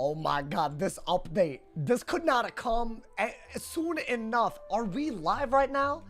Oh my god, this update. This could not have come soon enough. Are we live right now?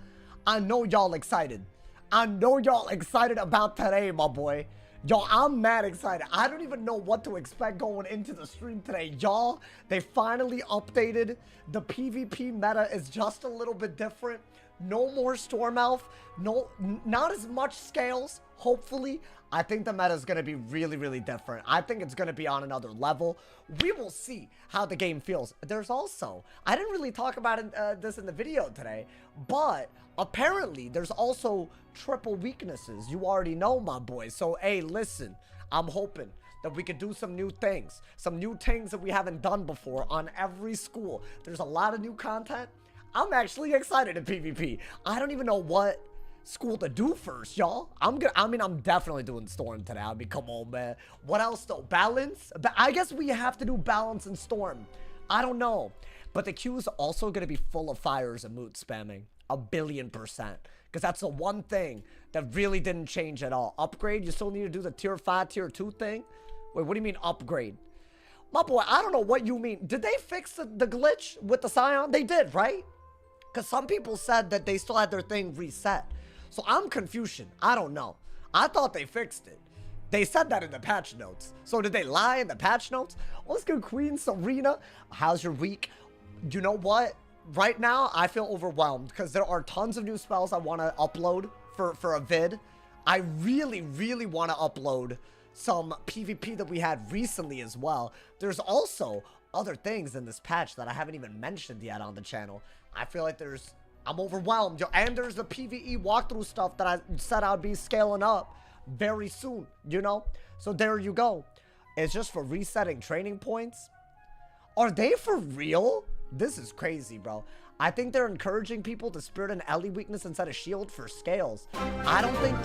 I know y'all excited. I know y'all excited about today, my boy. Y'all, I'm mad excited. I don't even know what to expect going into the stream today. Y'all, they finally updated. The PvP meta is just a little bit different. No more Storm Elf. No, not as much scales, hopefully. I think the meta is going to be really, really different. I think it's going to be on another level. We will see how the game feels. There's also, I didn't really talk about this in the video today, but apparently there's also triple weaknesses. You already know, my boy. So, hey, listen, I'm hoping that we could do some new things that we haven't done before on every school. There's a lot of new content. I'm actually excited at PvP. I don't even know what school to do first, y'all. I'm definitely doing Storm today. I mean, come on, man. What else though? Balance? I guess we have to do Balance and Storm. I don't know. But the queue is also going to be full of fires and moot spamming. 1,000,000,000%. Because that's the one thing that really didn't change at all. Upgrade, you still need to do the tier 5, tier 2 thing? Wait, what do you mean upgrade? My boy, I don't know what you mean. Did they fix the glitch with the Scion? They did, right? Because some people said that they still had their thing reset. So I'm Confucian. I don't know. I thought they fixed it. They said that in the patch notes. So did they lie in the patch notes? What's good, Queen Serena? How's your week? You know what? Right now, I feel overwhelmed because there are tons of new spells I want to upload for a vid. I really, really want to upload some PvP that we had recently as well. There's also other things in this patch that I haven't even mentioned yet on the channel. I feel like I'm overwhelmed. Yo, and there's the PvE walkthrough stuff that I said I'd be scaling up very soon, you know? So there you go. It's just for resetting training points. Are they for real? This is crazy, bro. I think they're encouraging people to Spirit and Ellie weakness instead of shield for scales. I don't think...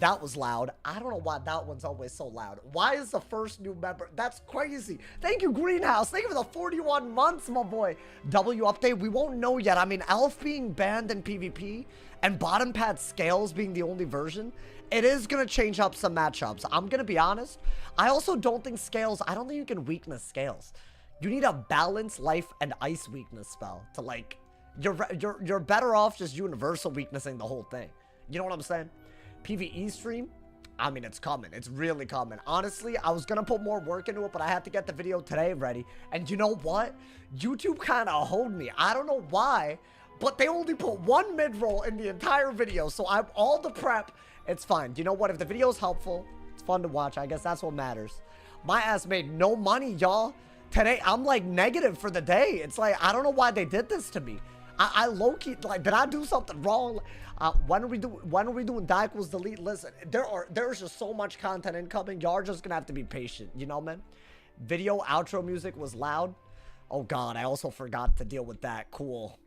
That was loud. I don't know why that one's always so loud. Why is the first new member? That's crazy. Thank you, Greenhouse. Thank you for the 41 months, my boy. W update, we won't know yet. I mean, Elf being banned in PvP and bottom pad scales being the only version, it is going to change up some matchups. I'm going to be honest. I also don't think scales, I don't think you can weakness scales. You need a balance, life, and ice weakness spell to like, you're better off just universal weaknessing the whole thing. You know what I'm saying? PvE stream, I mean, it's coming. It's really coming. Honestly, I was going to put more work into it, but I had to get the video today ready. And you know what? YouTube kind of hold me. I don't know why, but they only put one mid-roll in the entire video. So I'm all the prep. It's fine. You know what? If the video is helpful, it's fun to watch. I guess that's what matters. My ass made no money, y'all. Today, I'm like negative for the day. It's like, I don't know why they did this to me. I low-key, like, did I do something wrong? When are we doing die equals delete? Listen, there's just so much content incoming. Y'all are just gonna have to be patient, you know, man? Video outro music was loud. Oh god, I also forgot to deal with that. Cool.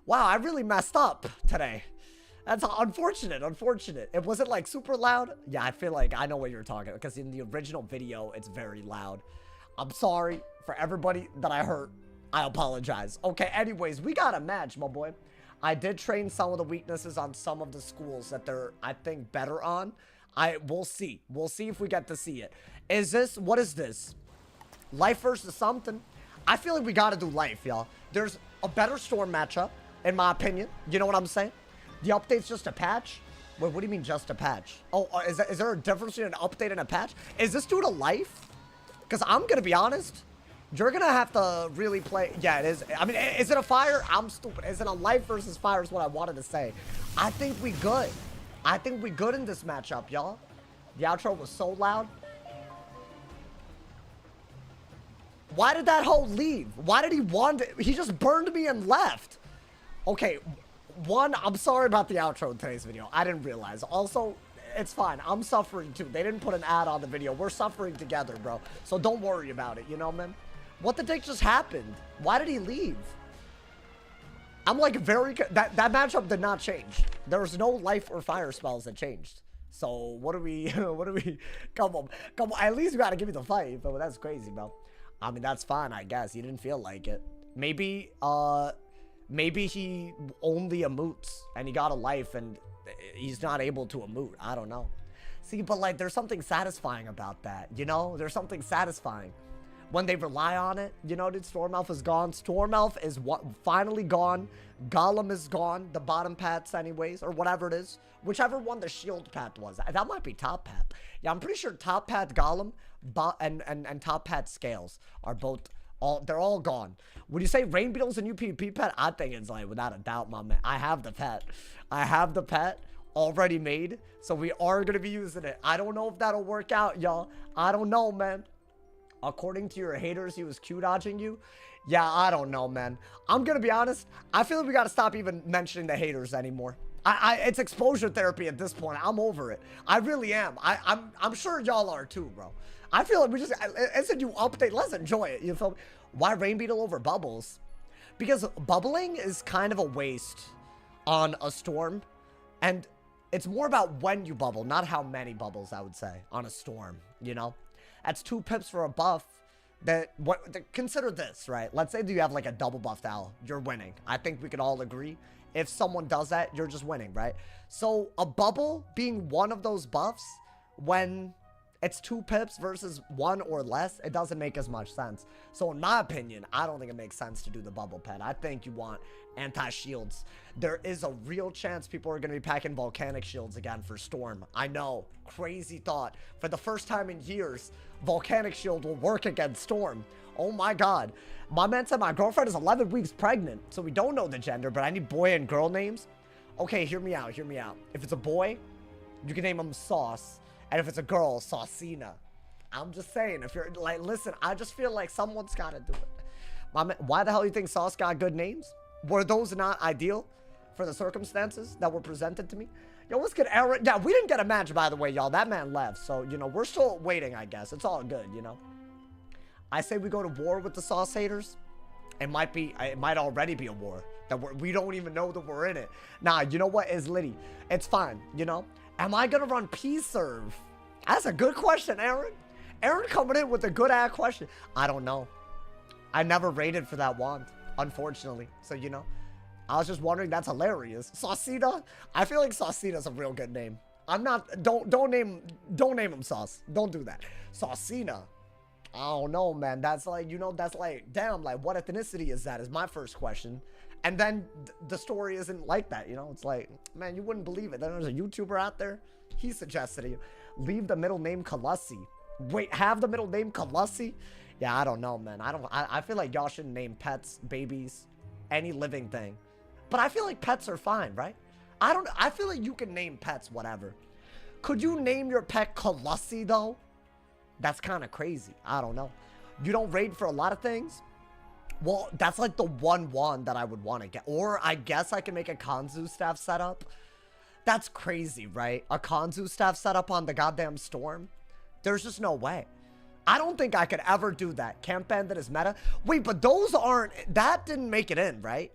Wow, I really messed up today. That's unfortunate. It wasn't like super loud. Yeah, I feel like I know what you're talking about because in the original video, it's very loud. I'm sorry for everybody that I hurt. I apologize. Okay, anyways, we got a match, my boy. I did train some of the weaknesses on some of the schools that they're, I think, better on. We'll see. We'll see if we get to see it. What is this? Life versus something. I feel like we got to do life, y'all. There's a better Storm matchup, in my opinion. You know what I'm saying? The update's just a patch. Wait, what do you mean just a patch? Oh, is there a difference between an update and a patch? Is this due to life? Because I'm going to be honest. You're going to have to really play. Yeah, it is. I mean, is it a fire? I'm stupid. Is it a life versus fire is what I wanted to say. I think we good. I think we good in this matchup, y'all. The outro was so loud. Why did that hoe leave? Why did he want it? He just burned me and left. Okay, one, I'm sorry about the outro in today's video. I didn't realize. Also, it's fine. I'm suffering too. They didn't put an ad on the video. We're suffering together, bro. So don't worry about it, you know, man? What the dick just happened? Why did he leave? I'm like that matchup did not change. There was no life or fire spells that changed. So what are we, come on. At least you gotta give me the fight, but that's crazy, bro. I mean, that's fine, I guess. He didn't feel like it. Maybe he only emotes and he got a life and he's not able to emote. I don't know. See, but like, there's something satisfying about that, you know? There's something satisfying. when they rely on it. You know, dude, Storm Elf is gone. Storm Elf is finally gone. Golem is gone. The bottom pets anyways, or whatever it is. Whichever one the shield pet was. That might be top pet. Yeah, I'm pretty sure top pet Golem and top pet Scales are both, they're all gone. Would you say Rain Beetle's a new PvP pet? I think it's like, without a doubt, my man. I have the pet. I have the pet already made, so we are going to be using it. I don't know if that'll work out, y'all. I don't know, man. According to your haters, he was Q-dodging you. Yeah, I don't know, man. I'm going to be honest. I feel like we got to stop even mentioning the haters anymore. It's exposure therapy at this point. I'm over it. I really am. I'm sure y'all are too, bro. I feel like it's a new update. Let's enjoy it. You feel me? Why Rain Beetle over Bubbles? Because bubbling is kind of a waste on a storm. And it's more about when you bubble, not how many bubbles, I would say, on a storm, you know? That's 2 pips for a buff. Consider this, right? Let's say that you have like a double buffed owl. You're winning. I think we can all agree. If someone does that, you're just winning, right? So a bubble being one of those buffs, when it's 2 pips versus 1 or less, it doesn't make as much sense. So in my opinion, I don't think it makes sense to do the bubble pet. I think you want anti-shields. There is a real chance people are going to be packing volcanic shields again for Storm. I know. Crazy thought. For the first time in years, volcanic shield will work against Storm. Oh my god. My man said my girlfriend is 11 weeks pregnant, so we don't know the gender, but I need boy and girl names. Okay, hear me out. Hear me out. If it's a boy, you can name him Sauce. And if it's a girl, Saucina. I'm just saying, if you're like, listen, I just feel like someone's got to do it. My man, why the hell do you think Sauce got good names? Were those not ideal for the circumstances that were presented to me? Yo, let's get Aaron. Yeah, we didn't get a match, by the way, y'all. That man left. So, you know, we're still waiting, I guess. It's all good, you know. I say we go to war with the Sauce haters. It might already be a war. That we don't even know that we're in it. Nah, you know what is litty? It's fine, you know. Am I going to run P-Serve? That's a good question, Aaron. Aaron coming in with a good-ass question. I don't know. I never rated for that wand, unfortunately. So, you know, I was just wondering. That's hilarious. Saucina? I feel like Saucina's a real good name. I'm not, don't name him Sauce. Don't do that. Saucina. I don't know, man. That's like, you know, that's like, damn, like, what ethnicity is that is my first question. And then the story isn't like that, you know? It's like, man, you wouldn't believe it. Then there's a YouTuber out there. He suggested it. Leave the middle name Kalussi. Wait, have the middle name Kalussi? Yeah, I don't know, man. I feel like y'all shouldn't name pets, babies, any living thing. But I feel like pets are fine, right? I feel like you can name pets whatever. Could you name your pet Kalussi, though? That's kind of crazy. I don't know. You don't raid for a lot of things? Well, that's like the one wand that I would want to get. Or I guess I can make a Kanzu staff setup. That's crazy, right? A Kanzu staff setup on the goddamn Storm? There's just no way. I don't think I could ever do that. Camp Bandit is meta. Wait, but those aren't... That didn't make it in, right?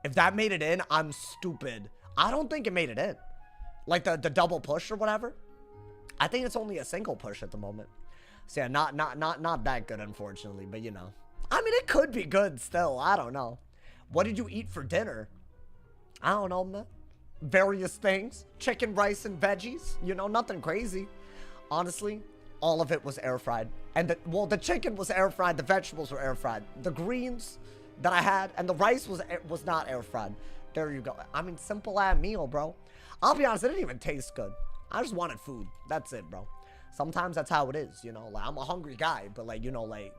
If that made it in, I'm stupid. I don't think it made it in. Like the double push or whatever. I think it's only a single push at the moment. So yeah, not that good, unfortunately. But, you know. I mean, it could be good still. I don't know. What did you eat for dinner? I don't know, man. Various things. Chicken, rice, and veggies. You know, nothing crazy. Honestly, all of it was air fried. And, the chicken was air fried. The vegetables were air fried. The greens that I had and the rice was not air fried. There you go. I mean, simple ass meal, bro. I'll be honest, it didn't even taste good. I just wanted food. That's it, bro. Sometimes that's how it is, you know. Like, I'm a hungry guy, but like, you know, like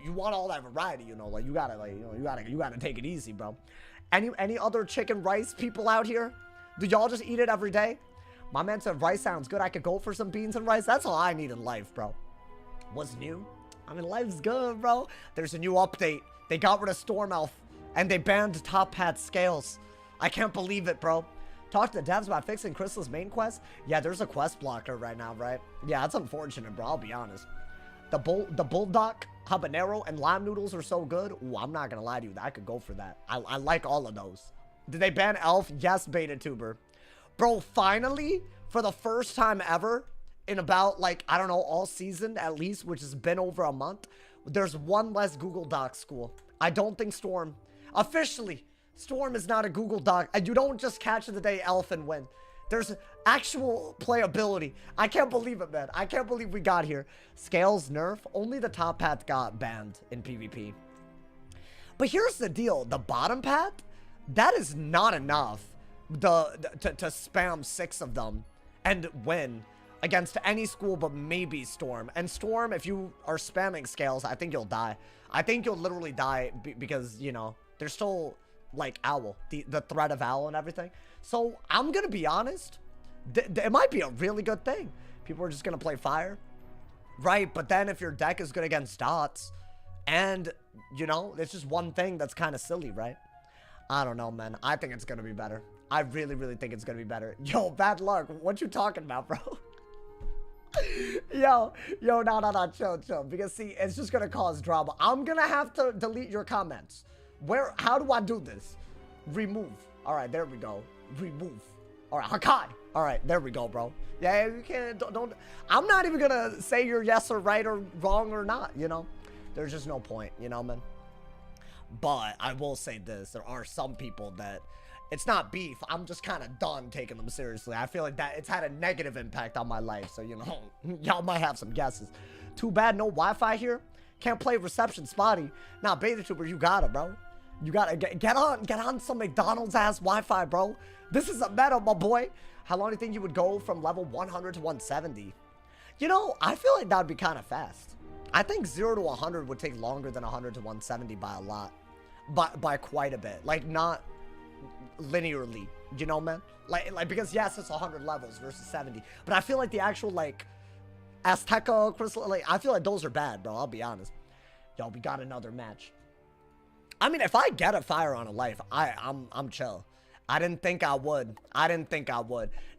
you want all that variety, you know. Like, you gotta, like, you know, you gotta take it easy, bro. Any other chicken rice people out here? Do y'all just eat it every day? My man said rice sounds good. I could go for some beans and rice. That's all I need in life, bro. What's new? I mean, life's good, bro. There's a new update. They got rid of Storm Elf and they banned Top Hat Scales. I can't believe it, bro. Talk to the devs about fixing Crystal's main quest. Yeah, there's a quest blocker right now, right? Yeah, that's unfortunate, bro. I'll be honest. The Bulldog, Habanero, and Lime Noodles are so good. Ooh, I'm not gonna lie to you. I could go for that. I like all of those. Did they ban Elf? Yes, Beta Tuber. Bro, finally, for the first time ever, in about, like, I don't know, all season at least, which has been over a month, there's one less Google Doc school. I don't think Storm, officially, Storm is not a Google Doc. And you don't just catch the day Elf and win. There's actual playability. I can't believe it, man. I can't believe we got here. Scales nerf. Only the top path got banned in PvP. But here's the deal. The bottom path, that is not enough to spam 6 of them and win against any school but maybe Storm. And Storm, if you are spamming Scales, I think you'll die. I think you'll literally die because, you know, there's still, like, Owl. The threat of Owl and everything. So, I'm going to be honest. It might be a really good thing. People are just going to play Fire. Right, but then if your deck is good against dots, and, you know, it's just one thing that's kind of silly, right? I don't know, man. I think it's going to be better. I really, really think it's going to be better. Yo, bad luck. What you talking about, bro? yo, no, chill. Because, see, it's just going to cause drama. I'm going to have to delete your comments. How do I do this? Remove. All right, there we go. Remove. All right, Hakai. All right, there we go, bro. Yeah, you can't, don't. I'm not even going to say you're yes or right or wrong or not, you know? There's just no point, you know, man? But I will say this. There are some people that it's not beef. I'm just kind of done taking them seriously. I feel like that it's had a negative impact on my life. So, you know, y'all might have some guesses. Too bad no Wi-Fi here. Can't play reception spotty. Nah, BetaTuber, you got it, bro. You got to get on some McDonald's ass Wi-Fi, bro. This is a meta, my boy. How long do you think you would go from level 100 to 170? You know, I feel like that would be kind of fast. I think 0 to 100 would take longer than 100 to 170 by a lot. By quite a bit. Like, not linearly, you know, man? Like because, yes, it's 100 levels versus 70. But I feel like the actual, like, Azteca, Crystal, like, I feel like those are bad, bro. I'll be honest. Yo, we got another match. I mean, if I get a Fire on a life, I'm chill. I didn't think I would.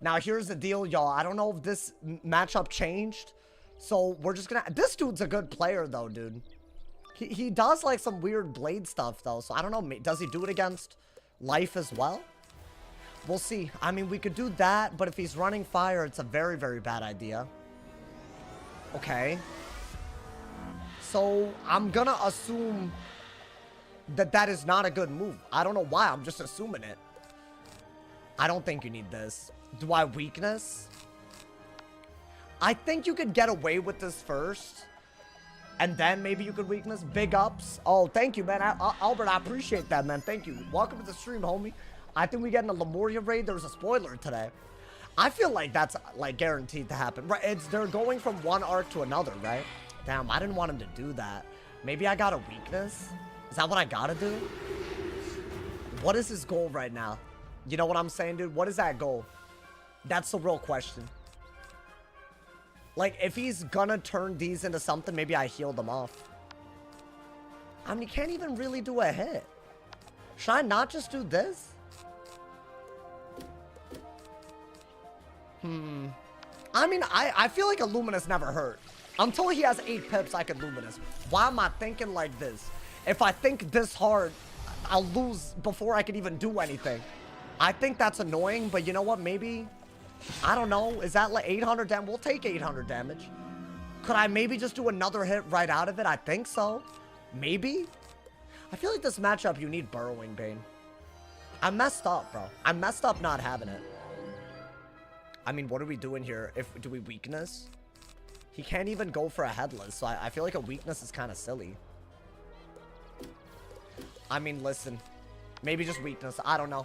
Now, here's the deal, y'all. I don't know if this matchup changed. So, we're just gonna... This dude's a good player, though, dude. He does, like, some weird blade stuff, though. So, I don't know. Does he do it against life as well? We'll see. I mean, we could do that. But if he's running Fire, it's a very, very bad idea. Okay. So, I'm gonna assume that is not a good move. I don't know why. I'm just assuming it. I don't think you need this. Do I weakness? I think you could get away with this first. And then maybe you could weakness. Big ups. Oh, thank you, man. Albert, I appreciate that, man. Thank you. Welcome to the stream, homie. I think we get in a Lemuria raid. There was a spoiler today. I feel like that's, like, guaranteed to happen. Right? They're going from one arc to another, right? Damn, I didn't want him to do that. Maybe I got a weakness? Is that what I gotta do? What is his goal right now? You know what I'm saying, dude? What is that goal? That's the real question. Like, if he's gonna turn these into something, maybe I heal them off. I mean, he can't even really do a hit. Should I not just do this? I mean, I feel like a Luminous never hurt. Until he has 8 pips, I could Luminous. Why am I thinking like this? If I think this hard, I'll lose before I could even do anything. I think that's annoying, but you know what? Maybe, I don't know. Is that like 800 damage? We'll take 800 damage. Could I maybe just do another hit right out of it? I think so. Maybe. I feel like this matchup, you need Burrowing Bane. I messed up, bro. I messed up not having it. I mean, what are we doing here? Do we weakness? He can't even go for a headless, so I feel like a weakness is kind of silly. I mean, listen. Maybe just weakness. I don't know.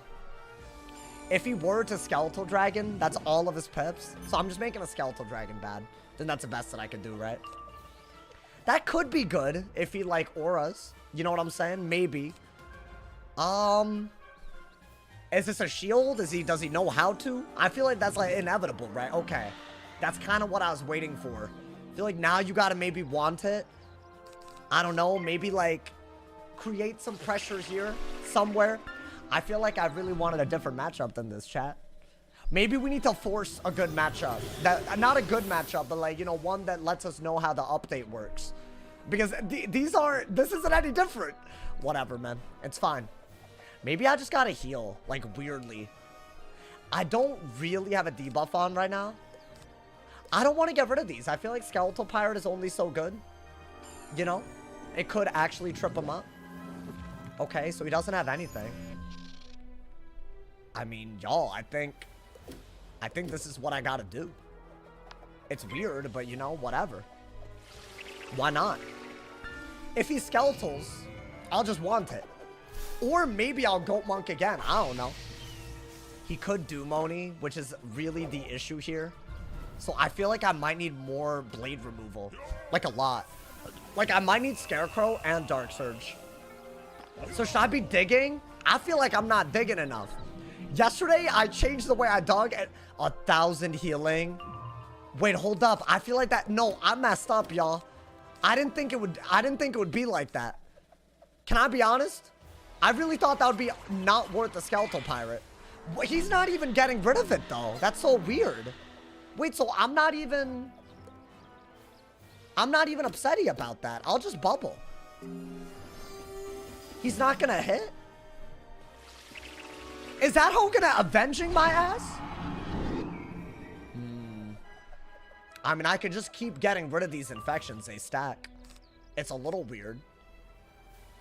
If he were to Skeletal Dragon, that's all of his pips. So I'm just making a Skeletal Dragon bad. Then that's the best that I could do, right? That could be good if he, like, auras. You know what I'm saying? Maybe. Is this a shield? Does he know how to? I feel like that's, like, inevitable, right? Okay. That's kind of what I was waiting for. I feel like now you gotta maybe want it. I don't know. Maybe, like, create some pressure here somewhere. I feel like I really wanted a different matchup than this, chat. Maybe we need to force a good matchup. Not a good matchup, but, like, you know, one that lets us know how the update works. Because this isn't any different. Whatever, man. It's fine. Maybe I just gotta heal, like, weirdly. I don't really have a debuff on right now. I don't want to get rid of these. I feel like Skeletal Pirate is only so good. You know? It could actually trip him up. Okay, so he doesn't have anything. I mean, y'all, I think I think this is what I gotta do. It's weird, but you know, whatever. Why not? If he Skeletals, I'll just want it. Or maybe I'll Goat Monk again. I don't know. He could do Moni, which is really the issue here. So I feel like I might need more blade removal. Like a lot. Like I might need Scarecrow and Dark Surge. So should I be digging? I feel like I'm not digging enough. Yesterday, I changed the way I dug at 1,000 healing. Wait, hold up. I feel like that. No, I messed up, y'all. I didn't think it would be like that. Can I be honest? I really thought that would be not worth the Skeletal Pirate. He's not even getting rid of it, though. That's so weird. Wait, so I'm not even upsetty about that. I'll just bubble. He's not gonna hit? Is that hoe gonna avenging my ass? I mean, I could just keep getting rid of these infections. They stack. It's a little weird.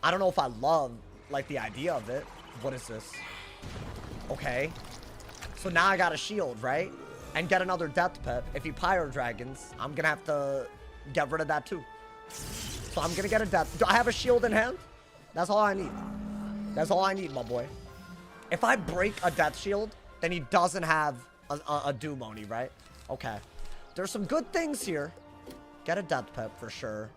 I don't know if I love, like, the idea of it. What is this? Okay. So now I got a shield, right? And get another Death Pip. If he Pyro Dragons, I'm gonna have to get rid of that too. So I'm gonna get a Death. Do I have a shield in hand? That's all I need. That's all I need, my boy. If I break a Death Shield, then he doesn't have a Doom Oni, right? Okay. There's some good things here. Get a Death Pip for sure.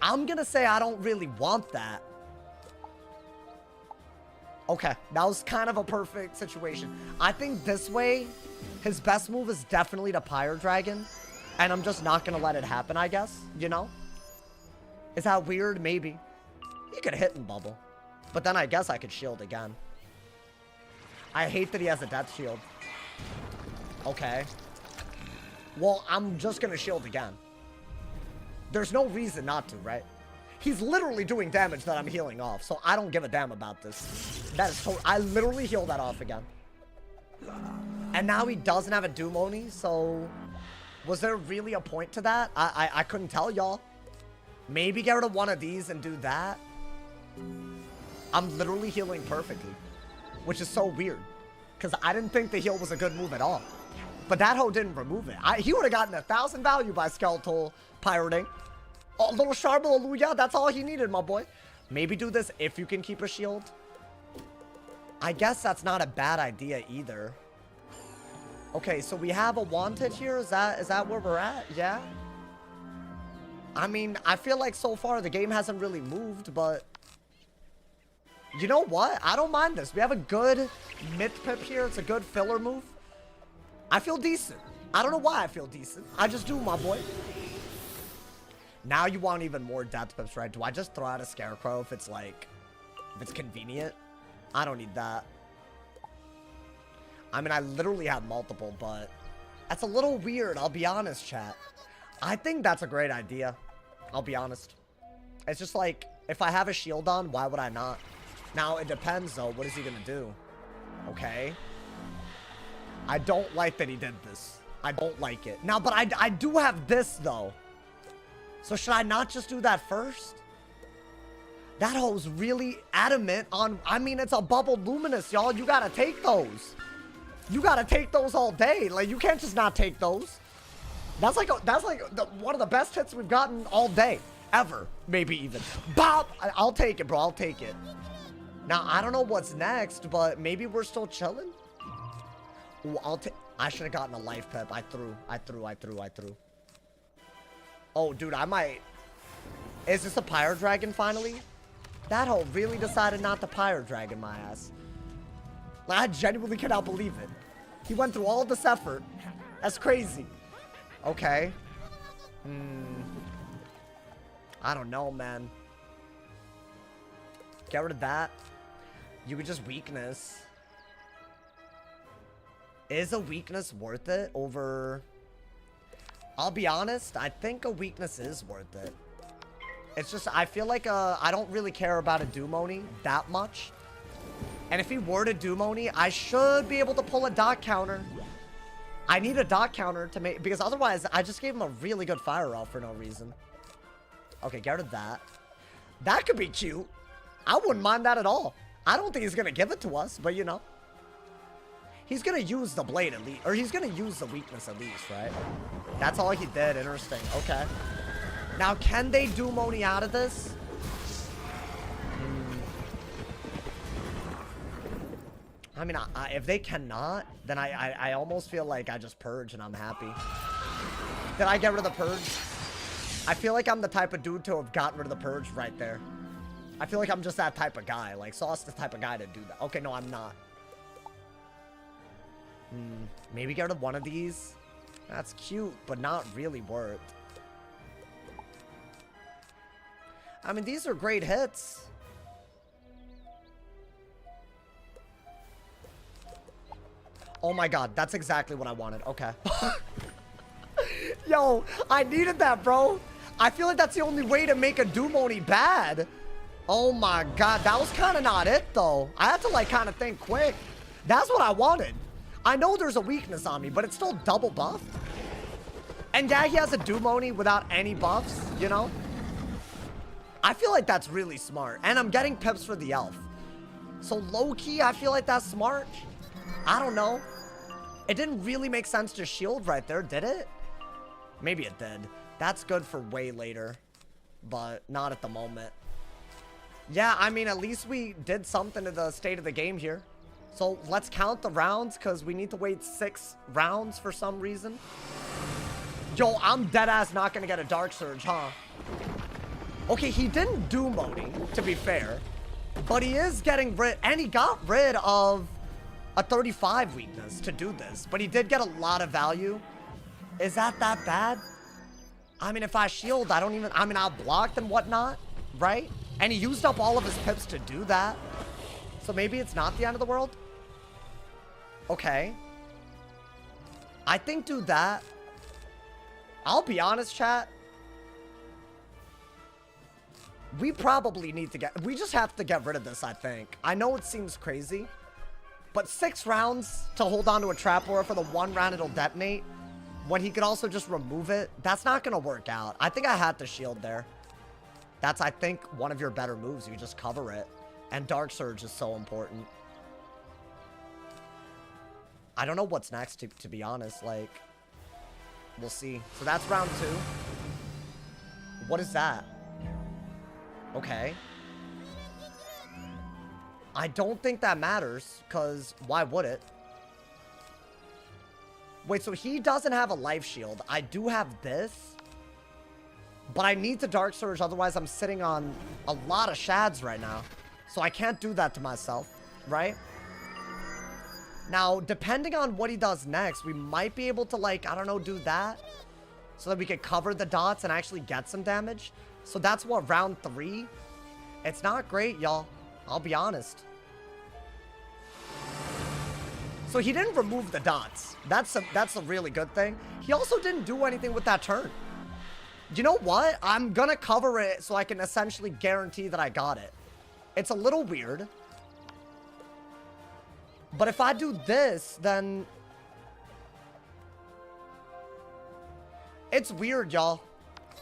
I'm gonna say I don't really want that. Okay, that was kind of a perfect situation. I think this way, his best move is definitely to Pyro Dragon. And I'm just not gonna let it happen, I guess. You know? Is that weird? Maybe. He could hit and bubble. But then I guess I could shield again. I hate that he has a Death Shield. Okay. Well, I'm just gonna shield again. There's no reason not to, right? He's literally doing damage that I'm healing off, so I don't give a damn about this. That is so... I literally healed that off again. And now he doesn't have a Doom Oni, so... Was there really a point to that? I couldn't tell y'all. Maybe get rid of one of these and do that. I'm literally healing perfectly. Which is so weird. Because I didn't think the heal was a good move at all. But that hoe didn't remove it. He would have gotten 1,000 value by Skeletal Pirating. A little Sharp Hallelujah, that's all he needed, my boy. Maybe do this if you can keep a shield. I guess that's not a bad idea either. Okay, so we have a Wanted here. Is that where we're at? Yeah? I mean, I feel like so far the game hasn't really moved, but... You know what? I don't mind this. We have a good Myth Pip here. It's a good filler move. I feel decent. I don't know why I feel decent. I just do, my boy. Now you want even more Death Pips, right? Do I just throw out a Scarecrow if it's like... If it's convenient? I don't need that. I mean, I literally have multiple, but... That's a little weird, I'll be honest, chat. I think that's a great idea. I'll be honest. It's just like, if I have a shield on, why would I not? Now, it depends, though. What is he gonna do? Okay. I don't like that he did this. I don't like it. Now, but I do have this, though. So should I not just do that first? That hoe's really adamant on... I mean, it's a bubbled Luminous, y'all. You gotta take those. You gotta take those all day. Like, you can't just not take those. That's like one of the best hits we've gotten all day. Ever. Maybe even. Bop! I'll take it, bro. I'll take it. Now, I don't know what's next, but maybe we're still chilling? Ooh, I should have gotten a Life Pip. I threw. Oh, dude, I might... Is this a Pyro Dragon, finally? That hoe really decided not to Pyro Dragon my ass. Like, I genuinely cannot believe it. He went through all this effort. That's crazy. Okay. I don't know, man. Get rid of that. You could just Weakness. Is a Weakness worth it over... I'll be honest, I think a Weakness is worth it. It's just, I feel like I don't really care about a Doom Oni that much. And if he were to Doom Oni, I should be able to pull a dot counter. I need a dot counter to make, because otherwise I just gave him a really good fire roll for no reason. Okay, get rid of that. That could be cute. I wouldn't mind that at all. I don't think he's gonna give it to us, but you know. He's gonna use the blade at least, or he's gonna use the weakness at least, right? That's all he did. Interesting. Okay. Now, can they do Moni out of this? I mean, if they cannot, then I almost feel like I just purge and I'm happy. Did I get rid of the purge? I feel like I'm the type of dude to have gotten rid of the purge right there. I feel like I'm just that type of guy. Like, Sauce the type of guy to do that. Okay, no, I'm not. Maybe get rid of one of these. That's cute, but not really worth. I mean, these are great hits. Oh my god, that's exactly what I wanted. Okay. Yo, I needed that, bro. I feel like that's the only way to make a Dumoni bad. Oh my god, that was kind of not it, though. I had to, like, kind of think quick. That's what I wanted. I know there's a weakness on me, but it's still double buffed. And yeah, he has a Dumoni without any buffs, you know? I feel like that's really smart. And I'm getting pips for the elf. So low-key, I feel like that's smart. I don't know. It didn't really make sense to shield right there, did it? Maybe it did. That's good for way later, but not at the moment. Yeah, I mean, at least we did something to the state of the game here. So let's count the rounds, because we need to wait 6 rounds for some reason. Yo, I'm deadass not going to get a Dark Surge, huh? Okay, he didn't do Moni, to be fair. But he is getting rid... And he got rid of a 35 weakness to do this. But he did get a lot of value. Is that bad? I mean, if I shield, I don't even... I mean, I'll block and whatnot, right? And he used up all of his pips to do that. So maybe it's not the end of the world? Okay. I think do that. I'll be honest, chat. We probably need to get... We just have to get rid of this, I think. I know it seems crazy. But 6 rounds to hold on to a trap aura for the 1 round it'll detonate, when he could also just remove it, that's not going to work out. I think I had to shield there. That's, I think, one of your better moves. You just cover it. And Dark Surge is so important. I don't know what's next, to be honest. Like, we'll see. So that's round 2. What is that? Okay. I don't think that matters, because why would it? Wait, so he doesn't have a life shield. I do have this. But I need to Dark Surge, otherwise I'm sitting on a lot of shads right now. So I can't do that to myself, right? Now, depending on what he does next, we might be able to, like, I don't know, do that. So that we can cover the dots and actually get some damage. So that's what, round 3? It's not great, y'all. I'll be honest. So he didn't remove the dots. That's a really good thing. He also didn't do anything with that turn. You know what? I'm gonna cover it so I can essentially guarantee that I got it. It's a little weird. But if I do this, then... It's weird, y'all.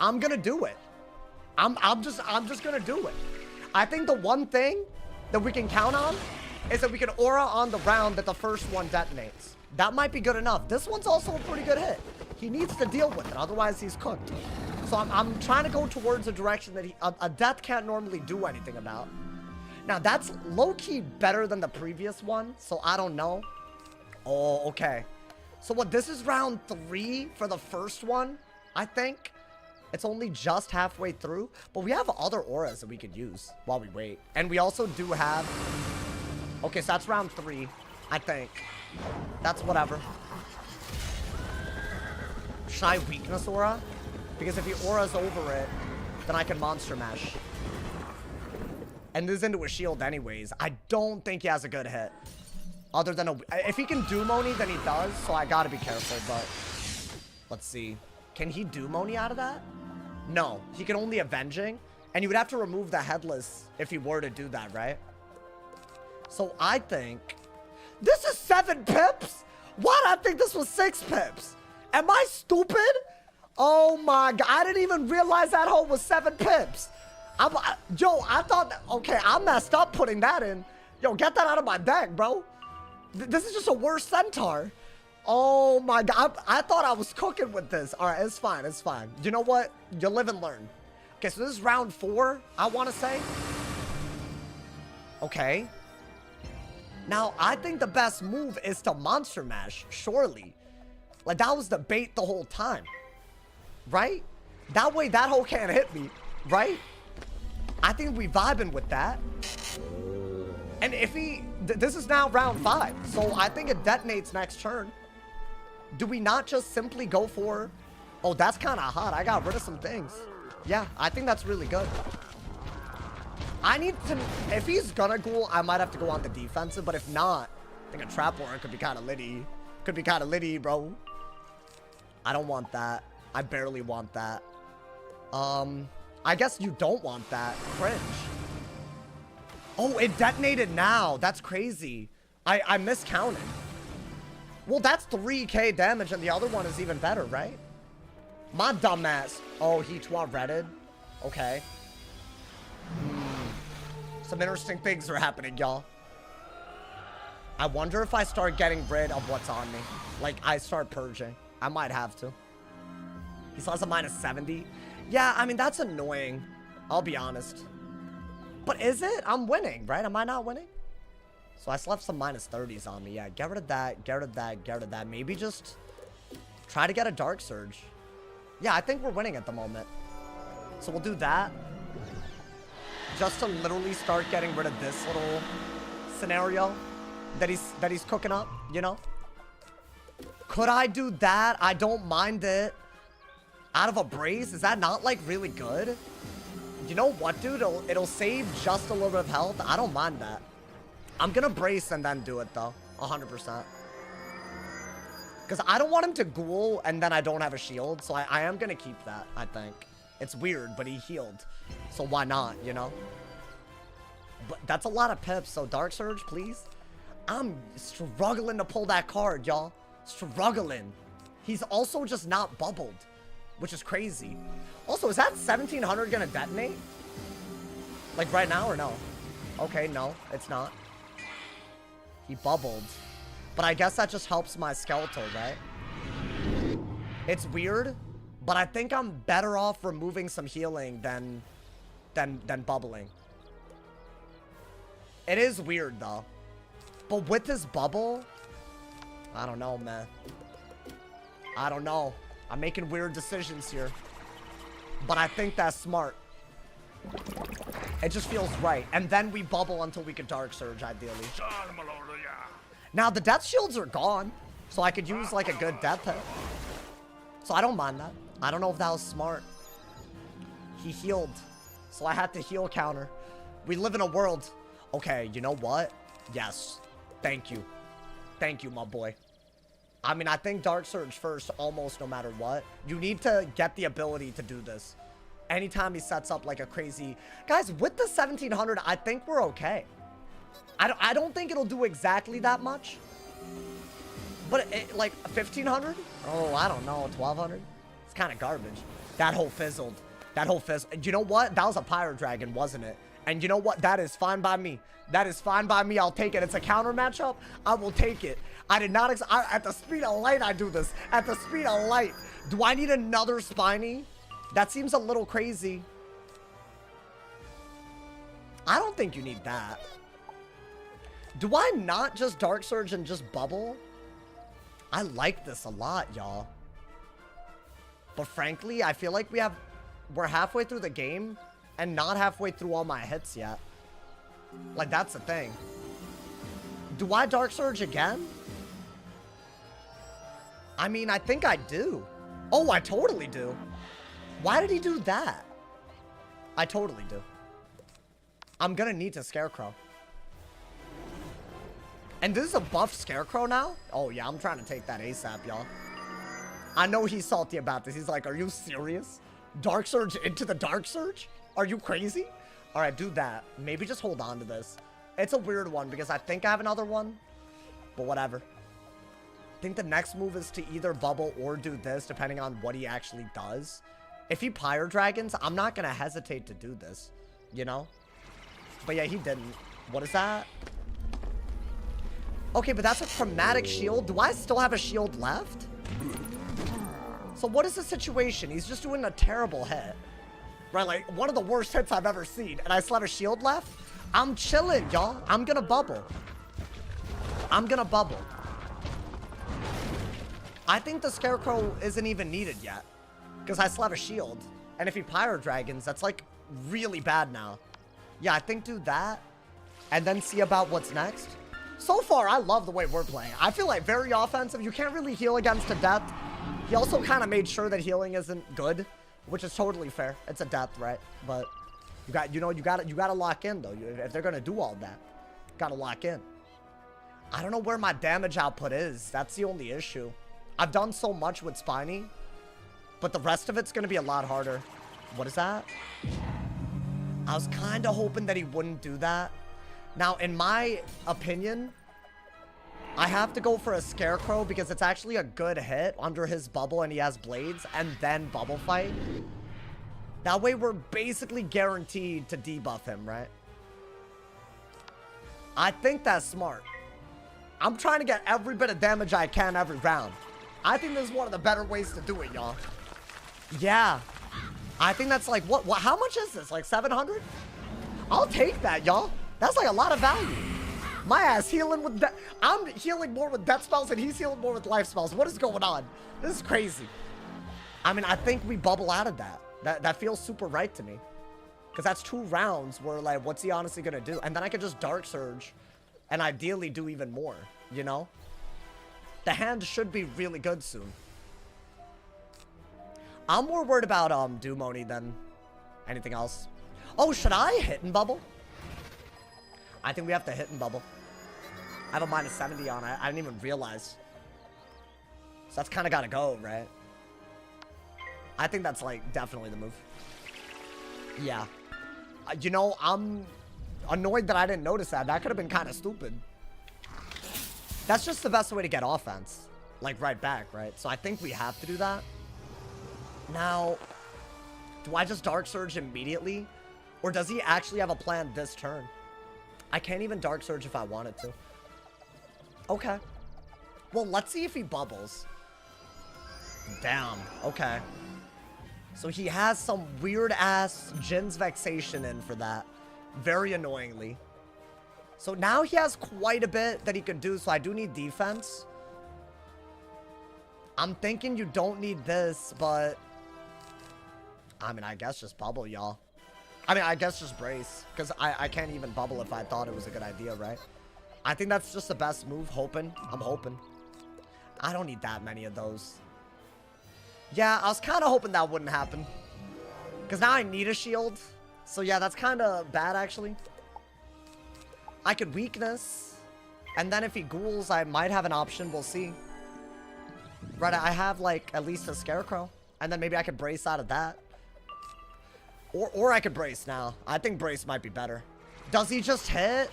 I'm gonna do it. I'm just gonna do it. I think the one thing that we can count on is that we can aura on the round that the first one detonates. That might be good enough. This one's also a pretty good hit. He needs to deal with it, otherwise he's cooked. So I'm trying to go towards a direction that a death can't normally do anything about. Now, that's low-key better than the previous one, so I don't know. Oh, okay. So what, this is round 3 for the first one, I think. It's only just halfway through, but we have other auras that we could use while we wait. And we also do have... Okay, so that's round 3, I think. That's whatever. Should I weakness aura? Because if he auras over it, then I can monster mesh. And this is into a shield anyways. I don't think he has a good hit. Other than a... If he can do Moni, then he does, so I gotta be careful, but... Let's see. Can he do Moni out of that? No. He can only Avenging. And you would have to remove the Headless if he were to do that, right? So I think... This is 7 pips? What? I think this was 6 pips. Am I stupid? Oh my god. I didn't even realize that hole was 7 pips. Yo, I thought... Okay, I messed up putting that in. Yo, get that out of my deck, bro. This is just a worse centaur. Oh my god, I thought I was cooking with this. All right, it's fine, it's fine. You know what? You live and learn. Okay, so this is round 4, I want to say. Okay. Now, I think the best move is to Monster Mash, surely. Like, that was the bait the whole time. Right? That way, that hole can't hit me. Right? I think we vibing with that. And if he... This is now round 5, so I think it detonates next turn. Do we not just simply go for... Oh, that's kind of hot. I got rid of some things. Yeah, I think that's really good. I need to... If he's gonna ghoul, I might have to go on the defensive, but if not, I think a trap warren could be kind of litty. Could be kind of litty, bro. I don't want that. I barely want that. I guess you don't want that. Cringe. Oh, it detonated now. That's crazy. I miscounted. Well, that's 3k damage, and the other one is even better, right? My dumbass. Oh, he redded. Okay. Some interesting things are happening, y'all. I wonder if I start getting rid of what's on me. Like, I start purging. I might have to. He still has a minus 70. Yeah, I mean, that's annoying. I'll be honest. But is it? I'm winning, right? Am I not winning? So I still have some minus 30s on me. Yeah, get rid of that, get rid of that, get rid of that. Maybe just try to get a Dark Surge. Yeah, I think we're winning at the moment. So we'll do that. Just to literally start getting rid of this little scenario that he's cooking up, you know? Could I do that? I don't mind it. Out of a brace? Is that not, like, really good? You know what, dude? It'll save just a little bit of health. I don't mind that. I'm gonna brace and then do it, though. 100%. Because I don't want him to ghoul and then I don't have a shield. So I am gonna keep that, I think. It's weird, but he healed. So why not, you know? But that's a lot of pips. So Dark Surge, please. I'm struggling to pull that card, y'all. Struggling. He's also just not bubbled, which is crazy. Also, is that 1700 gonna detonate? Like right now or no? Okay, no, it's not. He bubbled. But I guess that just helps my skeletal, right? It's weird, but I think I'm better off removing some healing than bubbling. It is weird though. But with this bubble, I don't know, man. I don't know. I'm making weird decisions here. But I think that's smart. It just feels right. And then we bubble until we can Dark Surge, ideally. Now, the death shields are gone. So I could use, like, a good death hit. So I don't mind that. I don't know if that was smart. He healed. So I had to heal counter. We live in a world. Okay, you know what? Yes. Thank you. Thank you, my boy. I mean, I think Dark Surge first, almost no matter what. You need to get the ability to do this. Anytime he sets up like a crazy... Guys, with the 1700, I think we're okay. I don't think it'll do exactly that much. But like 1500? Oh, I don't know. 1200? It's kind of garbage. That whole fizzled. That whole fizzled. You know what? That was a Pyro Dragon, wasn't it? And you know what? That is fine by me. That is fine by me. I'll take it. It's a counter matchup. I will take it. I did not... at the speed of light, I do this. At the speed of light. Do I need another Spiny? That seems a little crazy. I don't think you need that. Do I not just Dark Surge and just bubble? I like this a lot, y'all. But frankly, I feel like we're halfway through the game and not halfway through all my hits yet. Like, that's the thing. Do I Dark Surge again? I mean, I think I do. Oh, I totally do. Why did he do that? I totally do. I'm gonna need to Scarecrow. And this is a buff Scarecrow now? Oh, yeah, I'm trying to take that ASAP, y'all. I know he's salty about this. He's like, are you serious? Dark Surge into the Dark Surge? Are you crazy? All right, do that. Maybe just hold on to this. It's a weird one because I think I have another one. But whatever. I think the next move is to either bubble or do this, depending on what he actually does. If he Pyro Dragons, I'm not going to hesitate to do this, you know? But yeah, he didn't. What is that? Okay, but that's a chromatic shield. Do I still have a shield left? So what is the situation? He's just doing a terrible hit. Right, like, one of the worst hits I've ever seen. And I still have a shield left? I'm chilling, y'all. I'm gonna bubble. I'm gonna bubble. I think the Scarecrow isn't even needed yet. Because I still have a shield. And if he Pyro Dragons, that's, like, really bad now. Yeah, I think do that. And then see about what's next. So far, I love the way we're playing. I feel like very offensive. You can't really heal against a death. He also kind of made sure that healing isn't good. Which is totally fair. It's a death, right? But you got, you gotta lock in though. If they're gonna do all that, gotta lock in. I don't know where my damage output is. That's the only issue. I've done so much with Spiny, but the rest of it's gonna be a lot harder. What is that? I was kind of hoping that he wouldn't do that. Now, in my opinion, I have to go for a Scarecrow because it's actually a good hit under his bubble and he has blades and then bubble fight. That way we're basically guaranteed to debuff him, right? I think that's smart. I'm trying to get every bit of damage I can every round. I think this is one of the better ways to do it, y'all. Yeah. I think that's like, what, how much is this? Like 700? I'll take that, y'all. That's like a lot of value. My ass healing with I'm healing more with death spells and he's healing more with life spells. What is going on? This is crazy. I mean, I think we bubble out of that. That feels super right to me. Because that's 2 rounds where, like, what's he honestly going to do? And then I could just Dark Surge and ideally do even more, you know? The hand should be really good soon. I'm more worried about Dumoni than anything else. Oh, should I hit and bubble? I think we have to hit and bubble. I have a minus 70 on it. I didn't even realize. So that's kind of got to go, right? I think that's, like, definitely the move. Yeah. You know, I'm annoyed that I didn't notice that. That could have been kind of stupid. That's just the best way to get offense. Like, right back, right? So I think we have to do that. Now, do I just Dark Surge immediately? Or does he actually have a plan this turn? I can't even Dark Surge if I wanted to. Okay. Well, let's see if he bubbles. Damn. Okay. So he has some weird-ass Jin's Vexation in for that. Very annoyingly. So now he has quite a bit that he can do, so I do need defense. I'm thinking you don't need this, but... I mean, I guess just bubble, y'all. I mean, I guess just brace. Because I can't even bubble if I thought it was a good idea, right? I think that's just the best move. Hoping. I'm hoping. I don't need that many of those. Yeah, I was kind of hoping that wouldn't happen. Because now I need a shield. So yeah, that's kind of bad, actually. I could weakness. And then if he ghouls, I might have an option. We'll see. Right, I have, like, at least a Scarecrow. And then maybe I could brace out of that. Or I could brace now. I think brace might be better. Does he just hit?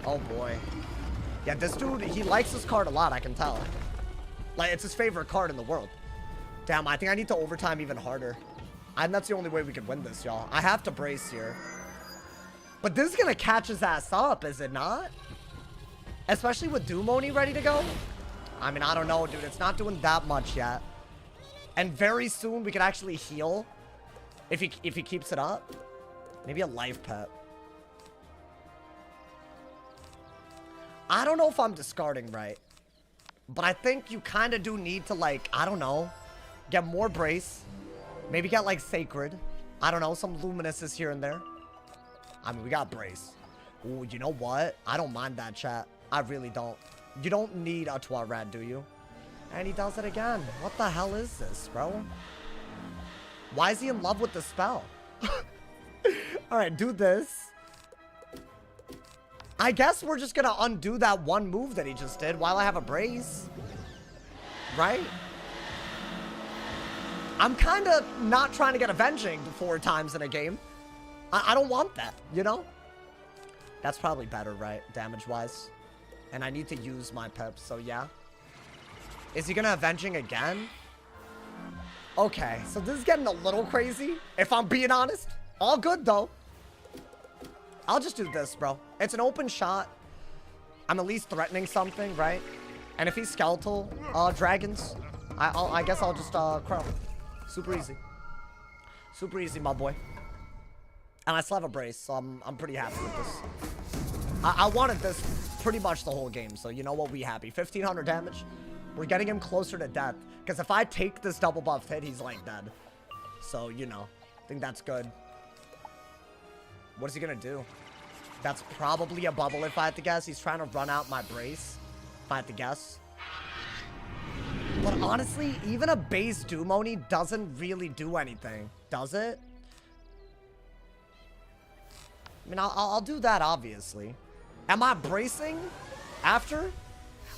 Oh, boy. Yeah, this dude, he likes this card a lot, I can tell. Like, it's his favorite card in the world. Damn, I think I need to overtime even harder. And that's the only way we can win this, y'all. I have to brace here. But this is going to catch his ass up, is it not? Especially with Dumoni ready to go. I mean, I don't know, dude. It's not doing that much yet. And very soon, we could actually heal. If he keeps it up. Maybe a life pet. I don't know if I'm discarding right. But I think you kind of do need to, like, I don't know. Get more brace. Maybe get, like, sacred. I don't know. Some luminuses here and there. I mean, we got brace. Ooh, you know what? I don't mind that, chat. I really don't. You don't need a Tuareg, do you? And he does it again. What the hell is this, bro? Why is he in love with the spell? Alright, do this. I guess we're just gonna undo that one move that he just did while I have a brace. Right? I'm kind of not trying to get avenging 4 times in a game. I don't want that, you know? That's probably better, right? Damage-wise. And I need to use my pips, so yeah. Is he gonna avenging again? Okay, so this is getting a little crazy, if I'm being honest. All good, though. I'll just do this, bro. It's an open shot. I'm at least threatening something, right? And if he's skeletal dragons, I guess I'll just crow. Super easy. Super easy, my boy. And I still have a brace, so I'm pretty happy with this. I wanted this pretty much the whole game, so you know what? We happy. 1500 damage. We're getting him closer to death. Because if I take this double buff hit, he's like dead. So, you know, I think that's good. What is he gonna do? That's probably a bubble if I had to guess. He's trying to run out my brace, if I had to guess. But honestly, even a base Doom Oni doesn't really do anything, does it? I mean, I'll do that, obviously. Am I bracing after?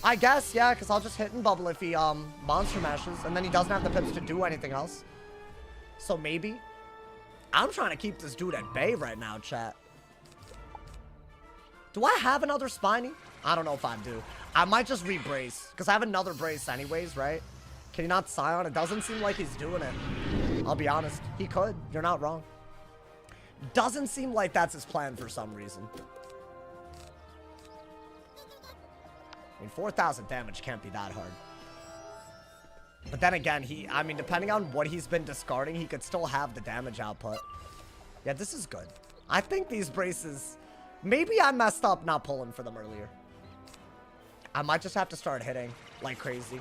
I guess, yeah, because I'll just hit and bubble if he monster mashes, and then he doesn't have the pips to do anything else. So maybe. I'm trying to keep this dude at bay right now, chat. Do I have another Spiny? I don't know if I do. I might just re-brace, because I have another brace anyways, right? Can he not Scion? It doesn't seem like he's doing it. I'll be honest. He could. You're not wrong. Doesn't seem like that's his plan for some reason. I mean, 4,000 damage can't be that hard. But then again, I mean, depending on what he's been discarding, he could still have the damage output. Yeah, this is good. I think these braces... Maybe I messed up not pulling for them earlier. I might just have to start hitting like crazy.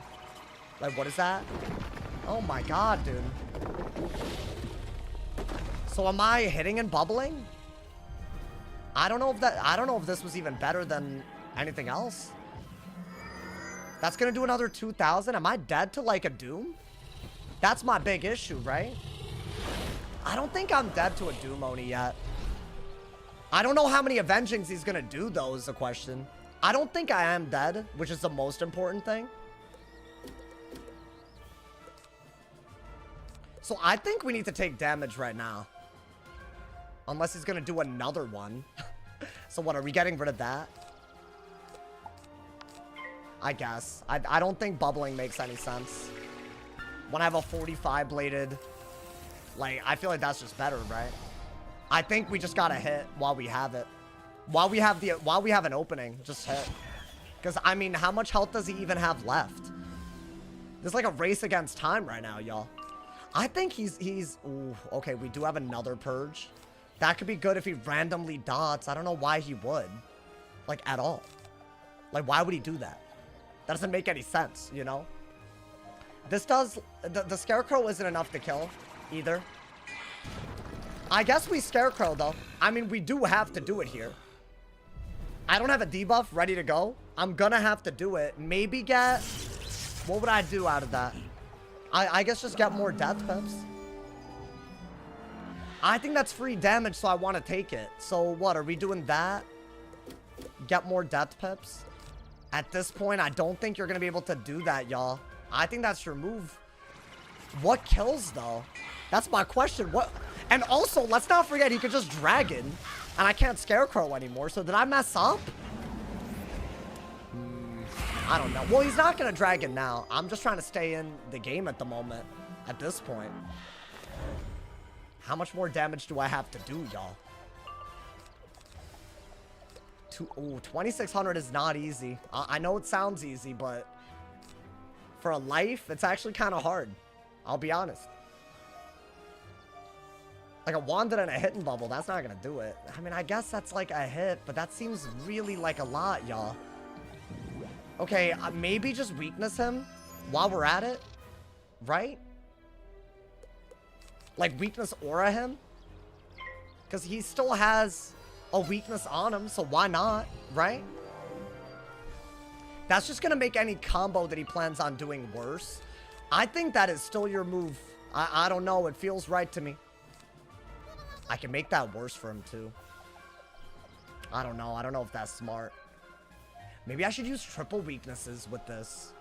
Like, what is that? Oh my god, dude. So am I hitting and bubbling? I don't know if this was even better than anything else. That's gonna do another 2,000. Am I dead to like a Doom? That's my big issue, right? I don't think I'm dead to a Doom Oni yet. I don't know how many Avengings he's gonna do, though, is the question. I don't think I am dead, which is the most important thing. So I think we need to take damage right now. Unless he's gonna do another one. So what, are we getting rid of that? I guess. I don't think bubbling makes any sense. When I have a 45 bladed, like, I feel like that's just better, right? I think we just gotta hit while we have it. While we have an opening, just hit. Because, I mean, how much health does he even have left? There's like a race against time right now, y'all. I think he's ooh, okay, we do have another purge. That could be good if he randomly dots. I don't know why he would. Like, at all. Like, why would he do that? That doesn't make any sense, you know? This does... The Scarecrow isn't enough to kill, either. I guess we Scarecrow, though. I mean, we do have to do it here. I don't have a debuff ready to go. I'm gonna have to do it. Maybe get... What would I do out of that? I guess just get more death pips. I think that's free damage, so I want to take it. So what, are we doing that? Get more death pips? At this point, I don't think you're gonna be able to do that, y'all. I think that's your move. What kills, though? That's my question. What... And also, let's not forget, he could just Dragon. And I can't Scarecrow anymore. So did I mess up? I don't know. Well, he's not going to Dragon now. I'm just trying to stay in the game at the moment. At this point. How much more damage do I have to do, y'all? 2,600 is not easy. I know it sounds easy, but... For a life, it's actually kind of hard. I'll be honest. Like a Wanded and a hit and bubble, that's not gonna do it. I mean, I guess that's like a hit, but that seems really like a lot, y'all. Okay, maybe just weakness him while we're at it, right? Like weakness aura him? Because he still has a weakness on him, so why not, right? That's just gonna make any combo that he plans on doing worse. I think that is still your move. I don't know, it feels right to me. I can make that worse for him, too. I don't know if that's smart. Maybe I should use triple weaknesses with this.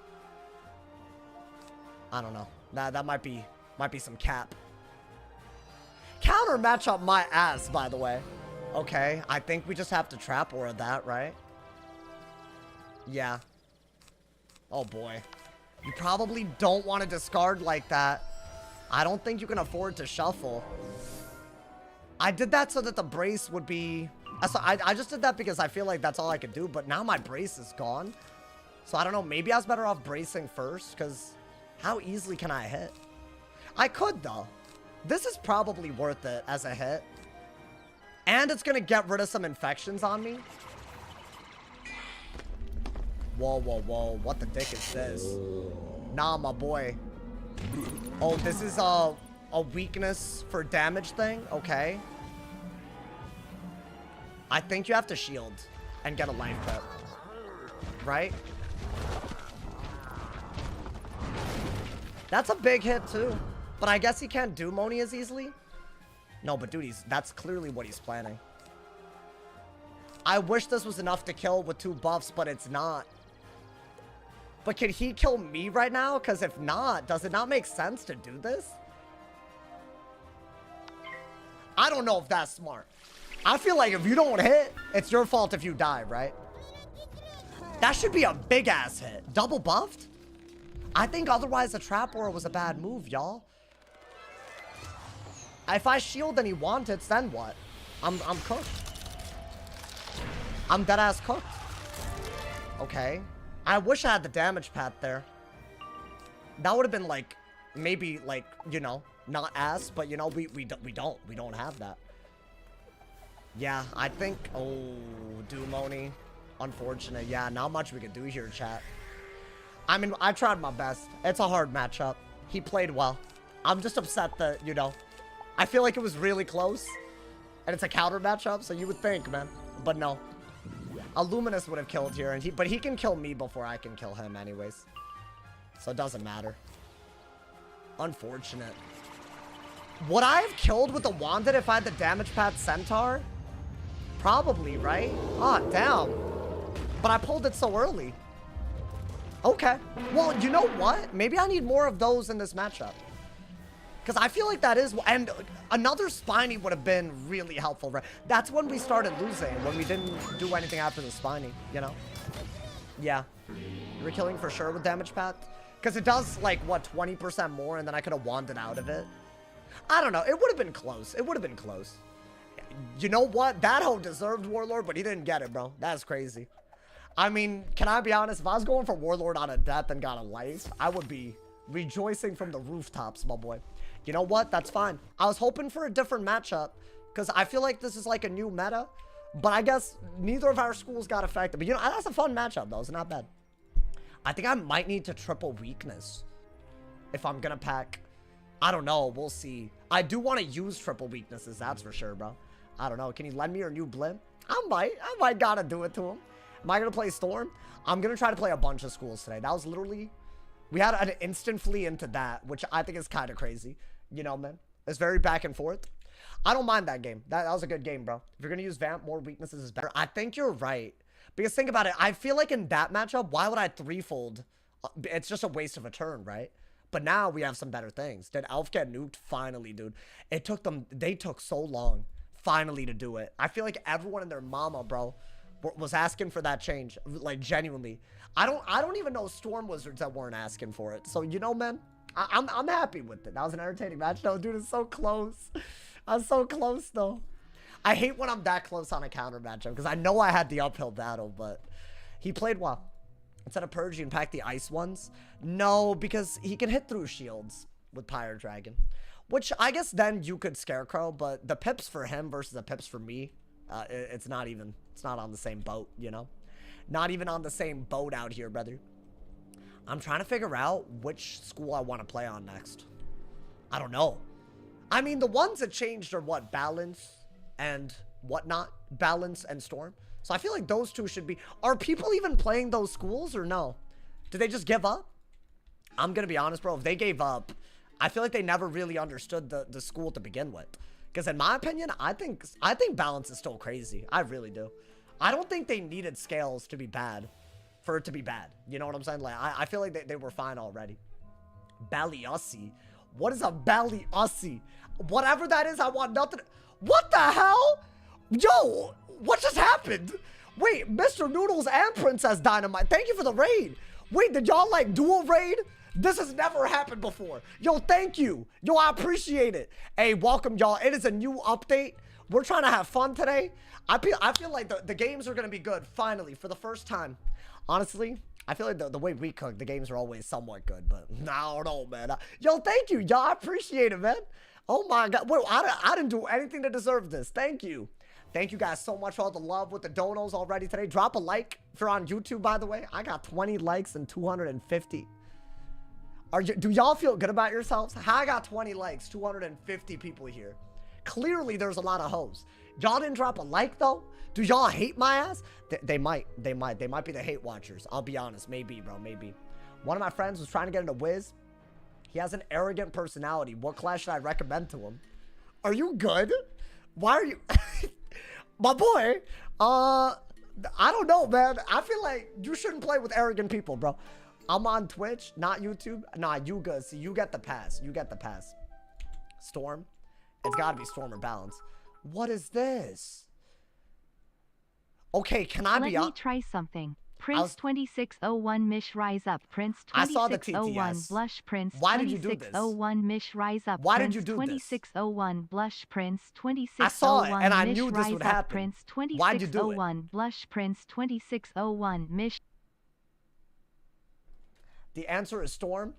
I don't know. That might be some cap. Counter matchup my ass, by the way. Okay, I think we just have to trap aura that, right? Yeah. Oh, boy. You probably don't want to discard like that. I don't think you can afford to shuffle. I did that so that the brace would be So I just did that because I feel like that's all I could do, but now my brace is gone. So I don't know, maybe I was better off bracing first, because how easily can I hit? I could, though. This is probably worth it as a hit. And it's going to get rid of some infections on me. Whoa, whoa, whoa. What the dick is this? Nah, my boy. Oh, this is a weakness for damage thing? Okay. I think you have to shield and get a life pip. Right? That's a big hit, too. But I guess he can't do Moni as easily. No, but dude, that's clearly what he's planning. I wish this was enough to kill with 2 buffs, but it's not. But can he kill me right now? Because if not, does it not make sense to do this? I don't know if that's smart. I feel like if you don't hit, it's your fault if you die, right? That should be a big-ass hit. Double buffed? I think otherwise a trap aura was a bad move, y'all. If I shield and he wants, then what? I'm cooked. I'm dead-ass cooked. Okay. I wish I had the damage path there. That would have been like, maybe like, you know, not ass, but you know, we don't have that. Yeah, I think, oh, Dumoni. Unfortunate. Yeah, not much we could do here, chat. I mean, I tried my best. It's a hard matchup. He played well. I'm just upset that, you know, I feel like it was really close. And it's a counter matchup, so you would think, man. But no. A Luminous would have killed here, and but he can kill me before I can kill him anyways. So it doesn't matter. Unfortunate. Would I have killed with the Wanded if I had the damage path Centaur? Probably, right? Ah, damn. But I pulled it so early. Okay. Well, you know what? Maybe I need more of those in this matchup. Because I feel like that is... And another Spiny would have been really helpful, right? That's when we started losing. When we didn't do anything after the Spiny, you know? Yeah. You were killing for sure with damage path? Because it does, like, what, 20% more? And then I could have wanded out of it. I don't know. It would have been close. It would have been close. You know what? That hoe deserved Warlord, but he didn't get it, bro. That's crazy. I mean, can I be honest? If I was going for Warlord on a death and got a life, I would be rejoicing from the rooftops, my boy. You know what? That's fine. I was hoping for a different matchup because I feel like this is like a new meta. But I guess neither of our schools got affected. But, you know, that's a fun matchup, though. It's not bad. I think I might need to triple weakness if I'm going to pack. I don't know. We'll see. I do want to use triple weaknesses. That's for sure, bro. I don't know. Can you lend me your new blimp? I might gotta do it to him. Am I going to play Storm? I'm going to try to play a bunch of schools today. That was literally... We had an instant flee into that, which I think is kind of crazy. You know, man. It's very back and forth. I don't mind that game. That was a good game, bro. If you're going to use Vamp, more weaknesses is better. I think you're right. Because think about it. I feel like in that matchup, why would I threefold? It's just a waste of a turn, right? But now we have some better things. Did Elf get nuked? Finally, dude. It took them... They took so long, finally, to do it. I feel like everyone and their mama, bro, was asking for that change. Like, genuinely. I don't even know Storm Wizards that weren't asking for it. So, you know, man, I'm happy with it. That was an entertaining match. No, dude, it's so close. I'm so close, though. I hate when I'm that close on a counter matchup because I know I had the uphill battle, but he played well. Instead of Purge, you can pack the ice ones. No, because he can hit through shields with Pyre Dragon, which I guess then you could Scarecrow, but the pips for him versus the pips for me, it's not on the same boat, you know? Not even on the same boat out here, brother. I'm trying to figure out which school I want to play on next. I don't know. I mean, the ones that changed are what? Balance and whatnot. Balance and Storm. So I feel like those two should be... Are people even playing those schools or no? Did they just give up? I'm going to be honest, bro. If they gave up, I feel like they never really understood the school to begin with. Because in my opinion, I think Balance is still crazy. I really do. I don't think they needed Scales to be bad for it to be bad. You know what I'm saying? Like, I feel like they were fine already. Ballyussie. What is a Ballyussie? Whatever that is, I want nothing. What the hell? Yo, what just happened? Wait, Mr. Noodles and Princess Dynamite. Thank you for the raid. Wait, did y'all like dual raid? This has never happened before. Yo, thank you. Yo, I appreciate it. Hey, welcome, y'all. It is a new update. We're trying to have fun today. I feel like the games are going to be good, finally, for the first time. Honestly, I feel like the way we cook, the games are always somewhat good, but I don't know, man. Yo, thank you. Y'all, I appreciate it, man. Oh, my God. Wait, I didn't do anything to deserve this. Thank you. Thank you guys so much for all the love with the donos already today. Drop a like if you're on YouTube, by the way. I got 20 likes and 250. Do y'all feel good about yourselves? How I got 20 likes, 250 people here. Clearly, there's a lot of hoes. Y'all didn't drop a like, though? Do y'all hate my ass? They might be the hate watchers. I'll be honest. Maybe, bro. Maybe. One of my friends was trying to get into Wiz. He has an arrogant personality. What class should I recommend to him? Are you good? Why are you... My boy, I don't know, man. I feel like you shouldn't play with arrogant people, bro. I'm on Twitch, not YouTube. Nah, you good. See, you get the pass. You get the pass. Storm. It's got to be Storm or Balance. What is this? Okay, can I be on? Let me try something. Prince 2601 Mish Rise Up. Prince 2601 Blush. Prince 2601 Mish Rise Up. Why did you do this? 2601 Blush. Prince 2601 I saw it and I knew this would happen. Prince Why'd you do it? 2601 Blush. Prince 2601 Mish. The answer is Storm.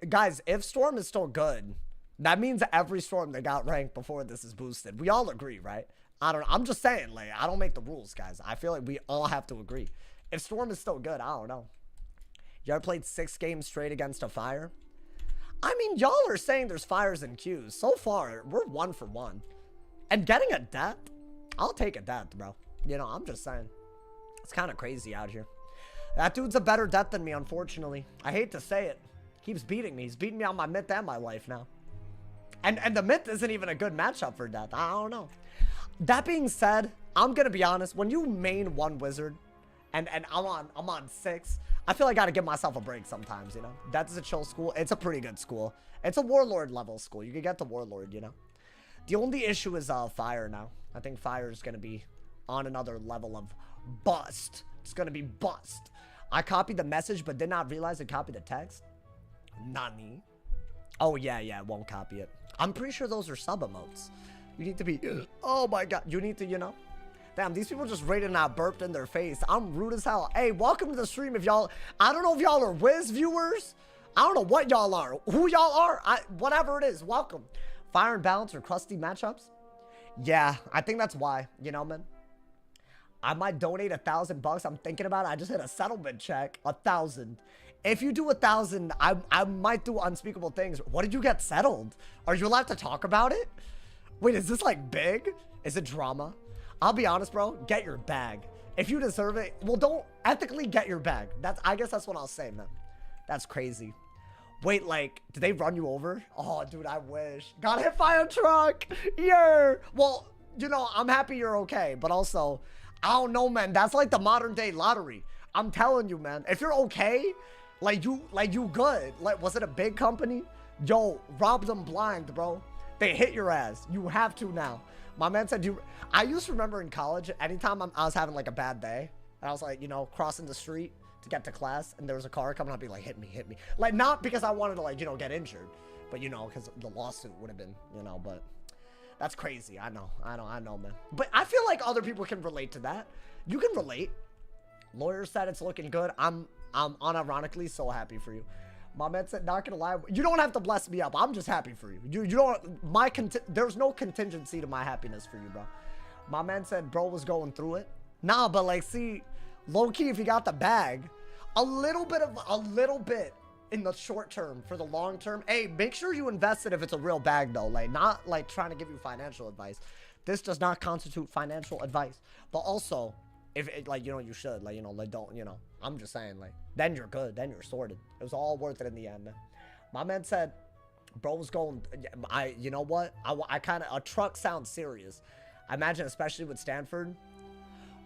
Guys, if Storm is still good, that means every Storm that got ranked before this is boosted. We all agree, right? I don't know. I'm just saying, like, I don't make the rules, guys. I feel like we all have to agree. If Storm is still good, I don't know. You ever played 6 games straight against a fire? I mean, y'all are saying there's fires and queues. So far, we're 1 for 1. And getting a death? I'll take a death, bro. You know, I'm just saying. It's kind of crazy out here. That dude's a better death than me, unfortunately. I hate to say it. Keeps beating me. He's beating me on my myth and my life now. And the myth isn't even a good matchup for death. I don't know. That being said, I'm gonna be honest. When you main 1 wizard, and I'm on 6, I feel like I gotta give myself a break sometimes. You know, that is a chill school. It's a pretty good school. It's a warlord level school. You can get the warlord. You know, the only issue is fire now. I think fire is gonna be on another level of bust. It's gonna be bust. I copied the message, but did not realize I copied the text. Nani? Oh yeah, it won't copy it. I'm pretty sure those are sub emotes. You need to be, oh my God. You need to, you know. Damn, these people just rated and I burped in their face. I'm rude as hell. Hey, welcome to the stream. If y'all, I don't know if y'all are Wiz viewers. I don't know what y'all are. Who y'all are. Whatever it is, welcome. Fire and Balance or crusty matchups? Yeah, I think that's why. You know, man. I might donate $1,000. I'm thinking about it. I just hit a settlement check. 1,000. If you do 1,000, I might do unspeakable things. What did you get settled? Are you allowed to talk about it? Wait, is this like big? Is it drama? I'll be honest, bro. Get your bag. If you deserve it, well, don't ethically get your bag. I guess that's what I'll say, man. That's crazy. Wait, like, did they run you over? Oh, dude, I wish. Got hit by a truck. Yeah. Well, you know, I'm happy you're okay, but also, I don't know, man. That's like the modern day lottery. I'm telling you, man. If you're okay, like you good. Like, was it a big company? Yo, rob them blind, bro. They hit your ass. You have to now. My man said I used to remember in college, anytime I was having like a bad day, and I was like, you know, crossing the street to get to class, and there was a car coming, I'd be like, hit me. Like, not because I wanted to, like, you know, get injured, but, you know, because the lawsuit would have been, you know, but that's crazy. I know, man. But I feel like other people can relate to that. You can relate. Lawyer said it's looking good. I'm unironically so happy for you. My man said, not gonna lie, you don't have to bless me up. I'm just happy for you. You don't, there's no contingency to my happiness for you, bro. My man said, bro was going through it. Nah, but like, see, low key, if you got the bag, a little bit in the short term for the long term. Hey, make sure you invest it if it's a real bag though. Like, not like trying to give you financial advice. This does not constitute financial advice, but also, if it, like, you know, you should, like, you know, like, don't, you know, I'm just saying, like, then you're good, then you're sorted. It was all worth it in the end, man. My man said, bro was going, you know what? I kind of, a truck sounds serious. I imagine, especially with Stanford,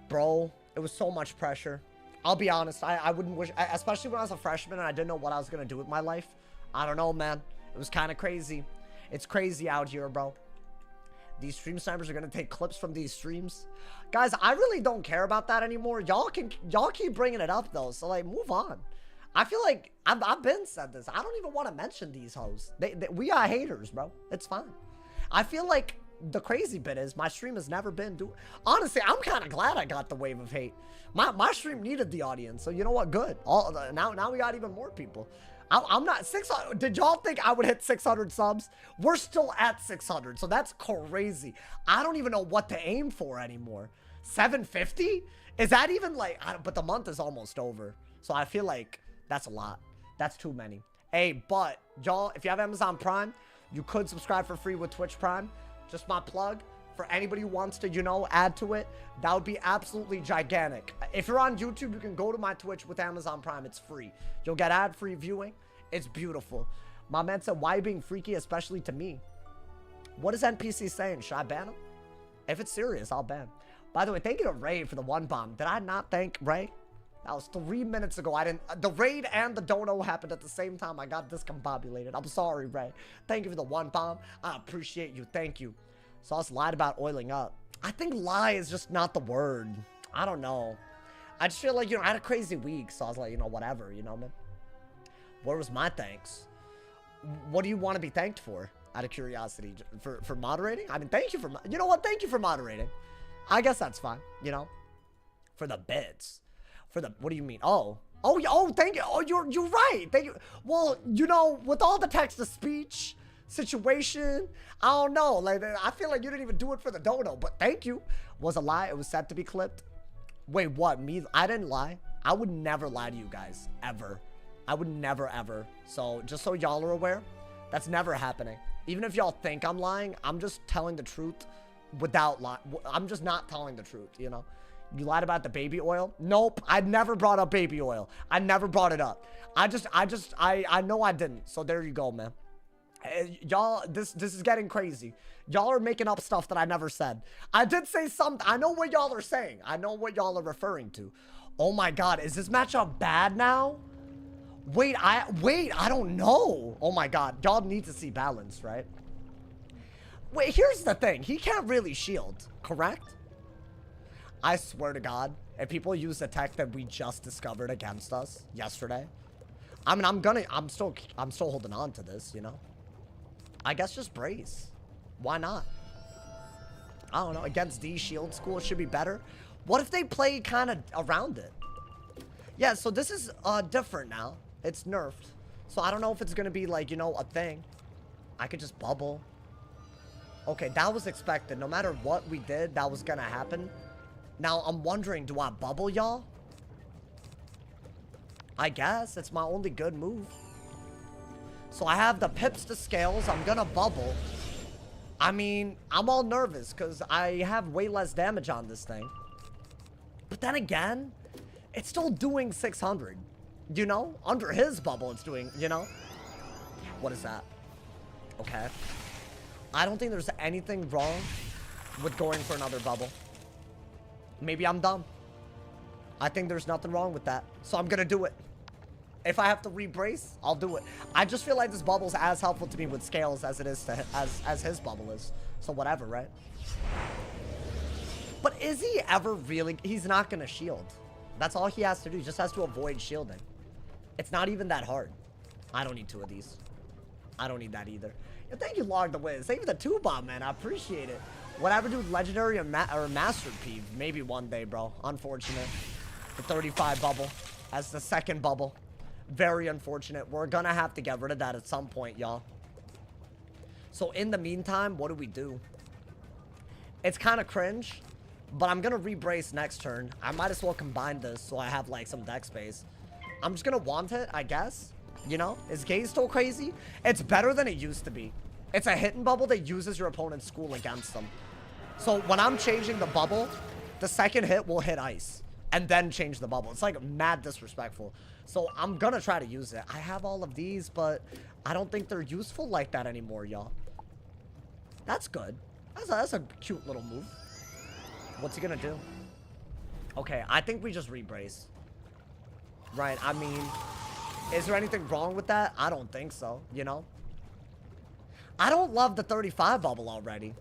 bro, it was so much pressure. I'll be honest, I wouldn't wish, especially when I was a freshman and I didn't know what I was going to do with my life. I don't know, man. It was kind of crazy. It's crazy out here, bro. These stream snipers are going to take clips from these streams. Guys, I really don't care about that anymore. Y'all keep bringing it up, though. So, like, move on. I feel like I've been said this. I don't even want to mention these hoes. We are haters, bro. It's fine. I feel like the crazy bit is my stream has never been honestly, I'm kind of glad I got the wave of hate. My stream needed the audience, so you know what? Good. Now we got even more people. I'm not 600. Did y'all think I would hit 600 subs? We're still at 600, so that's crazy. I don't even know what to aim for anymore. 750? Is that even like? But the month is almost over, so I feel like that's a lot. That's too many. Hey, but y'all, if you have Amazon Prime, you could subscribe for free with Twitch Prime. Just my plug for anybody who wants to, you know, add to it. That would be absolutely gigantic. If you're on YouTube, you can go to my Twitch with Amazon Prime. It's free. You'll get ad-free viewing. It's beautiful. My man said, why are you being freaky, especially to me? What is NPC saying? Should I ban him? If it's serious, I'll ban. By the way, thank you to Ray for the 1 bomb. Did I not thank Ray? That was 3 minutes ago. I didn't. The raid and the dono happened at the same time. I got discombobulated. I'm sorry, Ray. Thank you for the 1 bomb. I appreciate you. Thank you. So I was lied about oiling up. I think lie is just not the word. I don't know. I just feel like, you know, I had a crazy week. So I was like, you know, whatever, you know, man. Where was my thanks? What do you want to be thanked for? Out of curiosity. For moderating? I mean, thank you for, you know what? Thank you for moderating. I guess that's fine, you know. For the bits. For the, what do you mean? Oh, thank you. Oh, you're right. Thank you. Well, you know, with all the text-to-speech situation, I don't know. Like, I feel like you didn't even do it for the dono, but thank you. Was a lie. It was set to be clipped. Wait, what? Me? I didn't lie. I would never lie to you guys, ever. I would never, ever. So, just so y'all are aware, that's never happening. Even if y'all think I'm lying, I'm just telling the truth without lying. I'm just not telling the truth, you know? You lied about the baby oil? Nope. I never brought up baby oil. I never brought it up. I know I didn't. So there you go, man. Y'all, this is getting crazy. Y'all are making up stuff that I never said. I did say something. I know what y'all are saying. I know what y'all are referring to. Oh my God. Is this matchup bad now? Wait, I don't know. Oh my God. Y'all need to see balance, right? Wait, here's the thing. He can't really shield, correct? I swear to God, if people use the tech that we just discovered against us yesterday, I mean, I'm still holding on to this, you know? I guess just brace. Why not? I don't know. Against D shield school, it should be better. What if they play kind of around it? Yeah, so this is different now. It's nerfed. So I don't know if it's going to be like, you know, a thing. I could just bubble. Okay, that was expected. No matter what we did, that was going to happen. Now, I'm wondering, do I bubble, y'all? I guess. It's my only good move. So I have the pips to scales. I'm gonna bubble. I mean, I'm all nervous because I have way less damage on this thing. But then again, it's still doing 600. You know? Under his bubble, it's doing, you know? What is that? Okay. I don't think there's anything wrong with going for another bubble. Maybe I'm dumb. I think there's nothing wrong with that. So I'm gonna do it. If I have to re-brace, I'll do it. I just feel like this bubble's as helpful to me with scales as it is to as his bubble is. So whatever, right? But is he ever really... He's not gonna shield. That's all he has to do. He just has to avoid shielding. It's not even that hard. I don't need 2 of these. I don't need that either. Yeah, thank you, Log the Wiz. Thank you for the 2 bomb, man. I appreciate it. Whatever to do with Legendary or Master Peeve. Maybe one day, bro. Unfortunate. The 35 bubble as the second bubble. Very unfortunate. We're gonna have to get rid of that at some point, y'all. So in the meantime, what do? It's kind of cringe, but I'm gonna re-brace next turn. I might as well combine this so I have like some deck space. I'm just gonna want it, I guess. You know? Is Gaze still crazy? It's better than it used to be. It's a hidden bubble that uses your opponent's school against them. So when I'm changing the bubble, the second hit will hit ice and then change the bubble. It's like mad disrespectful. So I'm gonna try to use it. I have all of these, but I don't think they're useful like that anymore, y'all. That's good. That's a cute little move. What's he gonna do? Okay, I think we just re-brace. Right, I mean, is there anything wrong with that? I don't think so, you know? I don't love the 35 bubble already.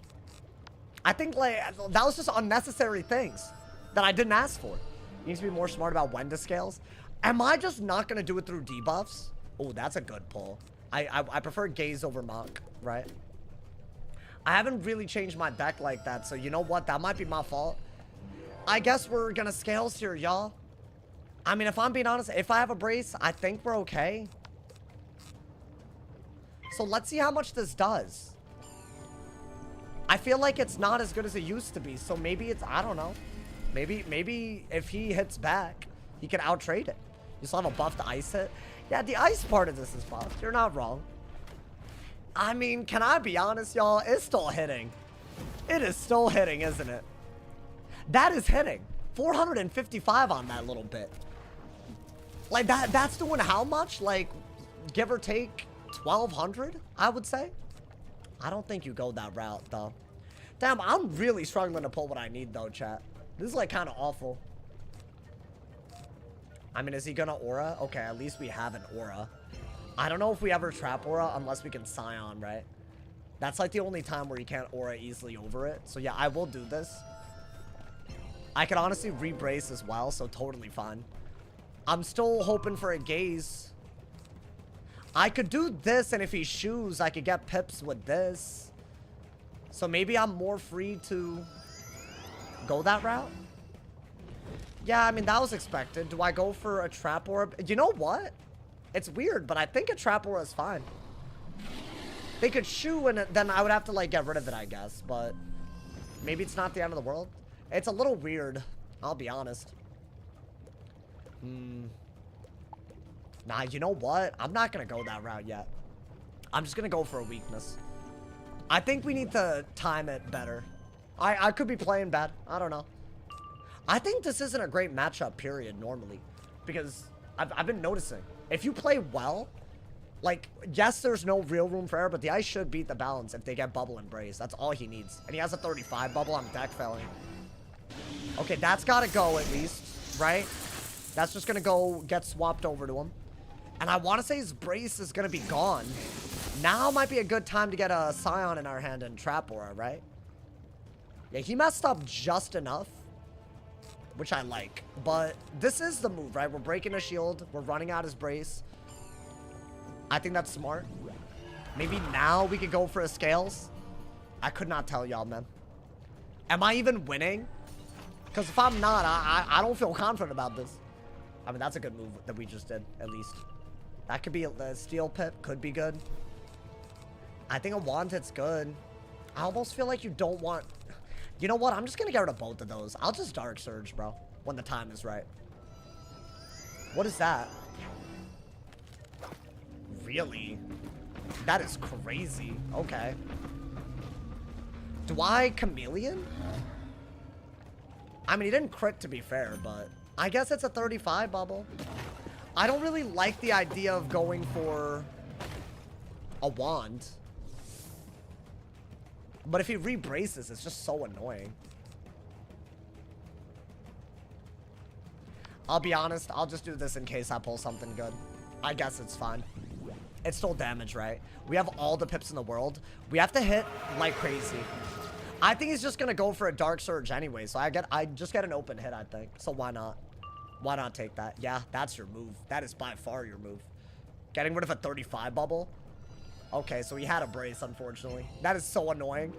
I think, like, that was just unnecessary things that I didn't ask for. You need to be more smart about when to scales. Am I just not gonna do it through debuffs? Oh, that's a good pull. I prefer Gaze over Monk, right? I haven't really changed my deck like that, so you know what? That might be my fault. I guess we're gonna scales here, y'all. I mean, if I'm being honest, if I have a brace, I think we're okay. So let's see how much this does. I feel like it's not as good as it used to be, so maybe it's, I don't know. Maybe if he hits back, he can out-trade it. You still have a buff to ice hit? Yeah, the ice part of this is buffed. You're not wrong. I mean, can I be honest, y'all? It's still hitting. It is still hitting, isn't it? That is hitting. 455 on that little bit. Like, that's doing how much? Like, give or take 1,200, I would say. I don't think you go that route, though. Damn, I'm really struggling to pull what I need, though, chat. This is, like, kind of awful. I mean, is he gonna aura? Okay, at least we have an aura. I don't know if we ever trap aura unless we can Scion, right? That's, like, the only time where you can't aura easily over it. So, yeah, I will do this. I can honestly re-brace as well, so totally fine. I'm still hoping for a Gaze. I could do this, and if he shoes, I could get pips with this. So maybe I'm more free to go that route. Yeah, I mean, that was expected. Do I go for a Trap Orb? You know what? It's weird, but I think a Trap Orb is fine. They could shoo, and then I would have to, like, get rid of it, I guess. But maybe it's not the end of the world. It's a little weird. I'll be honest. Nah, you know what? I'm not going to go that route yet. I'm just going to go for a weakness. I think we need to time it better. I could be playing bad. I don't know. I think this isn't a great matchup, period, normally. Because I've been noticing. If you play well, like, yes, there's no real room for error, but the ice should beat the balance if they get bubble and brace. That's all he needs. And he has a 35 bubble on deck failing. Okay, that's got to go at least, right? That's just going to go get swapped over to him. And I want to say his brace is going to be gone. Now might be a good time to get a Scion in our hand and Trap Aura, right? Yeah, he messed up just enough, which I like. But this is the move, right? We're breaking a shield. We're running out his brace. I think that's smart. Maybe now we could go for a scales. I could not tell y'all, man. Am I even winning? Because if I'm not, I don't feel confident about this. I mean, that's a good move that we just did, at least. That could be a steel pip. Could be good. I think a wand hit's good. I almost feel like you don't want... You know what? I'm just going to get rid of both of those. I'll just Dark Surge, bro, when the time is right. What is that? Really? That is crazy. Okay. Do I Chameleon? I mean, he didn't crit, to be fair, but I guess it's a 35 bubble. I don't really like the idea of going for a wand. But if he re-braces, it's just so annoying. I'll be honest, I'll just do this in case I pull something good. I guess it's fine. It's still damage, right? We have all the pips in the world. We have to hit like crazy. I think he's just gonna go for a Dark Surge anyway, so I just get an open hit, I think. So why not? Why not take that? Yeah, that's your move. That is by far your move. Getting rid of a 35 bubble? Okay, so he had a brace, unfortunately. That is so annoying.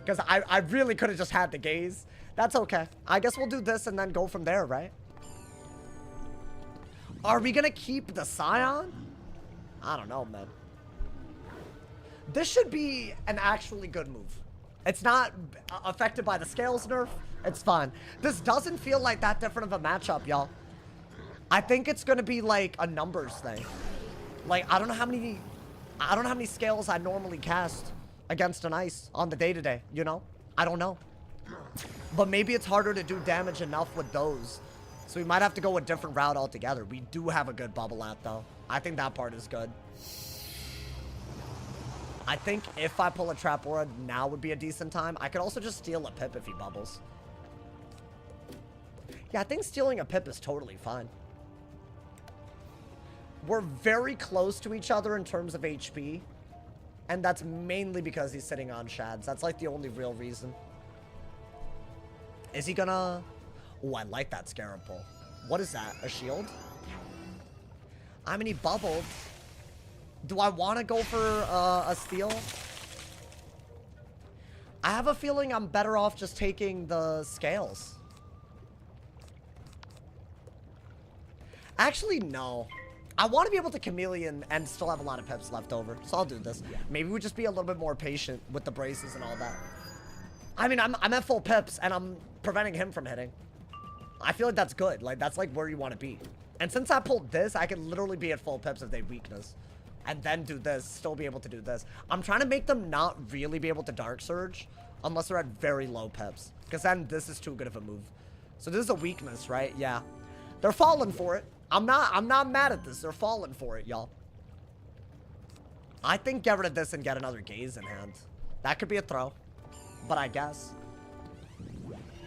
Because I really could have just had the gaze. That's okay. I guess we'll do this and then go from there, right? Are we gonna keep the Scion? I don't know, man. This should be an actually good move. It's not affected by the scales nerf. It's fine. This doesn't feel like that different of a matchup, y'all. I think it's gonna be like a numbers thing. Like, I don't know how many scales I normally cast against an ice on the day-to-day, you know? I don't know. But maybe it's harder to do damage enough with those. So we might have to go a different route altogether. We do have a good bubble out, though. I think that part is good. I think if I pull a Trap Aura, now would be a decent time. I could also just steal a pip if he bubbles. Yeah, I think stealing a pip is totally fine. We're very close to each other in terms of HP. And that's mainly because he's sitting on shads. That's like the only real reason. Is he gonna... Oh, I like that Scarab pull. What is that? A shield? I mean, he bubbled. Do I want to go for a steal? I have a feeling I'm better off just taking the scales. Actually, no. I want to be able to chameleon and still have a lot of pips left over. So I'll do this. Maybe we just be a little bit more patient with the braces and all that. I mean, I'm at full pips and I'm preventing him from hitting. I feel like that's good. Like, that's like where you want to be. And since I pulled this, I can literally be at full pips if they weakness. And then do this, still be able to do this. I'm trying to make them not really be able to Dark Surge unless they're at very low pips. Because then this is too good of a move. So this is a weakness, right? Yeah. They're falling for it. I'm not mad at this. They're falling for it, y'all. I think get rid of this and get another gaze in hand. That could be a throw. But I guess.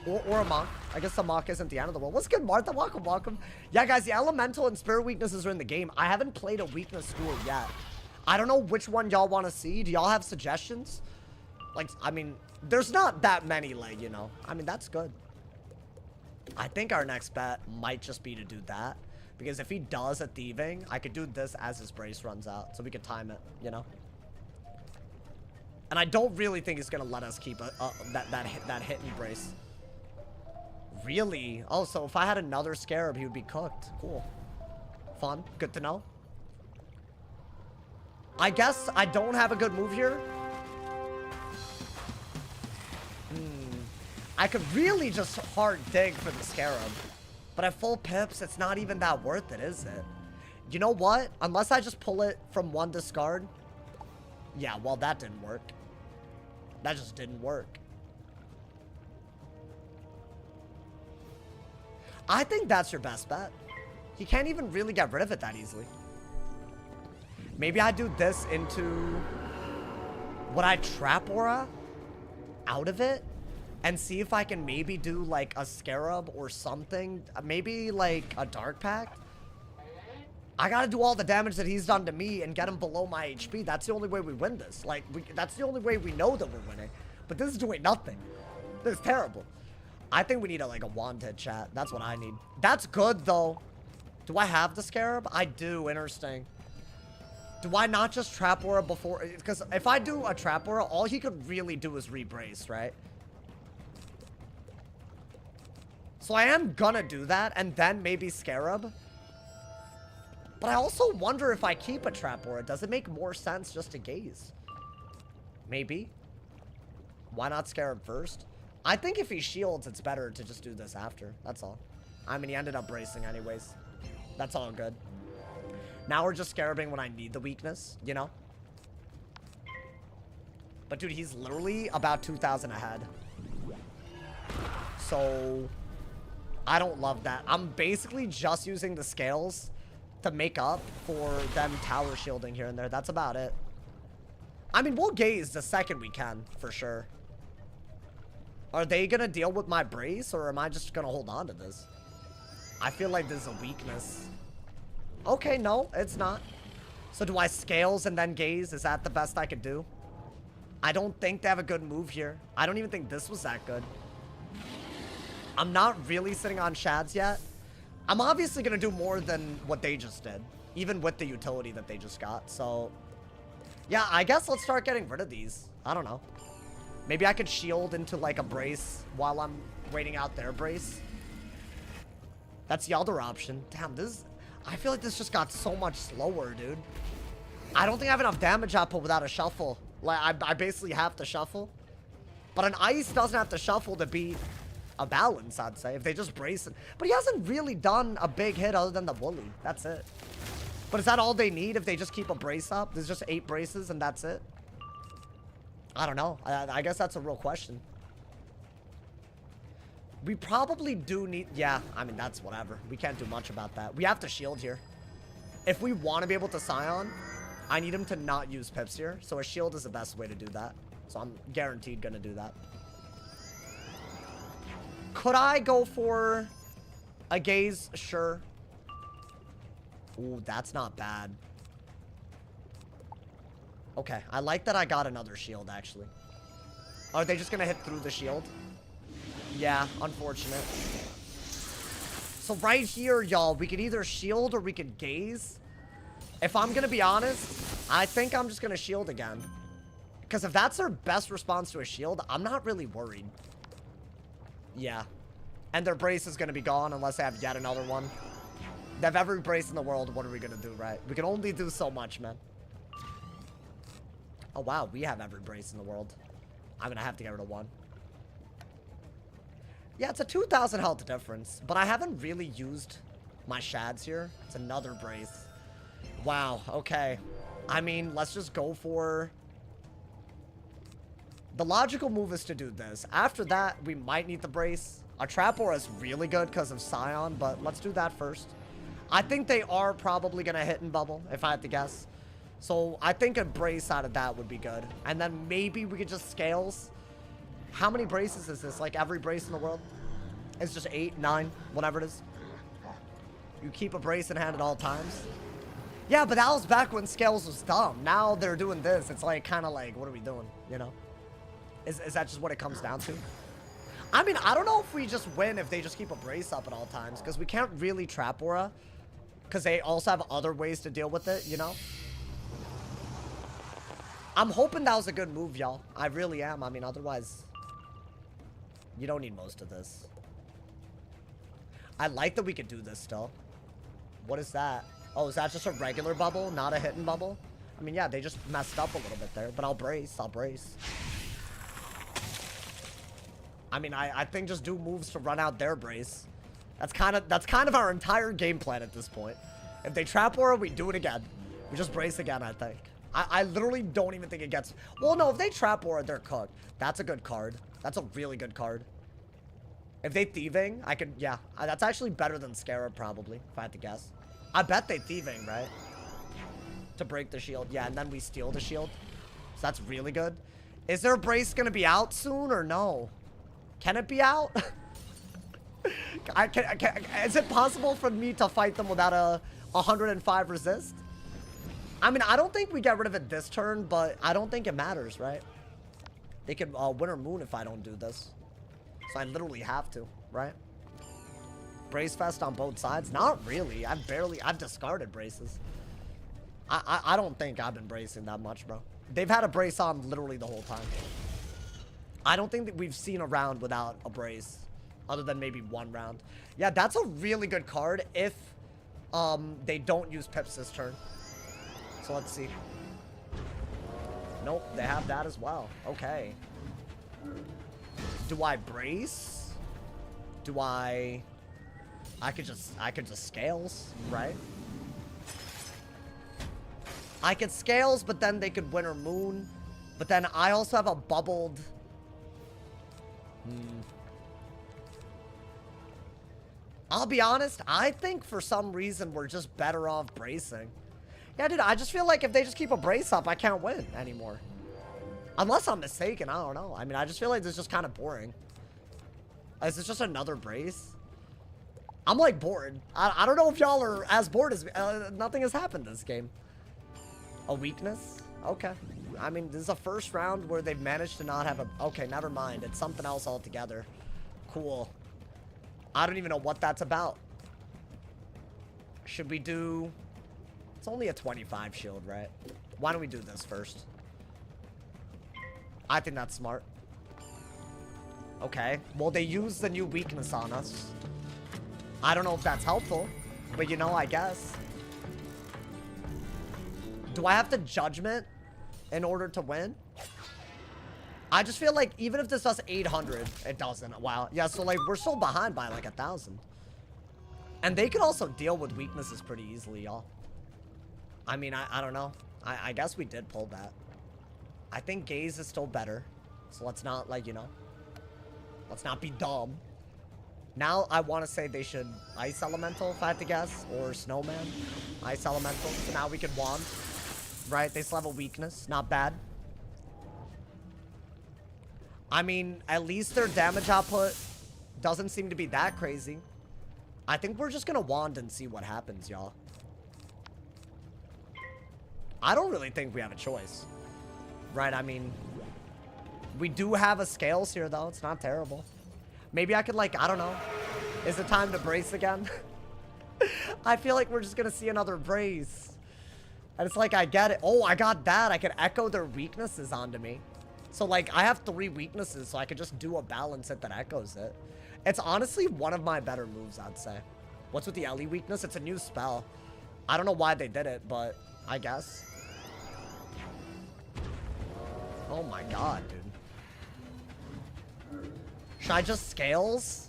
Or a Mock. I guess the Mock isn't the end of the world. What's good, Martha? Welcome, welcome. Yeah, guys, the Elemental and Spirit weaknesses are in the game. I haven't played a weakness school yet. I don't know which one y'all want to see. Do y'all have suggestions? Like, I mean, there's not that many, like, you know. I mean, that's good. I think our next bet might just be to do that. Because if he does a thieving, I could do this as his brace runs out. So we could time it, you know? And I don't really think he's going to let us keep that hit and brace. Really? Oh, so if I had another Scarab, he would be cooked. Cool. Fun. Good to know. I guess I don't have a good move here. I could really just hard dig for the Scarab. But at full pips, it's not even that worth it, is it? You know what? Unless I just pull it from one discard. Yeah, well, that didn't work. That just didn't work. I think that's your best bet. He can't even really get rid of it that easily. Maybe I do this into... Would I Trap Aura out of it? And see if I can maybe do, like, a Scarab or something. Maybe, like, a Dark Pact. I gotta do all the damage that he's done to me and get him below my HP. That's the only way we win this. Like, that's the only way we know that we're winning. But this is doing nothing. This is terrible. I think we need, like, a wand hit, chat. That's what I need. That's good, though. Do I have the Scarab? I do. Interesting. Do I not just Trap Aura before? Because if I do a Trap Aura, all he could really do is re-brace, right? So I am gonna do that, and then maybe Scarab. But I also wonder if I keep a Trap Aura, does it make more sense just to gaze? Maybe. Why not Scarab first? I think if he shields, it's better to just do this after. That's all. I mean, he ended up bracing anyways. That's all good. Now we're just Scarabing when I need the weakness, you know? But dude, he's literally about 2,000 ahead. So... I don't love that. I'm basically just using the scales to make up for them tower shielding here and there. That's about it. I mean, we'll gaze the second we can, for sure. Are they going to deal with my brace, or am I just going to hold on to this? I feel like this is a weakness. Okay, no, it's not. So do I scales and then gaze? Is that the best I could do? I don't think they have a good move here. I don't even think this was that good. I'm not really sitting on shads yet. I'm obviously going to do more than what they just did, even with the utility that they just got. So, yeah, I guess let's start getting rid of these. I don't know. Maybe I could shield into, like, a brace while I'm waiting out their brace. That's the other option. Damn, this... I feel like this just got so much slower, dude. I don't think I have enough damage output without a shuffle. Like, I basically have to shuffle. But an ice doesn't have to shuffle to beat... a balance, I'd say, if they just brace it. But he hasn't really done a big hit other than the Woolly. That's it. But is that all they need if they just keep a brace up? There's just 8 braces and that's it? I don't know. I guess that's a real question. We probably do need... Yeah, I mean, that's whatever. We can't do much about that. We have to shield here. If we want to be able to Scion, I need him to not use pips here. So a shield is the best way to do that. So I'm guaranteed going to do that. Could I go for a gaze? Sure. Ooh, that's not bad. Okay, I like that I got another shield, actually. Are they just gonna hit through the shield? Yeah, unfortunate. So right here, y'all, we could either shield or we could gaze. If I'm gonna be honest, I think I'm just gonna shield again. Because if that's their best response to a shield, I'm not really worried. Yeah. And their brace is gonna be gone unless they have yet another one. They have every brace in the world. What are we gonna do, right? We can only do so much, man. Oh, wow. We have every brace in the world. I'm gonna have to get rid of one. Yeah, it's a 2,000 health difference. But I haven't really used my shads here. It's another brace. Wow. Okay. I mean, let's just go for... The logical move is to do this. After that, we might need the brace. Our trap aura is really good because of Scion, but let's do that first. I think they are probably going to hit and bubble, if I had to guess. So I think a brace out of that would be good. And then maybe we could just scales. How many braces is this? Like every brace in the world? It's just 8, 9, whatever it is. You keep a brace in hand at all times. Yeah, but that was back when scales was dumb. Now they're doing this. It's like kind of like, what are we doing? You know? Is that just what it comes down to? I mean, I don't know if we just win if they just keep a brace up at all times. Because we can't really trap aura. Because they also have other ways to deal with it, you know? I'm hoping that was a good move, y'all. I really am. I mean, otherwise, you don't need most of this. I like that we could do this still. What is that? Oh, is that just a regular bubble, not a hidden bubble? I mean, yeah, they just messed up a little bit there, but I'll brace. I'll brace. I mean, I think just do moves to run out their brace. That's kind of our entire game plan at this point. If they trap aura, we do it again. We just brace again, I think. I literally don't even think it gets... Well, no, if they trap aura, they're cooked. That's a good card. That's a really good card. If they thieving, I could... Yeah, that's actually better than Scarab, probably, if I had to guess. I bet they thieving, right? To break the shield. Yeah, and then we steal the shield. So that's really good. Is their brace going to be out soon or no? Can it be out? Is it possible for me to fight them without a 105 resist? I mean, I don't think we get rid of it this turn, but I don't think it matters, right? They could Winter Moon if I don't do this. So I literally have to, right? Brace fest on both sides? Not really. I've discarded braces. I don't think I've been bracing that much, bro. They've had a brace on literally the whole time. I don't think that we've seen a round without a brace. Other than maybe one round. Yeah, that's a really good card if they don't use Pips this turn. So let's see. Nope, they have that as well. Okay. Do I brace? Do I could just scales, right? I could scales, but then they could Winter Moon. But then I also have a bubbled... I'll be honest, I think for some reason we're just better off bracing. Yeah, dude, I just feel like if they just keep a brace up, I can't win anymore. Unless I'm mistaken, I don't know. I mean, I just feel like this is just kind of boring. Is this just another brace? I'm like bored. I don't know if y'all are as bored as me. Nothing has happened this game. A weakness? Okay. I mean, this is a first round where they've managed to not have a... Okay, never mind. It's something else altogether. Cool. I don't even know what that's about. Should we do... It's only a 25 shield, right? Why don't we do this first? I think that's smart. Okay. Well, they use the new weakness on us. I don't know if that's helpful. But, you know, I guess. Do I have to Judgment in order to win? I just feel like even if this does 800, it doesn't. Wow. Yeah, so, like, we're still behind by, like, 1,000. And they could also deal with weaknesses pretty easily, y'all. I mean, I don't know. I guess we did pull that. I think Gaze is still better. So let's not, like, you know. Let's not be dumb. Now I want to say they should Ice Elemental, if I had to guess. Or Snowman. Ice Elemental. So now we could Wand. Right? They still have a weakness. Not bad. I mean, at least their damage output doesn't seem to be that crazy. I think we're just going to Wand and see what happens, y'all. I don't really think we have a choice. Right, I mean... We do have a Scales here, though. It's not terrible. Maybe I could, like, I don't know. Is it time to brace again? I feel like we're just going to see another brace. And it's like, I get it. Oh, I got that. I can echo their weaknesses onto me. So, like, I have 3 weaknesses, so I could just do a balance hit that echoes it. It's honestly one of my better moves, I'd say. What's with the Ellie weakness? It's a new spell. I don't know why they did it, but I guess. Oh my god, dude. Should I just scales?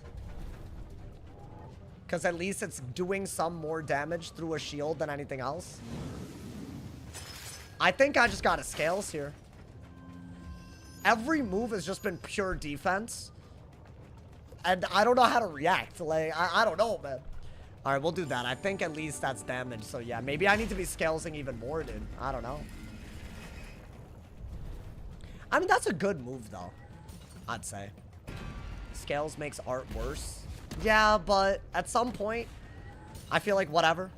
Because at least it's doing some more damage through a shield than anything else. I think I just got a scales here. Every move has just been pure defense. And I don't know how to react. Like, I don't know, man. Alright, we'll do that. I think at least that's damage. So, yeah, maybe I need to be scalesing even more, dude. I don't know. I mean, that's a good move, though. I'd say. Scales makes art worse. Yeah, but at some point, I feel like whatever.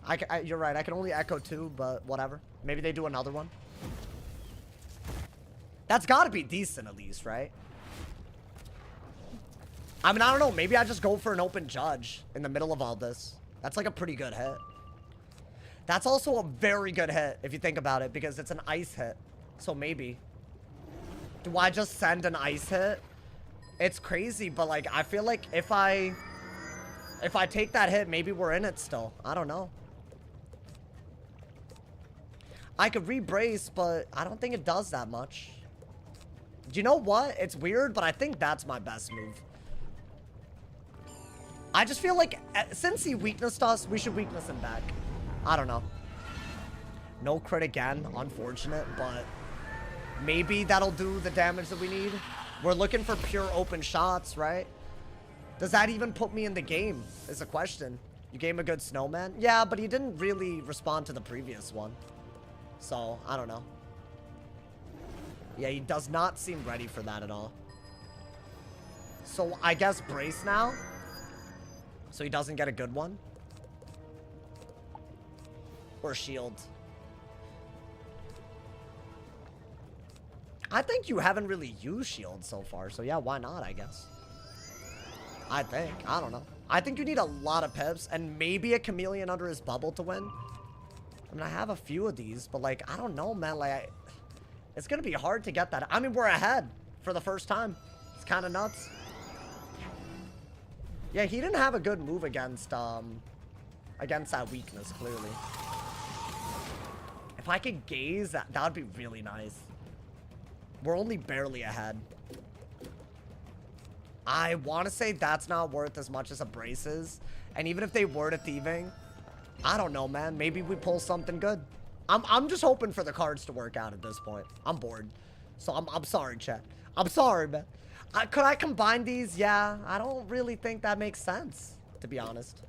You're right. I can only echo 2, but whatever. Maybe they do another one. That's got to be decent, at least, right? I mean, I don't know. Maybe I just go for an open judge in the middle of all this. That's like a pretty good hit. That's also a very good hit, if you think about it, because it's an ice hit. So maybe. Do I just send an ice hit? It's crazy, but like, I feel like if I take that hit, maybe we're in it still. I don't know. I could re-brace, but I don't think it does that much. Do you know what? It's weird, but I think that's my best move. I just feel like since he weaknessed us, we should weakness him back. I don't know. No crit again. Unfortunate, but maybe that'll do the damage that we need. We're looking for pure open shots, right? Does that even put me in the game is a question. You gave him a good snowman? Yeah, but he didn't really respond to the previous one. So, I don't know. Yeah, he does not seem ready for that at all. So, I guess brace now. So he doesn't get a good one. Or shield. I think you haven't really used shield so far. So yeah, why not, I guess. I think. I don't know. I think you need a lot of pips and maybe a chameleon under his bubble to win. I mean, I have a few of these, but like, I don't know, man. Like, it's going to be hard to get that. I mean, we're ahead for the first time. It's kind of nuts. Yeah, he didn't have a good move against that weakness, clearly. If I could gaze, that would be really nice. We're only barely ahead. I want to say that's not worth as much as a brace is. And even if they were to thieving, I don't know, man. Maybe we pull something good. I'm just hoping for the cards to work out at this point. I'm bored. So I'm sorry, chat. I'm sorry, man. Could I combine these? Yeah, I don't really think that makes sense, to be honest.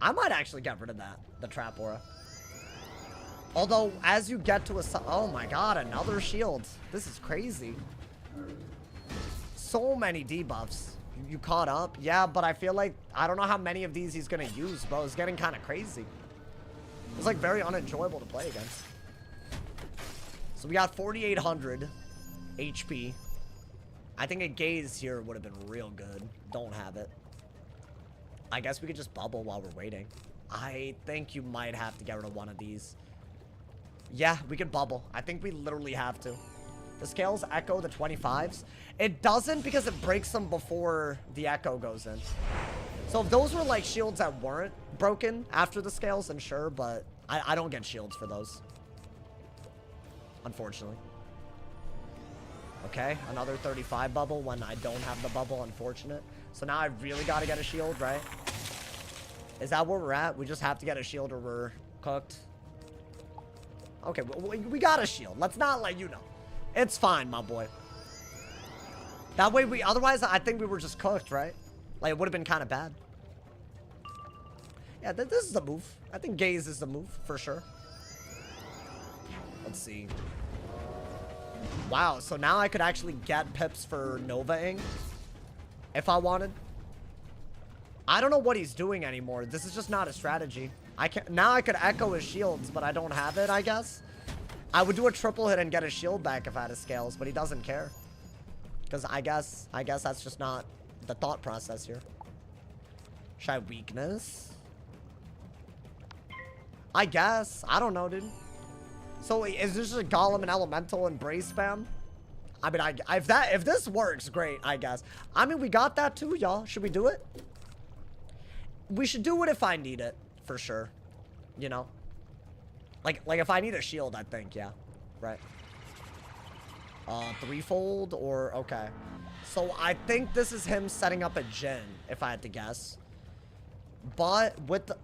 I might actually get rid of that, the trap aura. Although, as you get to a... Oh my god, another shield. This is crazy. So many debuffs. You caught up? Yeah, but I feel like... I don't know how many of these he's going to use, bro. It's getting kind of crazy. It's like very unenjoyable to play against. So we got 4,800 HP. I think a gaze here would have been real good. Don't have it. I guess we could just bubble while we're waiting. I think you might have to get rid of one of these. Yeah, we could bubble. I think we literally have to. The scales echo the 25s. It doesn't because it breaks them before the echo goes in. So if those were like shields that weren't broken after the scales, then sure, but I don't get shields for those. Unfortunately. Okay, another 35 bubble when I don't have the bubble, unfortunate. So now I really got to get a shield, right? Is that where we're at? We just have to get a shield or we're cooked. Okay, we got a shield. Let's not let you know. It's fine, my boy. That way otherwise I think we were just cooked, right? Like, it would have been kind of bad. Yeah, this is the move. I think gaze is the move, for sure. Let's see. Wow, so now I could actually get pips for Nova-ing if I wanted. I don't know what he's doing anymore. This is just not a strategy. Now I could echo his shields, but I don't have it, I guess. I would do a triple hit and get his shield back if I had his scales, but he doesn't care. Because I guess that's just not the thought process here. Should I weakness? I guess. I don't know, dude. So is this just a Golem and Elemental and Brace spam? I mean, if this works, great, I guess. I mean, we got that too, y'all. Should we do it? We should do it if I need it, for sure. You know? Like if I need a shield, I think, yeah. Right. Threefold or, okay. So I think this is him setting up a Jhin, if I had to guess. But with the...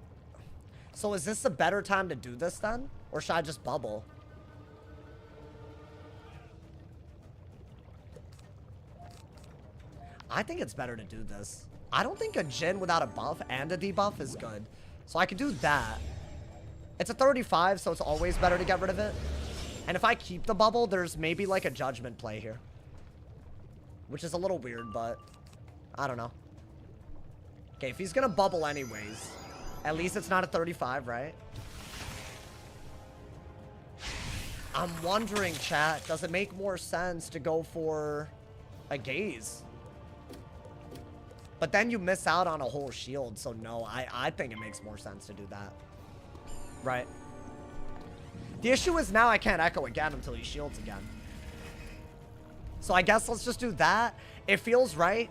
So is this a better time to do this then? Or should I just bubble? I think it's better to do this. I don't think a Jhin without a buff and a debuff is good. So I could do that. It's a 35, so it's always better to get rid of it. And if I keep the bubble, there's maybe like a judgment play here. Which is a little weird, but I don't know. Okay, if he's gonna bubble anyways, at least it's not a 35, right? I'm wondering, chat, does it make more sense to go for a gaze? But then you miss out on a whole shield, so no, I think it makes more sense to do that. Right. The issue is now I can't echo again until he shields again. So I guess let's just do that. It feels right.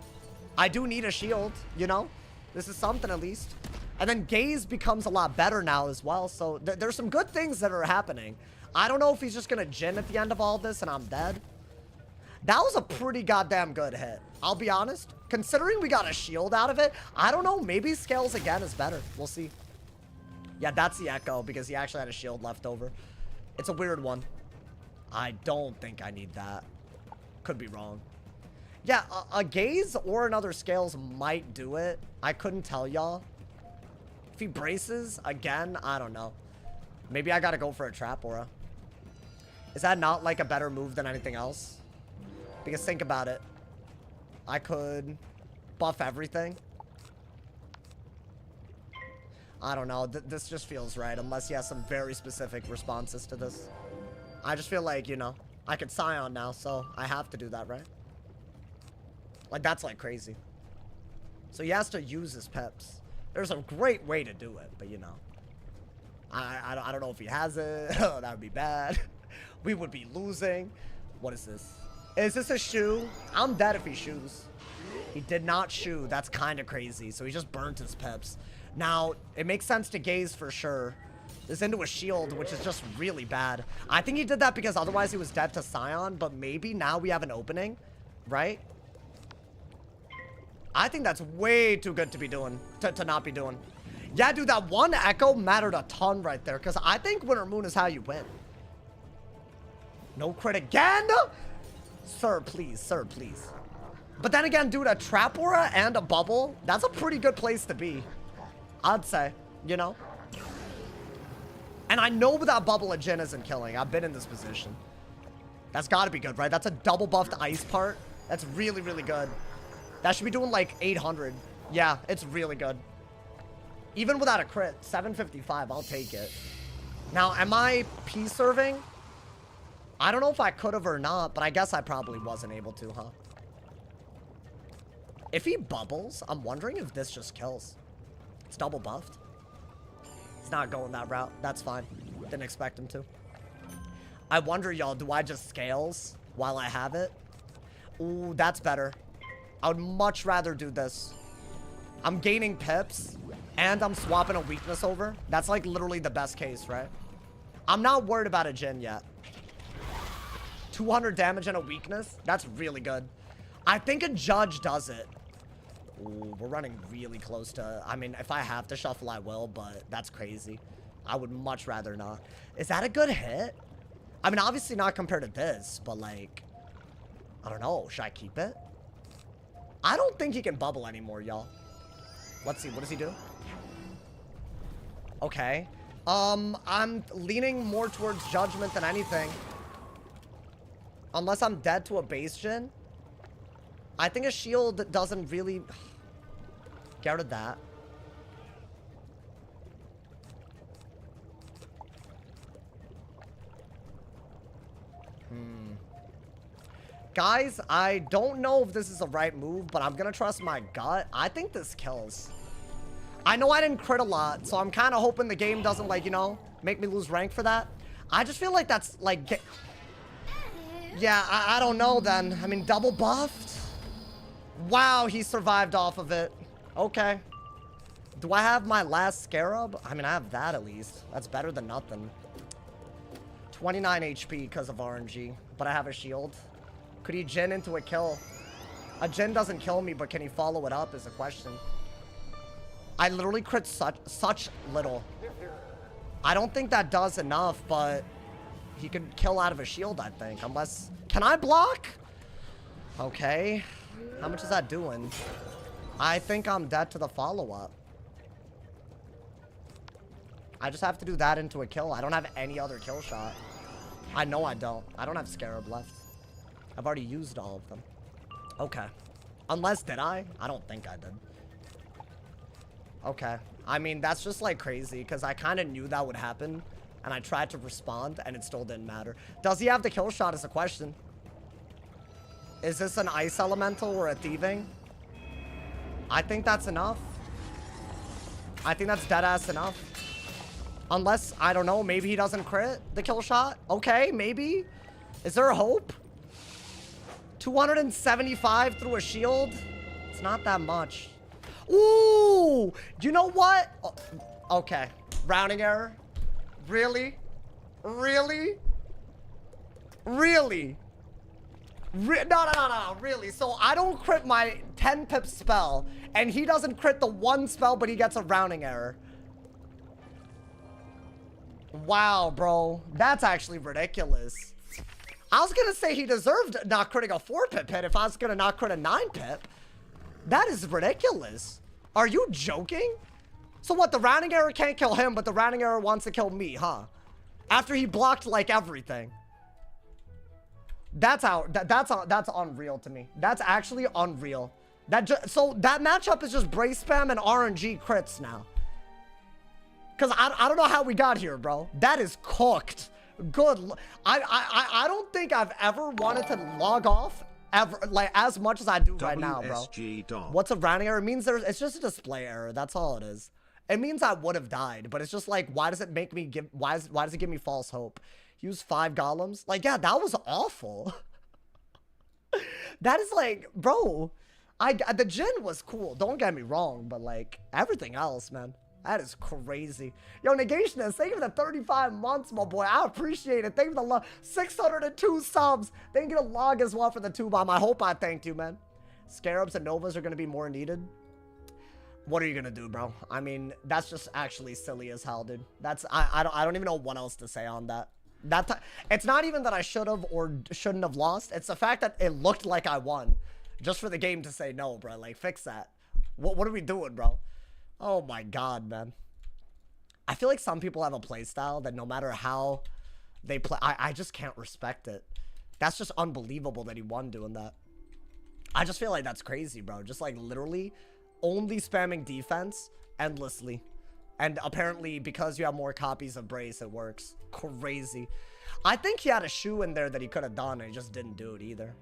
I do need a shield, you know? This is something at least. And then gaze becomes a lot better now as well, so there's some good things that are happening. I don't know if he's just gonna Jhin at the end of all this and I'm dead. That was a pretty goddamn good hit. I'll be honest. Considering we got a shield out of it, I don't know. Maybe scales again is better. We'll see. Yeah, that's the echo because he actually had a shield left over. It's a weird one. I don't think I need that. Could be wrong. Yeah, a gaze or another scales might do it. I couldn't tell y'all. If he braces again, I don't know. Maybe I gotta go for a trap aura. Is that not like a better move than anything else? Because think about it. I could buff everything. I don't know. This just feels right. Unless he has some very specific responses to this. I just feel like, you know, I could Scion now, so I have to do that, right? Like, that's like crazy. So he has to use his peps. There's a great way to do it, but you know. I don't know if he has it. That would be bad. We would be losing. What is this? Is this a shoe? I'm dead if he shoes. He did not shoe. That's kind of crazy. So he just burnt his peps. Now, it makes sense to gaze for sure. This into a shield, which is just really bad. I think he did that because otherwise he was dead to Scion, but maybe now we have an opening, right? I think that's way too good to be doing, to not be doing. Yeah, dude, that one echo mattered a ton right there, because I think Winter Moon is how you win. No crit again? Sir, please. Sir, please. But then again, dude, a trap aura and a bubble, that's a pretty good place to be. I'd say, you know? And I know that bubble a Jhin isn't killing. I've been in this position. That's got to be good, right? That's a double buffed ice part. That's really, really good. That should be doing like 800. Yeah, it's really good. Even without a crit, 755, I'll take it. Now, am I P-serving? I don't know if I could have or not, but I guess I probably wasn't able to, huh? If he bubbles, I'm wondering if this just kills. It's double buffed. It's not going that route. That's fine. Didn't expect him to. I wonder, y'all, do I just scales while I have it? Ooh, that's better. I would much rather do this. I'm gaining pips, and I'm swapping a weakness over. That's like literally the best case, right? I'm not worried about a Jhin yet. 200 damage and a weakness? That's really good. I think a judge does it. Ooh, we're running really close to... I mean, if I have to shuffle, I will, but that's crazy. I would much rather not. Is that a good hit? I mean, obviously not compared to this, but like... I don't know. Should I keep it? I don't think he can bubble anymore, y'all. Let's see. What does he do? Okay. I'm leaning more towards judgment than anything. Unless I'm dead to a base Jhin. I think a shield doesn't really... Get rid of that. Guys, I don't know if this is the right move, but I'm gonna trust my gut. I think this kills. I know I didn't crit a lot, so I'm kind of hoping the game doesn't, like, you know, make me lose rank for that. I just feel like that's, like, yeah, I don't know then. I mean, double buffed? Wow, he survived off of it. Okay. Do I have my last scarab? I mean, I have that at least. That's better than nothing. 29 HP because of RNG, but I have a shield. Could he Jhin into a kill? A Jhin doesn't kill me, but can he follow it up is a question. I literally crit such little. I don't think that does enough, but he could kill out of a shield, I think. Unless... Can I block? Okay. How much is that doing? I think I'm dead to the follow-up. I just have to do that into a kill. I don't have any other kill shot. I know I don't. I don't have Scarab left. I've already used all of them. Okay. Unless, did I? I don't think I did. Okay. I mean, that's just like crazy because I kind of knew that would happen and I tried to respond and it still didn't matter. Does he have the kill shot is a question. Is this an ice elemental or a thieving? I think that's enough. I think that's deadass enough. Unless, I don't know, maybe he doesn't crit the kill shot. Okay, maybe. Is there a hope? 275 through a shield? It's not that much. Ooh! You know what? Oh, okay. Rounding error? Really? Really? Really? No, really. So I don't crit my 10 pip spell, and he doesn't crit the one spell, but he gets a rounding error. Wow, bro. That's actually ridiculous. I was gonna say he deserved not critting a 4 pip hit if I was gonna not crit a 9 pip. That is ridiculous. Are you joking? So what, the rounding error can't kill him, but the rounding error wants to kill me, huh? After he blocked like everything. That's unreal to me. That's actually unreal. So that matchup is just Brace Spam and RNG crits now. Cause I don't know how we got here, bro. That is cooked. Good. I don't think I've ever wanted to log off ever, like as much as I do right now, bro. What's a rounding error? It means it's just a display error. That's all it is. It means I would have died, but it's just like, why does it make me give? Why does it give me false hope? Use 5 golems. Like, yeah, that was awful. That is like, bro. The Jhin was cool. Don't get me wrong, but like everything else, man. That is crazy. Yo, Negationist, thank you for the 35 months, my boy. I appreciate it. Thank you for the love. 602 subs. Thank you to Log as well for the 2 bomb. I hope I thanked you, man. Scarabs and Novas are going to be more needed. What are you going to do, bro? I mean, that's just actually silly as hell, dude. That's, I don't even know what else to say on that. It's not even that I should have or shouldn't have lost. It's the fact that it looked like I won. Just for the game to say no, bro. Like, fix that. What are we doing, bro? Oh my god, man. I feel like some people have a playstyle that no matter how they play, I just can't respect it. That's just unbelievable that he won doing that. I just feel like that's crazy, bro. Just like literally only spamming defense endlessly. And apparently because you have more copies of Brace, it works. Crazy. I think he had a shoe in there that he could have done and he just didn't do it either.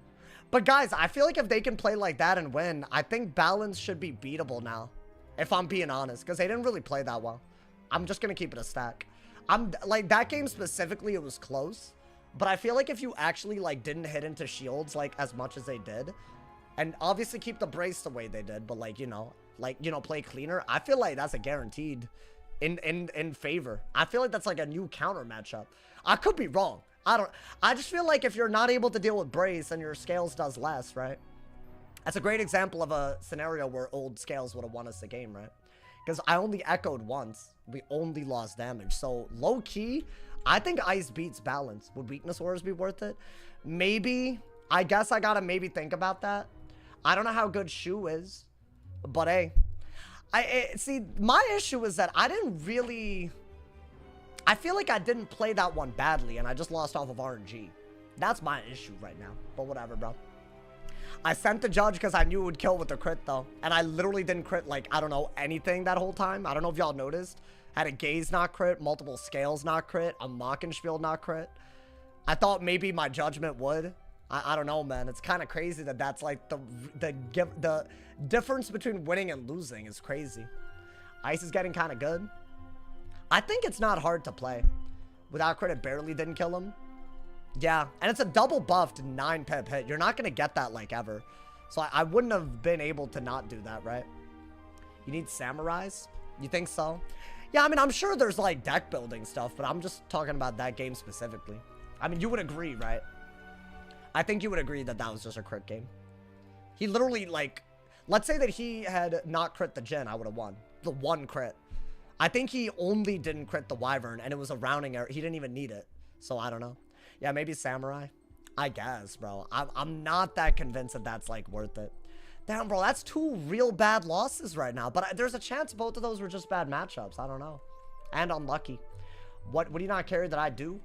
But guys, I feel like if they can play like that and win, I think balance should be beatable now. If I'm being honest, because they didn't really play that well. I'm just going to keep it a stack. I'm like, that game specifically, it was close. But I feel like if you actually like didn't hit into shields like as much as they did, and obviously keep the Brace the way they did, but like, play cleaner, I feel like that's a guaranteed in favor. I feel like that's like a new counter matchup. I could be wrong. I just feel like if you're not able to deal with Brace, then your Scales does less, right? That's a great example of a scenario where old Scales would have won us the game, right? Because I only echoed once. We only lost damage. So, low-key, I think Ice beats balance. Would Weakness Wars be worth it? Maybe. I guess I gotta maybe think about that. I don't know how good Shu is. But, hey. See, my issue is that I didn't really... I feel like I didn't play that one badly, and I just lost off of RNG. That's my issue right now. But whatever, bro. I sent the judge because I knew it would kill with the crit, though. And I literally didn't crit, like, I don't know, anything that whole time. I don't know if y'all noticed. Had a Gaze not crit, multiple Scales not crit, a Mockenspiel not crit. I thought maybe my judgment would. I don't know, man. It's kind of crazy that that's, like, the difference between winning and losing is crazy. Ice is getting kind of good. I think it's not hard to play. Without crit, it barely didn't kill him. Yeah, and it's a double buffed 9 pip hit. You're not going to get that like ever. So I wouldn't have been able to not do that, right? You need samurais? You think so? Yeah, I mean, I'm sure there's like deck building stuff, but I'm just talking about that game specifically. I mean, you would agree, right? I think you would agree that that was just a crit game. He literally, like, let's say that he had not crit the Jhin, I would have won. The 1 crit. I think he only didn't crit the Wyvern, and it was a rounding error. He didn't even need it. So, I don't know. Yeah, maybe Samurai. I guess, bro. I'm not that convinced that that's, like, worth it. Damn, bro, that's 2 real bad losses right now. But there's a chance both of those were just bad matchups. I don't know. And unlucky. What do you not carry that I do?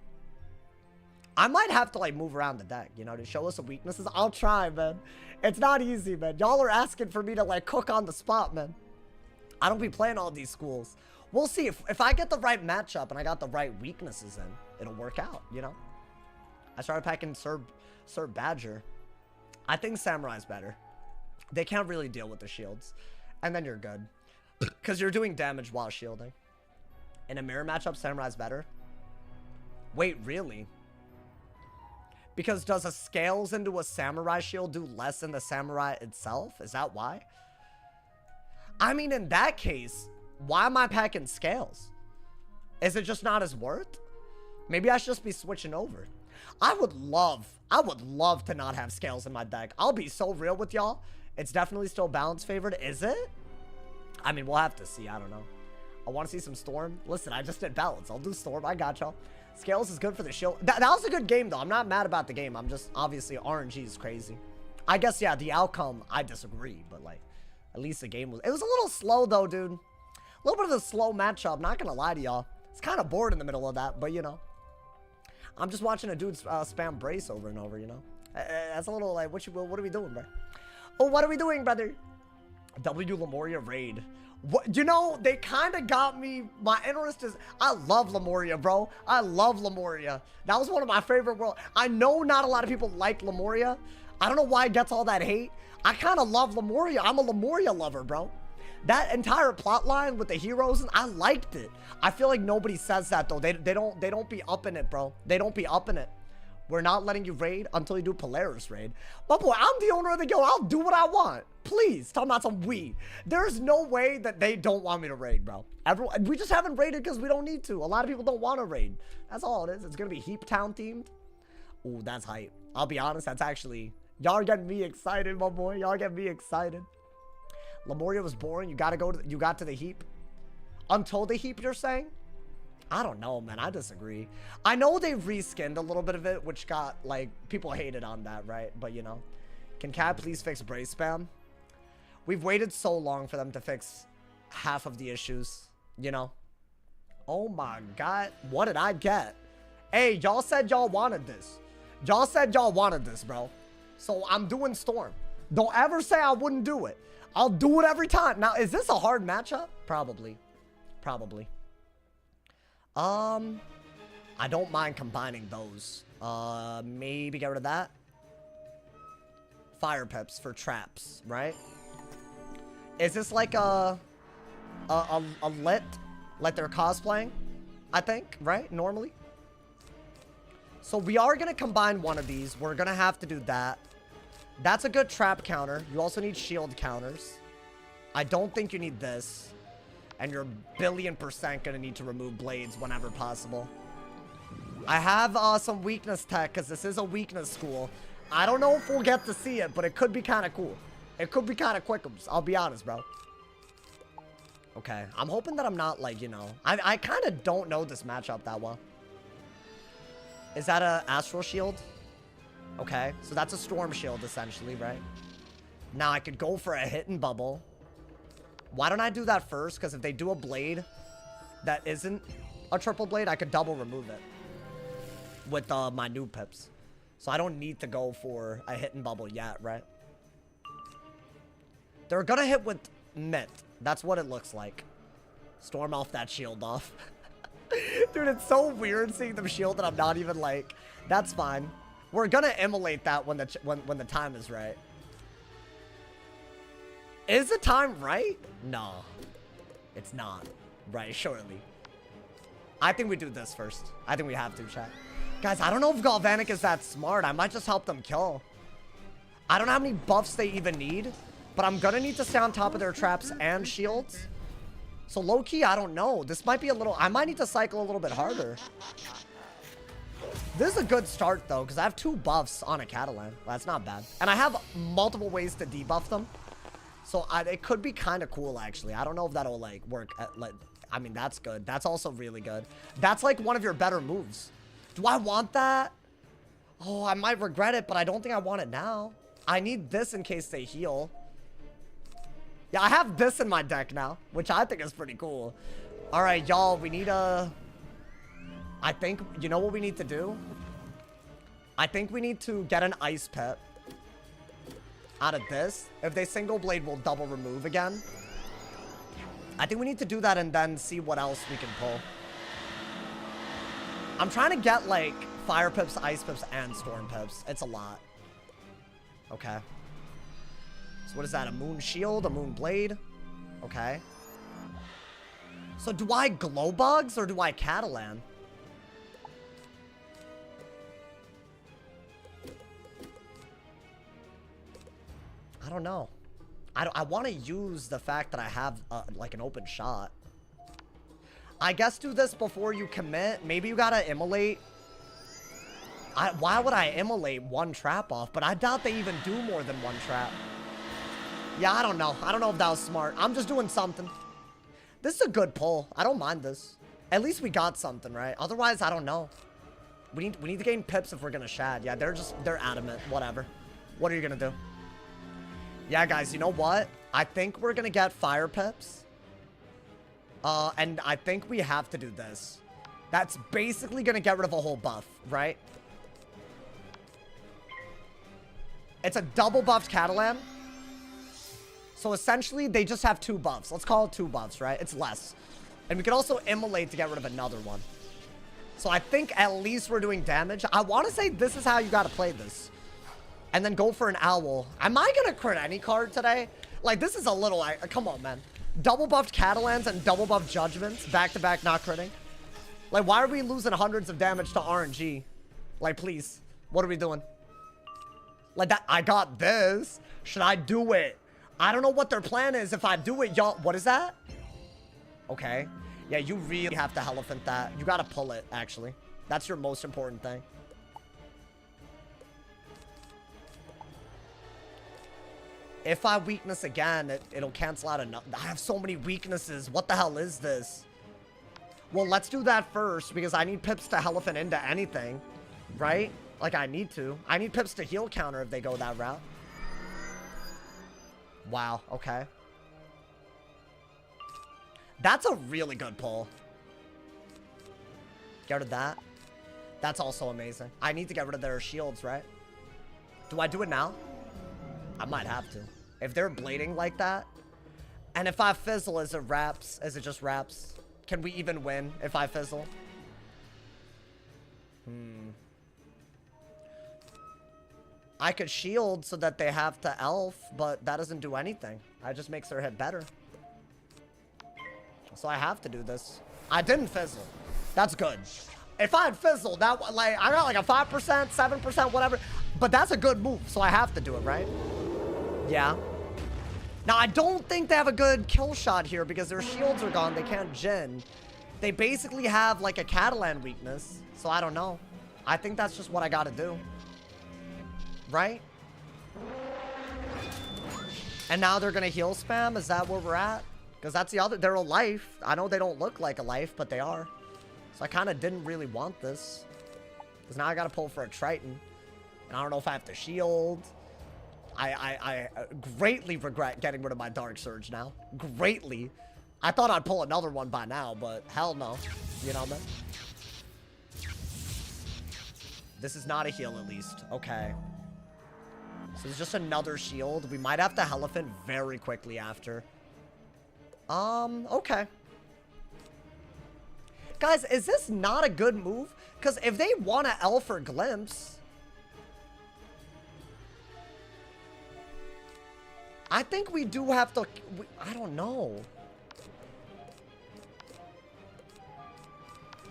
I might have to, like, move around the deck, you know, to show us some weaknesses. I'll try, man. It's not easy, man. Y'all are asking for me to, like, cook on the spot, man. I don't be playing all these schools. We'll see. If I get the right matchup and I got the right weaknesses in, it'll work out, you know? I started packing Sir Badger. I think Samurai's better. They can't really deal with the shields. And then you're good. Because you're doing damage while shielding. In a mirror matchup, Samurai's better. Wait, really? Because does a scales into a samurai shield do less than the samurai itself? Is that why? I mean, in that case, why am I packing scales? Is it just not as worth? Maybe I should just be switching over. I would love to not have scales in my deck. I'll be so real with y'all. It's definitely still balance favored. Is it? I mean, we'll have to see. I don't know. I want to see some Storm. Listen, I just did balance. I'll do Storm. I got y'all. Scales is good for the shield. That was a good game, though. I'm not mad about the game. I'm just, obviously, RNG is crazy. I guess, yeah, the outcome, I disagree. But, like, at least the game was... It was a little slow, though, dude. A little bit of a slow matchup. Not gonna lie to y'all. It's kind of bored in the middle of that, but, you know. I'm just watching a dude spam brace over and over, you know. That's a little, like, what are we doing, bro? Oh, what are we doing, brother? W Lemuria raid. What, you know, they kind of got me. My interest is, I love Lemuria, bro. I love Lemuria. That was one of my favorite worlds. I know not a lot of people like Lemuria. I don't know why it gets all that hate. I kind of love Lemuria. I'm a Lemuria lover, bro. That entire plot line with the heroes, I liked it. I feel like nobody says that, though. They don't be up in it, bro. They don't be up in it. We're not letting you raid until you do Polaris raid. But boy, I'm the owner of the guild. I'll do what I want. Please, talking about some we. There's no way that they don't want me to raid, bro. Everyone, we just haven't raided because we don't need to. A lot of people don't want to raid. That's all it is. It's going to be Heap Town themed. Ooh, that's hype. I'll be honest, that's actually... Y'all are getting me excited, my boy. Y'all get me excited. Lemuria was boring. You got to the Heap. Until the Heap, you're saying? I don't know, man. I disagree. I know they reskinned a little bit of it, which got, like, people hated on that, right? But, you know. Can Cat please fix brace spam? We've waited so long for them to fix half of the issues, you know? Oh, my God. What did I get? Hey, y'all said y'all wanted this. Y'all said y'all wanted this, bro. So, I'm doing Storm. Don't ever say I wouldn't do it. I'll do it every time. Now, is this a hard matchup? Probably. Probably. I don't mind combining those. Maybe get rid of that. Fire pips for traps, right? Is this like a lit? Like they're cosplaying? I think, right? Normally. So we are gonna combine one of these. We're gonna have to do that. That's a good trap counter. You also need shield counters. I don't think you need this. And you're billion% gonna need to remove blades whenever possible. I have some weakness tech because this is a weakness school. I don't know if we'll get to see it, but it could be kind of cool. It could be kind of quickums. I'll be honest, bro. Okay, I'm hoping that I'm not like, you know. I kind of don't know this matchup that well. Is that a Astral Shield? Okay, so that's a Storm Shield essentially, right? Now I could go for a hit and bubble. Why don't I do that first? Because if they do a blade that isn't a triple blade, I could double remove it with my new pips. So I don't need to go for a hit and bubble yet, right? They're gonna hit with Mitt. That's what it looks like. Storm off that shield off. Dude, it's so weird seeing them shield and I'm not even like, that's fine. We're gonna immolate that when the time is right. Is the time right? No. It's not. Right, surely. I think we do this first. I think we have to, chat. Guys, I don't know if Galvanic is that smart. I might just help them kill. I don't know how many buffs they even need, but I'm gonna need to stay on top of their traps and shields. So low-key, I don't know. This might be a little... I might need to cycle a little bit harder. This is a good start, though, because I have 2 buffs on a Catalan. That's not bad. And I have multiple ways to debuff them. So it could be kind of cool, actually. I don't know if that'll, like, work. I mean, that's good. That's also really good. That's, like, one of your better moves. Do I want that? Oh, I might regret it, but I don't think I want it now. I need this in case they heal. Yeah, I have this in my deck now, which I think is pretty cool. All right, y'all, we need a... I think, you know what we need to do? I think we need to get an Ice Pit out of this. If they single blade, we'll double remove again. I think we need to do that and then see what else we can pull. I'm trying to get, like, Fire Pips, Ice Pips, and Storm Pips. It's a lot. Okay. So what is that? A Moon Shield? A Moon Blade? Okay. So do I Glow Bugs or do I Catalan? I don't know. I want to use the fact that I have, like, an open shot. I guess do this before you commit. Maybe you gotta immolate. Why would I immolate 1 trap off? But I doubt they even do more than 1 trap. Yeah, I don't know. I don't know if that was smart. I'm just doing something. This is a good pull. I don't mind this. At least we got something, right? Otherwise, I don't know. We need to gain pips if we're gonna shad. Yeah, they're adamant. Whatever. What are you gonna do? Yeah, guys, you know what? I think we're gonna get Fire Pips. And I think we have to do this. That's basically gonna get rid of a whole buff, right? It's a double buffed Catalan. So essentially, they just have 2 buffs. Let's call it 2 buffs, right? It's less. And we can also immolate to get rid of another one. So I think at least we're doing damage. I want to say this is how you got to play this. And then go for an owl. Am I going to crit any card today? Like, this is a little... come on, man. Double buffed Catalans and double buffed Judgments. Back-to-back not critting. Like, why are we losing hundreds of damage to RNG? Like, please. What are we doing? Like, that... I got this. Should I do it? I don't know what their plan is. If I do it, y'all... What is that? Okay. Yeah, you really have to Elephant that. You gotta pull it, actually. That's your most important thing. If I weakness again, it'll cancel out enough. I have so many weaknesses. What the hell is this? Well, let's do that first, because I need pips to Elephant into anything. Right? Like, I need to. I need pips to heal counter if they go that route. Wow, okay. That's a really good pull. Get rid of that. That's also amazing. I need to get rid of their shields, right? Do I do it now? I might have to. If they're blading like that. And if I fizzle, is it wraps? Is it just wraps? Can we even win if I fizzle? I could shield so that they have to elf, but that doesn't do anything. It just makes their hit better. So I have to do this. I didn't fizzle. That's good. If I had fizzled, that, like, I got like a 5%, 7%, whatever. But that's a good move, so I have to do it, right? Yeah. Now, I don't think they have a good kill shot here because their shields are gone. They can't Jin. They basically have, like, a Catalan weakness. So I don't know. I think that's just what I gotta do. Right? And now they're gonna heal spam? Is that where we're at? Because that's the other... They're a life. I know they don't look like a life, but they are. So I kind of didn't really want this. Because now I gotta pull for a Triton. And I don't know if I have to shield. I greatly regret getting rid of my Dark Surge now. Greatly. I thought I'd pull another one by now, but hell no. You know what I mean? This is not a heal, at least. Okay. So it's just another shield. We might have to Elephant very quickly after. Okay. Guys, is this not a good move? Because if they want to elf or glimpse... I think we do have to... I don't know.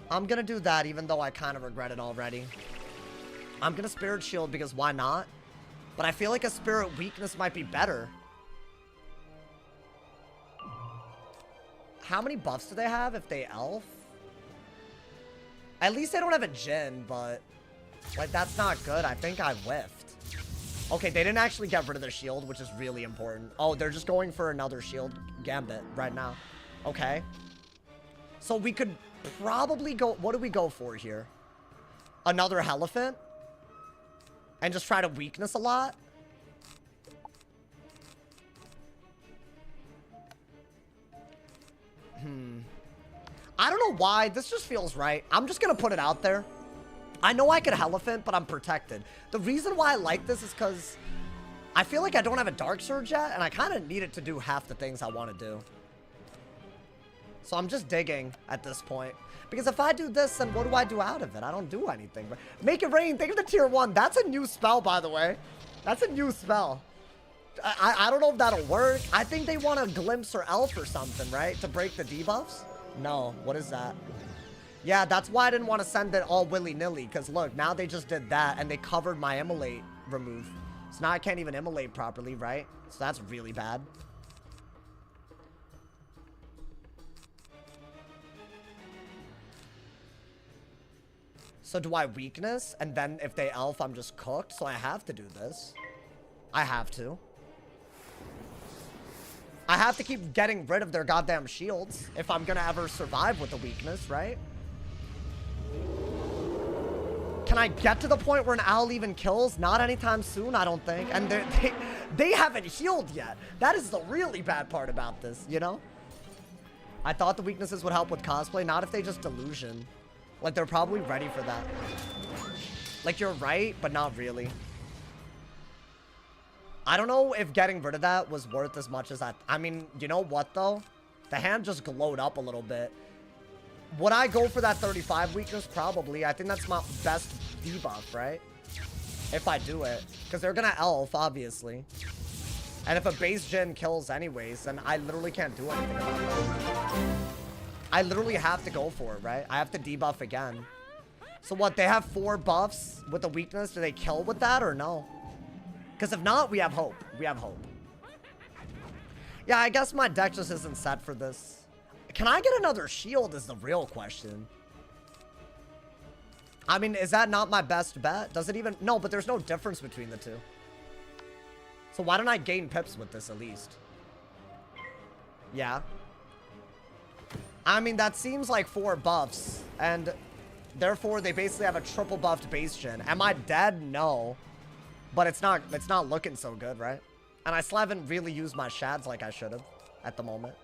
I'm gonna do that even though I kind of regret it already. I'm gonna Spirit Shield because why not? But I feel like a Spirit Weakness might be better. How many buffs do they have if they elf? At least they don't have a Jhin, but like that's not good. I think I whiffed. Okay, they didn't actually get rid of their shield, which is really important. Oh, they're just going for another shield gambit right now. Okay. So we could probably go... What do we go for here? Another Elephant? And just try to weakness a lot? I don't know why. This just feels right. I'm just going to put it out there. I know I could Elephant, but I'm protected. The reason why I like this is because I feel like I don't have a Dark Surge yet, and I kind of need it to do half the things I want to do. So I'm just digging at this point. Because if I do this, then what do I do out of it? I don't do anything. Make it rain. Think of the tier 1. That's a new spell, by the way. That's a new spell. I don't know if that'll work. I think they want a Glimpse or Elf or something, right? To break the debuffs? No. What is that? Yeah, that's why I didn't want to send it all willy-nilly. Because look, now they just did that and they covered my Immolate remove. So now I can't even Immolate properly, right? So that's really bad. So do I weakness? And then if they elf, I'm just cooked? So I have to do this. I have to. I have to keep getting rid of their goddamn shields if I'm gonna ever survive with the weakness, right? Can I get to the point where an owl even kills? Not anytime soon, I don't think. And they haven't healed yet. That is the really bad part about this, you know? I thought the weaknesses would help with cosplay. Not if they just delusion. Like, they're probably ready for that. Like, you're right, but not really. I don't know if getting rid of that was worth as much as that. I mean, you know what, though? The hand just glowed up a little bit. Would I go for that 35 weakness? Probably. I think that's my best debuff, right? If I do it. Because they're going to elf, obviously. And if a base Jhin kills anyways, then I literally can't do anything about that. I literally have to go for it, right? I have to debuff again. So what, they have 4 buffs with the weakness? Do they kill with that or no? Because if not, we have hope. We have hope. Yeah, I guess my deck just isn't set for this. Can I get another shield is the real question. I mean, is that not my best bet? Does it even... No, but there's no difference between the two. So why don't I gain pips with this at least? Yeah. I mean, that seems like 4 buffs. And therefore, they basically have a triple buffed base Jhin. Am I dead? No. But it's not looking so good, right? And I still haven't really used my shads like I should have at the moment.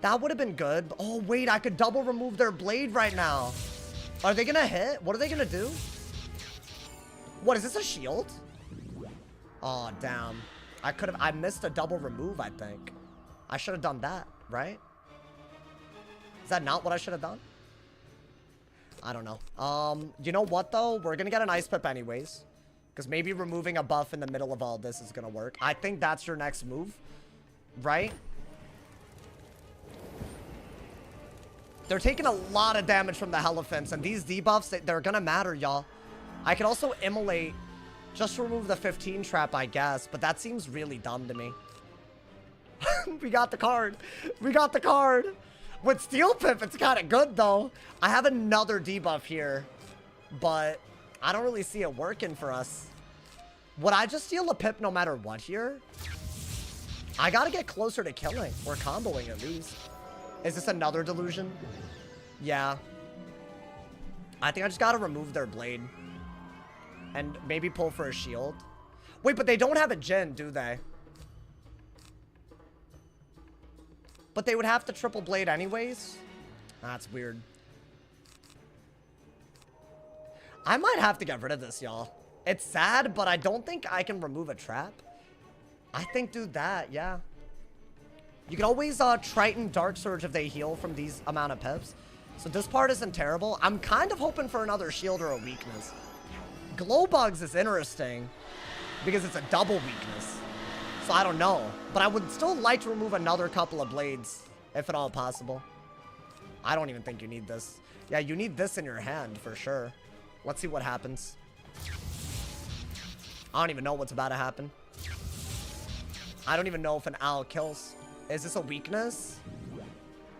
That would have been good. Oh, wait, I could double remove their blade right now. Are they gonna hit? What are they gonna do? What, is this a shield? Oh, damn. I missed a double remove, I think. I should have done that, right? Is that not what I should have done? I don't know. You know what, though? We're gonna get an ice pip anyways. Because maybe removing a buff in the middle of all this is gonna work. I think that's your next move. Right? They're taking a lot of damage from the Elephants. And these debuffs, they're gonna matter, y'all. I could also immolate. Just remove the 15 trap, I guess. But that seems really dumb to me. We got the card. We got the card. With Steel Pip, it's kind of good, though. I have another debuff here. But I don't really see it working for us. Would I just steal a Pip no matter what here? I gotta get closer to killing. Or comboing, at least. Is this another delusion? Yeah. I think I just gotta remove their blade. And maybe pull for a shield. Wait, but they don't have a Jhin, do they? But they would have to triple blade anyways? That's weird. I might have to get rid of this, y'all. It's sad, but I don't think I can remove a trap. I think do that, yeah. You can always Triton Dark Surge if they heal from these amount of pips. So this part isn't terrible. I'm kind of hoping for another shield or a weakness. Glow Bugs is interesting because it's a double weakness. So I don't know. But I would still like to remove another couple of blades if at all possible. I don't even think you need this. Yeah, you need this in your hand for sure. Let's see what happens. I don't even know what's about to happen. I don't even know if an owl kills. Is this a weakness?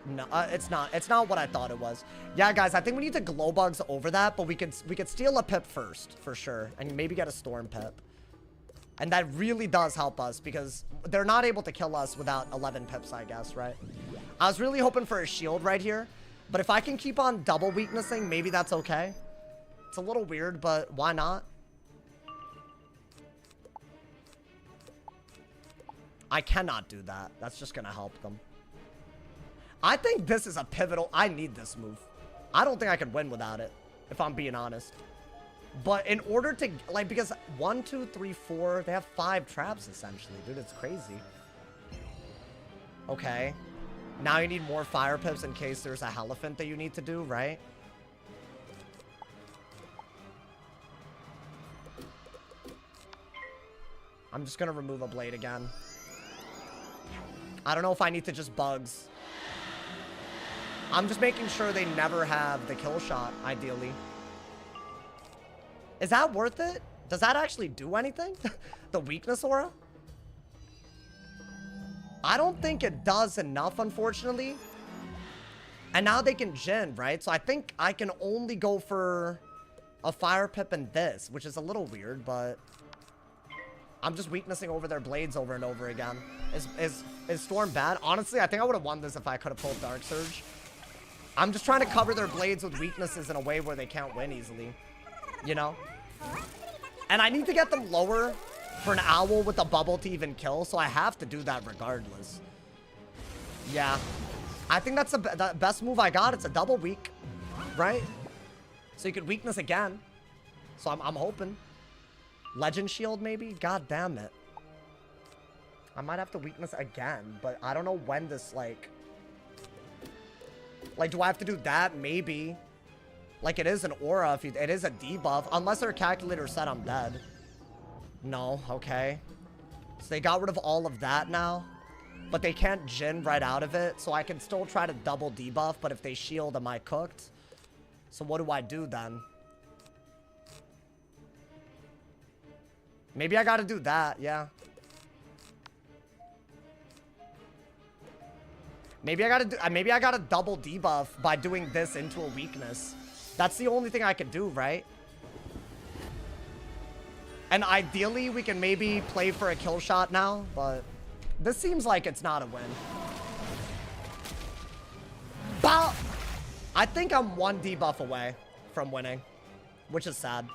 No, it's not. It's not what I thought it was. Yeah, guys, I think we need to glow bugs over that, but we could steal a pip first, for sure. And maybe get a storm pip. And that really does help us, because they're not able to kill us without 11 pips, I guess, right? I was really hoping for a shield right here. But if I can keep on double weaknessing, maybe that's okay. It's a little weird, but why not? I cannot do that. That's just gonna help them. I think this is a pivotal... I need this move. I don't think I could win without it, if I'm being honest. But in order to... Like, because 1, 2, 3, 4... They have 5 traps, essentially. Dude, it's crazy. Okay. Now you need more fire pips in case there's a elephant that you need to do, right? I'm just gonna remove a blade again. I don't know if I need to just bugs. I'm just making sure they never have the kill shot, ideally. Is that worth it? Does that actually do anything? The weakness aura? I don't think it does enough, unfortunately. And now they can Jin, right? So I think I can only go for a fire pip and this, which is a little weird, but I'm just weaknessing over their blades over and over again. Is Storm bad? Honestly, I think I would have won this if I could have pulled Dark Surge. I'm just trying to cover their blades with weaknesses in a way where they can't win easily. You know? And I need to get them lower for an owl with a bubble to even kill, so I have to do that regardless. Yeah. I think that's the best move I got. It's a double weak, right? So you could weakness again. So I'm hoping. Legend shield, maybe? God damn it. I might have to weakness again, but I don't know when this, like... Like, do I have to do that? Maybe. Like, it is an aura. If it is a debuff. Unless their calculator said I'm dead. No. Okay. So they got rid of all of that now. But they can't Jin right out of it. So I can still try to double debuff. But if they shield, am I cooked? So what do I do then? Maybe I gotta do that. Yeah. Maybe I gotta double debuff by doing this into a weakness. That's the only thing I could do, right? And ideally, we can maybe play for a kill shot now, but this seems like it's not a win. Bow! I think I'm 1 debuff away from winning, which is sad.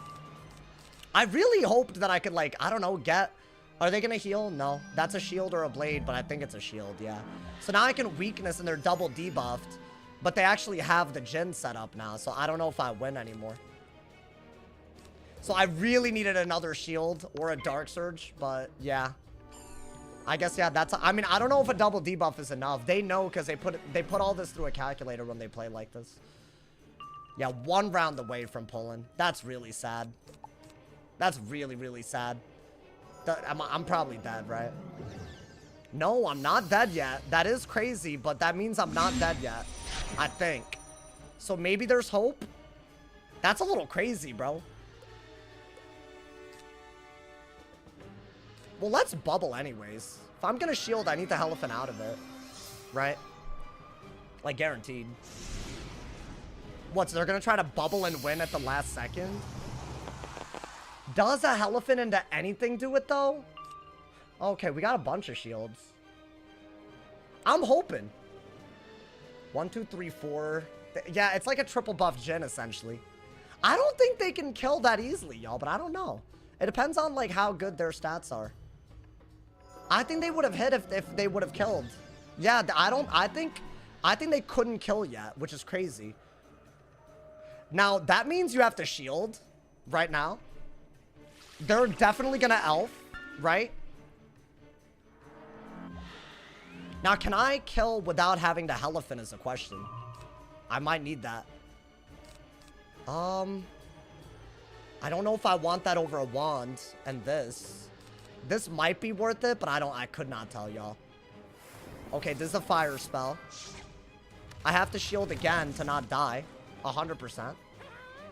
I really hoped that I could, like, I don't know, get... Are they gonna heal? No. That's a shield or a blade, but I think it's a shield, yeah. So now I can weakness and they're double debuffed, but they actually have the Jin set up now, so I don't know if I win anymore. So I really needed another shield or a Dark Surge, but yeah. I guess, yeah, that's... I mean, I don't know if a double debuff is enough. They know because they put all this through a calculator when they play like this. Yeah, 1 round away from pulling. That's really sad. That's really, really sad. I'm probably dead, right? No, I'm not dead yet. That is crazy, but that means I'm not dead yet. I think. So maybe there's hope? That's a little crazy, bro. Well, let's bubble anyways. If I'm gonna shield, I need the elephant out of it. Right? Like, guaranteed. What, so they're gonna try to bubble and win at the last second? Does a elephant into anything do it, though? Okay, we got a bunch of shields. I'm hoping. 1, 2, 3, 4. Yeah, it's like a triple buff Jin, essentially. I don't think they can kill that easily, y'all, but I don't know. It depends on, like, how good their stats are. I think they would have hit if they would have killed. Yeah, I think they couldn't kill yet, which is crazy. Now, that means you have to shield right now. They're definitely gonna elf, right? Now, can I kill without having to elephant is a question. I might need that. I don't know if I want that over a wand and this. This might be worth it, but I could not tell y'all. Okay, this is a fire spell. I have to shield again to not die. 100%.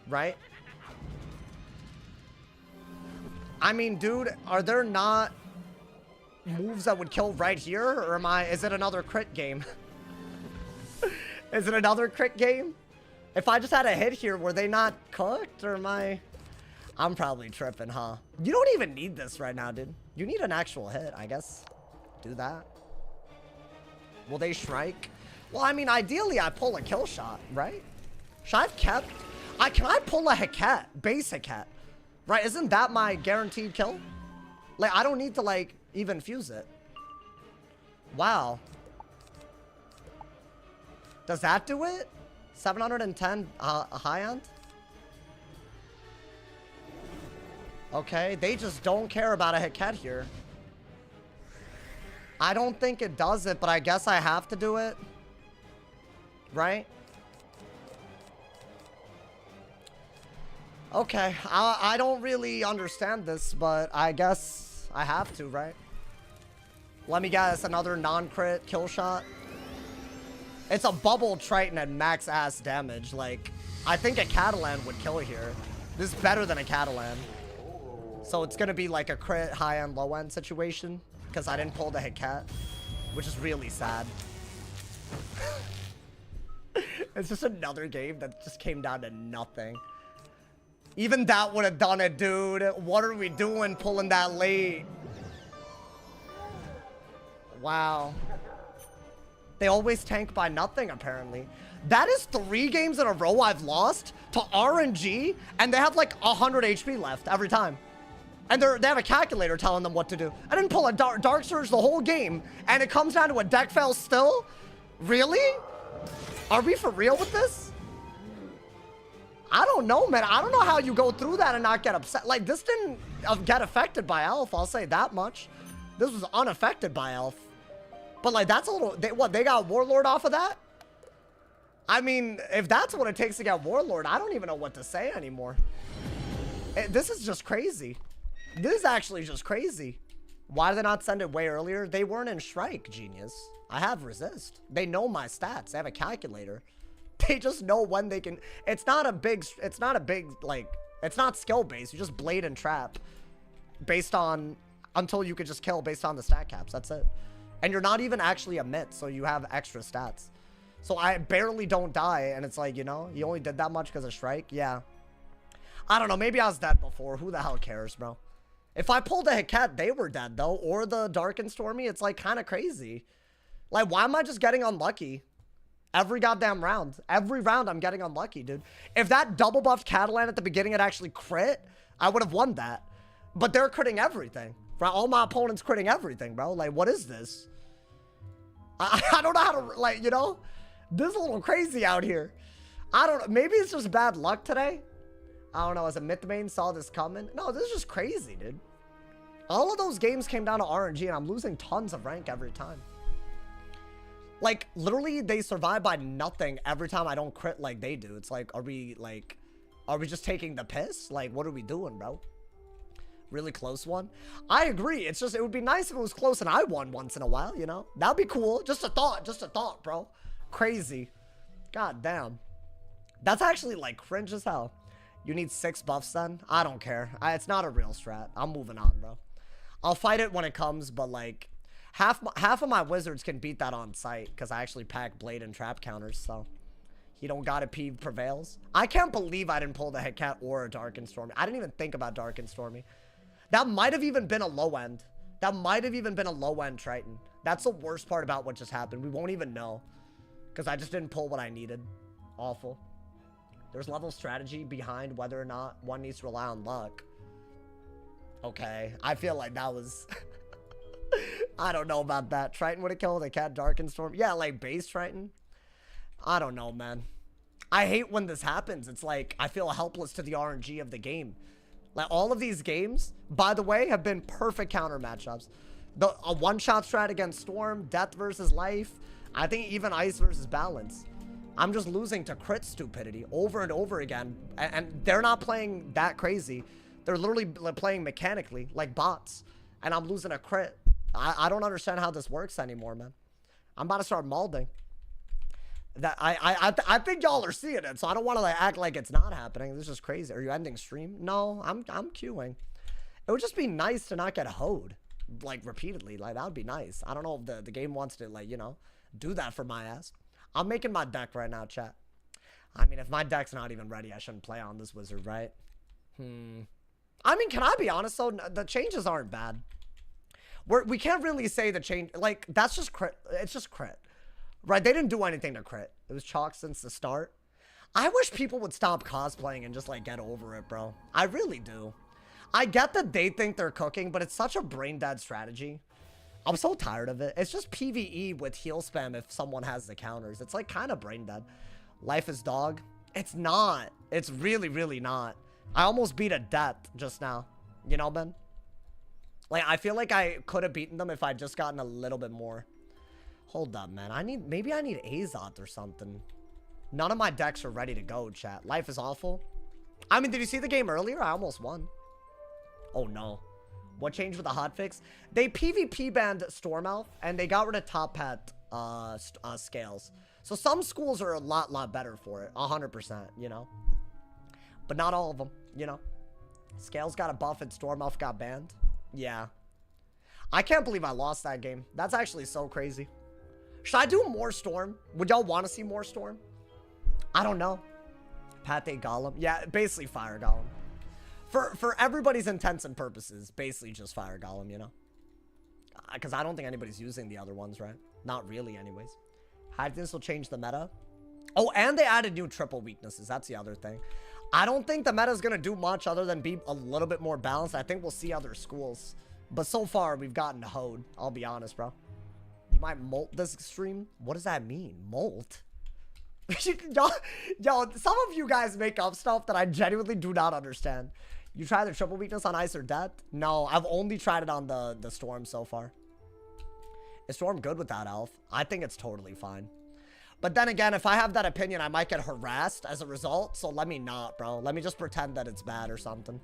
Right? I mean, dude, are there not moves that would kill right here? Or is it another crit game? Is it another crit game? If I just had a hit here, were they not cooked? Or I'm probably tripping, huh? You don't even need this right now, dude. You need an actual hit, I guess. Do that. Will they strike? Well, I mean, ideally, I pull a kill shot, right? Should I have kept? Can I pull a Heket? Base Heket? Right, isn't that my guaranteed kill? Like, I don't need to, like, even fuse it. Wow. Does that do it? 710 high end? Okay, they just don't care about a Heket here. I don't think it does it, but I guess I have to do it. Right? Okay, I don't really understand this, but I guess I have to, right? Let me guess, another non-crit kill shot. It's a bubble Triton at max ass damage. Like, I think a Catalan would kill here. This is better than a Catalan. So it's gonna be like a crit high-end, low-end situation, because I didn't pull the Heket, which is really sad. It's just another game that just came down to nothing. Even that would have done it, dude. What are we doing pulling that late? Wow. They always tank by nothing, apparently. That is 3 games in a row I've lost to RNG, and they have like 100 HP left every time. And they have a calculator telling them what to do. I didn't pull a Dark Surge the whole game, and it comes down to a deck fail still? Really? Are we for real with this? I don't know, man. I don't know how you go through that and not get upset. Like, this didn't get affected by Elf, I'll say that much. This was unaffected by Elf. But, like, that's a little... They got Warlord off of that? I mean, if that's what it takes to get Warlord, I don't even know what to say anymore. This is just crazy. This is actually just crazy. Why did they not send it way earlier? They weren't in Shrike, genius. I have Resist. They know my stats. They have a calculator. They just know when they can... It's not a big, like... It's not skill-based. You just blade and trap. Based on... Until you could just kill based on the stat caps. That's it. And you're not even actually a mid, so you have extra stats. So I barely don't die, and it's like, you know, you only did that much because of Shrike? Yeah. I don't know. Maybe I was dead before. Who the hell cares, bro? If I pulled a Heket, they were dead, though. Or the Dark and Stormy. It's, like, kind of crazy. Like, why am I just getting unlucky? Every goddamn round. Every round I'm getting unlucky, dude. If that double buffed Catalan at the beginning had actually crit, I would have won that. But they're critting everything. Right? All my opponents critting everything, bro. Like, what is this? I don't know how to, like, you know? This is a little crazy out here. I don't know. Maybe it's just bad luck today. I don't know. As a myth main saw this coming. No, this is just crazy, dude. All of those games came down to RNG, and I'm losing tons of rank every time. Like, literally, they survive by nothing every time I don't crit like they do. It's like, are we just taking the piss? Like, what are we doing, bro? Really close one? I agree. It's just, it would be nice if it was close and I won once in a while, you know? That'd be cool. Just a thought, bro. Crazy. God damn. That's actually, like, cringe as hell. You need 6 buffs then? I don't care. It's not a real strat. I'm moving on, bro. I'll fight it when it comes, but, like... Half of my wizards can beat that on sight because I actually pack blade and trap counters, so he don't got it. Peeve prevails. I can't believe I didn't pull the Heket or a Dark and Stormy. I didn't even think about Dark and Stormy. That might have even been a low end. That might have even been a low end Triton. That's the worst part about what just happened. We won't even know because I just didn't pull what I needed. Awful. There's level strategy behind whether or not one needs to rely on luck. Okay, I feel like that was... I don't know about that. Triton would have killed a cat, Dark and Storm. Yeah, like base Triton. I don't know, man. I hate when this happens. It's like, I feel helpless to the RNG of the game. Like, all of these games, by the way, have been perfect counter matchups. A one-shot strat against Storm, Death versus Life. I think even Ice versus Balance. I'm just losing to crit stupidity over and over again. And they're not playing that crazy. They're literally playing mechanically, like bots. And I'm losing a crit. I don't understand how this works anymore, man. I'm about to start malding. That I think y'all are seeing it, so I don't want to like act like it's not happening. This is crazy. Are you ending stream? No, I'm queuing. It would just be nice to not get hoed like repeatedly. Like that would be nice. I don't know if the game wants to like, you know, do that for my ass. I'm making my deck right now, chat. I mean, if my deck's not even ready, I shouldn't play on this wizard, right? I mean, can I be honest though? The changes aren't bad. We can't really say the change, like that's just crit. It's just crit. Right, they didn't do anything to crit. It was chalk since the start. I wish people would stop cosplaying and just, like, get over it, bro. I really do. I get that they think they're cooking, but it's such a brain-dead strategy. I'm so tired of it. It's just PvE with heal spam if someone has the counters. It's, like, kind of brain-dead. Life is dog. It's not. It's really, really not. I almost beat a death just now. You know, Ben? Like, I feel like I could have beaten them if I'd just gotten a little bit more. Hold up, man. Maybe I need Azoth or something. None of my decks are ready to go, chat. Life is awful. I mean, did you see the game earlier? I almost won. Oh, no. What changed with the hotfix? They PvP banned Stormouth, and they got rid of Top Hat scales. So some schools are a lot better for it. 100%, you know? But not all of them, you know? Scales got a buff and Stormouth got banned. Yeah. I can't believe I lost that game. That's actually so crazy. Should I do more Storm? Would y'all want to see more Storm? I don't know. Pate Golem. Yeah, basically Fire Golem. For everybody's intents and purposes, basically just Fire Golem, you know? Because I don't think anybody's using the other ones, right? Not really, anyways. I think this will change the meta. Oh, and they added new triple weaknesses. That's the other thing. I don't think the meta is going to do much other than be a little bit more balanced. I think we'll see other schools. But so far, we've gotten hoed. I'll be honest, bro. You might molt this stream? What does that mean? Molt? Yo, some of you guys make up stuff that I genuinely do not understand. You tried the triple weakness on Ice or Death? No, I've only tried it on the Storm so far. Is Storm good without Elf? I think it's totally fine. But then again, if I have that opinion, I might get harassed as a result. So let me not, bro. Let me just pretend that it's bad or something.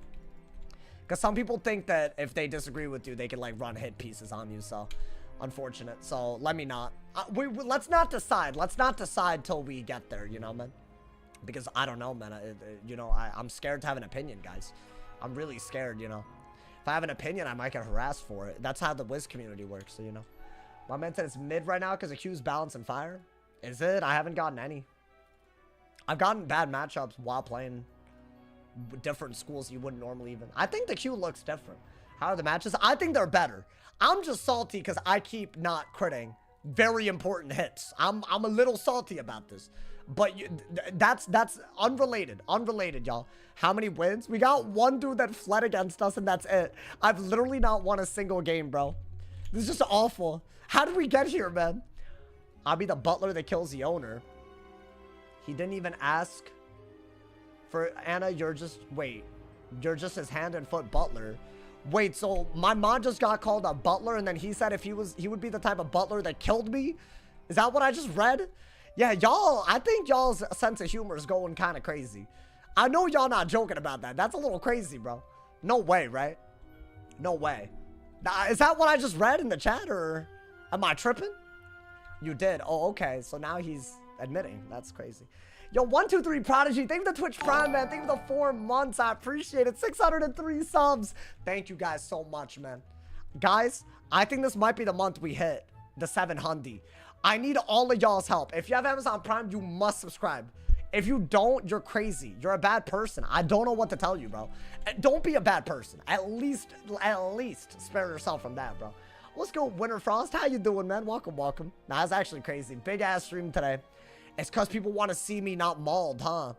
Because some people think that if they disagree with you, they can, like, run hit pieces on you, so... Unfortunate, so let me not. Let's not decide. Let's not decide till we get there, you know, man. Because I don't know, man. You know, I'm scared to have an opinion, guys. I'm really scared, you know. If I have an opinion, I might get harassed for it. That's how the Wiz community works, so you know. My man said it's mid right now because of Q's balance and fire. Is it? I haven't gotten any. I've gotten bad matchups while playing different schools you wouldn't normally even. I think the Q looks different. How are the matches? I think they're better. I'm just salty because I keep not critting very important hits. I'm a little salty about this. But that's unrelated. Unrelated, y'all. How many wins? We got one dude that fled against us and that's it. I've literally not won a single game, bro. This is just awful. How did we get here, man? I'll be the butler that kills the owner. He didn't even ask for Anna. You're just, wait. You're just his hand and foot butler. Wait, so my mod just got called a butler and then he said if he would be the type of butler that killed me? Is that what I just read? Yeah, y'all, I think y'all's sense of humor is going kind of crazy. I know y'all not joking about that. That's a little crazy, bro. No way, right? No way. Is that what I just read in the chat or am I tripping? You did. Oh, okay. So now he's admitting. That's crazy. Yo, 123 Prodigy, thank you for the Twitch Prime, man. Thank you for the 4 months. I appreciate it. 603 subs. Thank you guys so much, man. Guys, I think this might be the month we hit the 700. I need all of y'all's help. If you have Amazon Prime, you must subscribe. If you don't, you're crazy. You're a bad person. I don't know what to tell you, bro. Don't be a bad person. At least spare yourself from that, bro. Let's go, Winter Frost. How you doing, man? Welcome, welcome. Nah, that's actually crazy. Big ass stream today. It's because people want to see me not mauled, huh?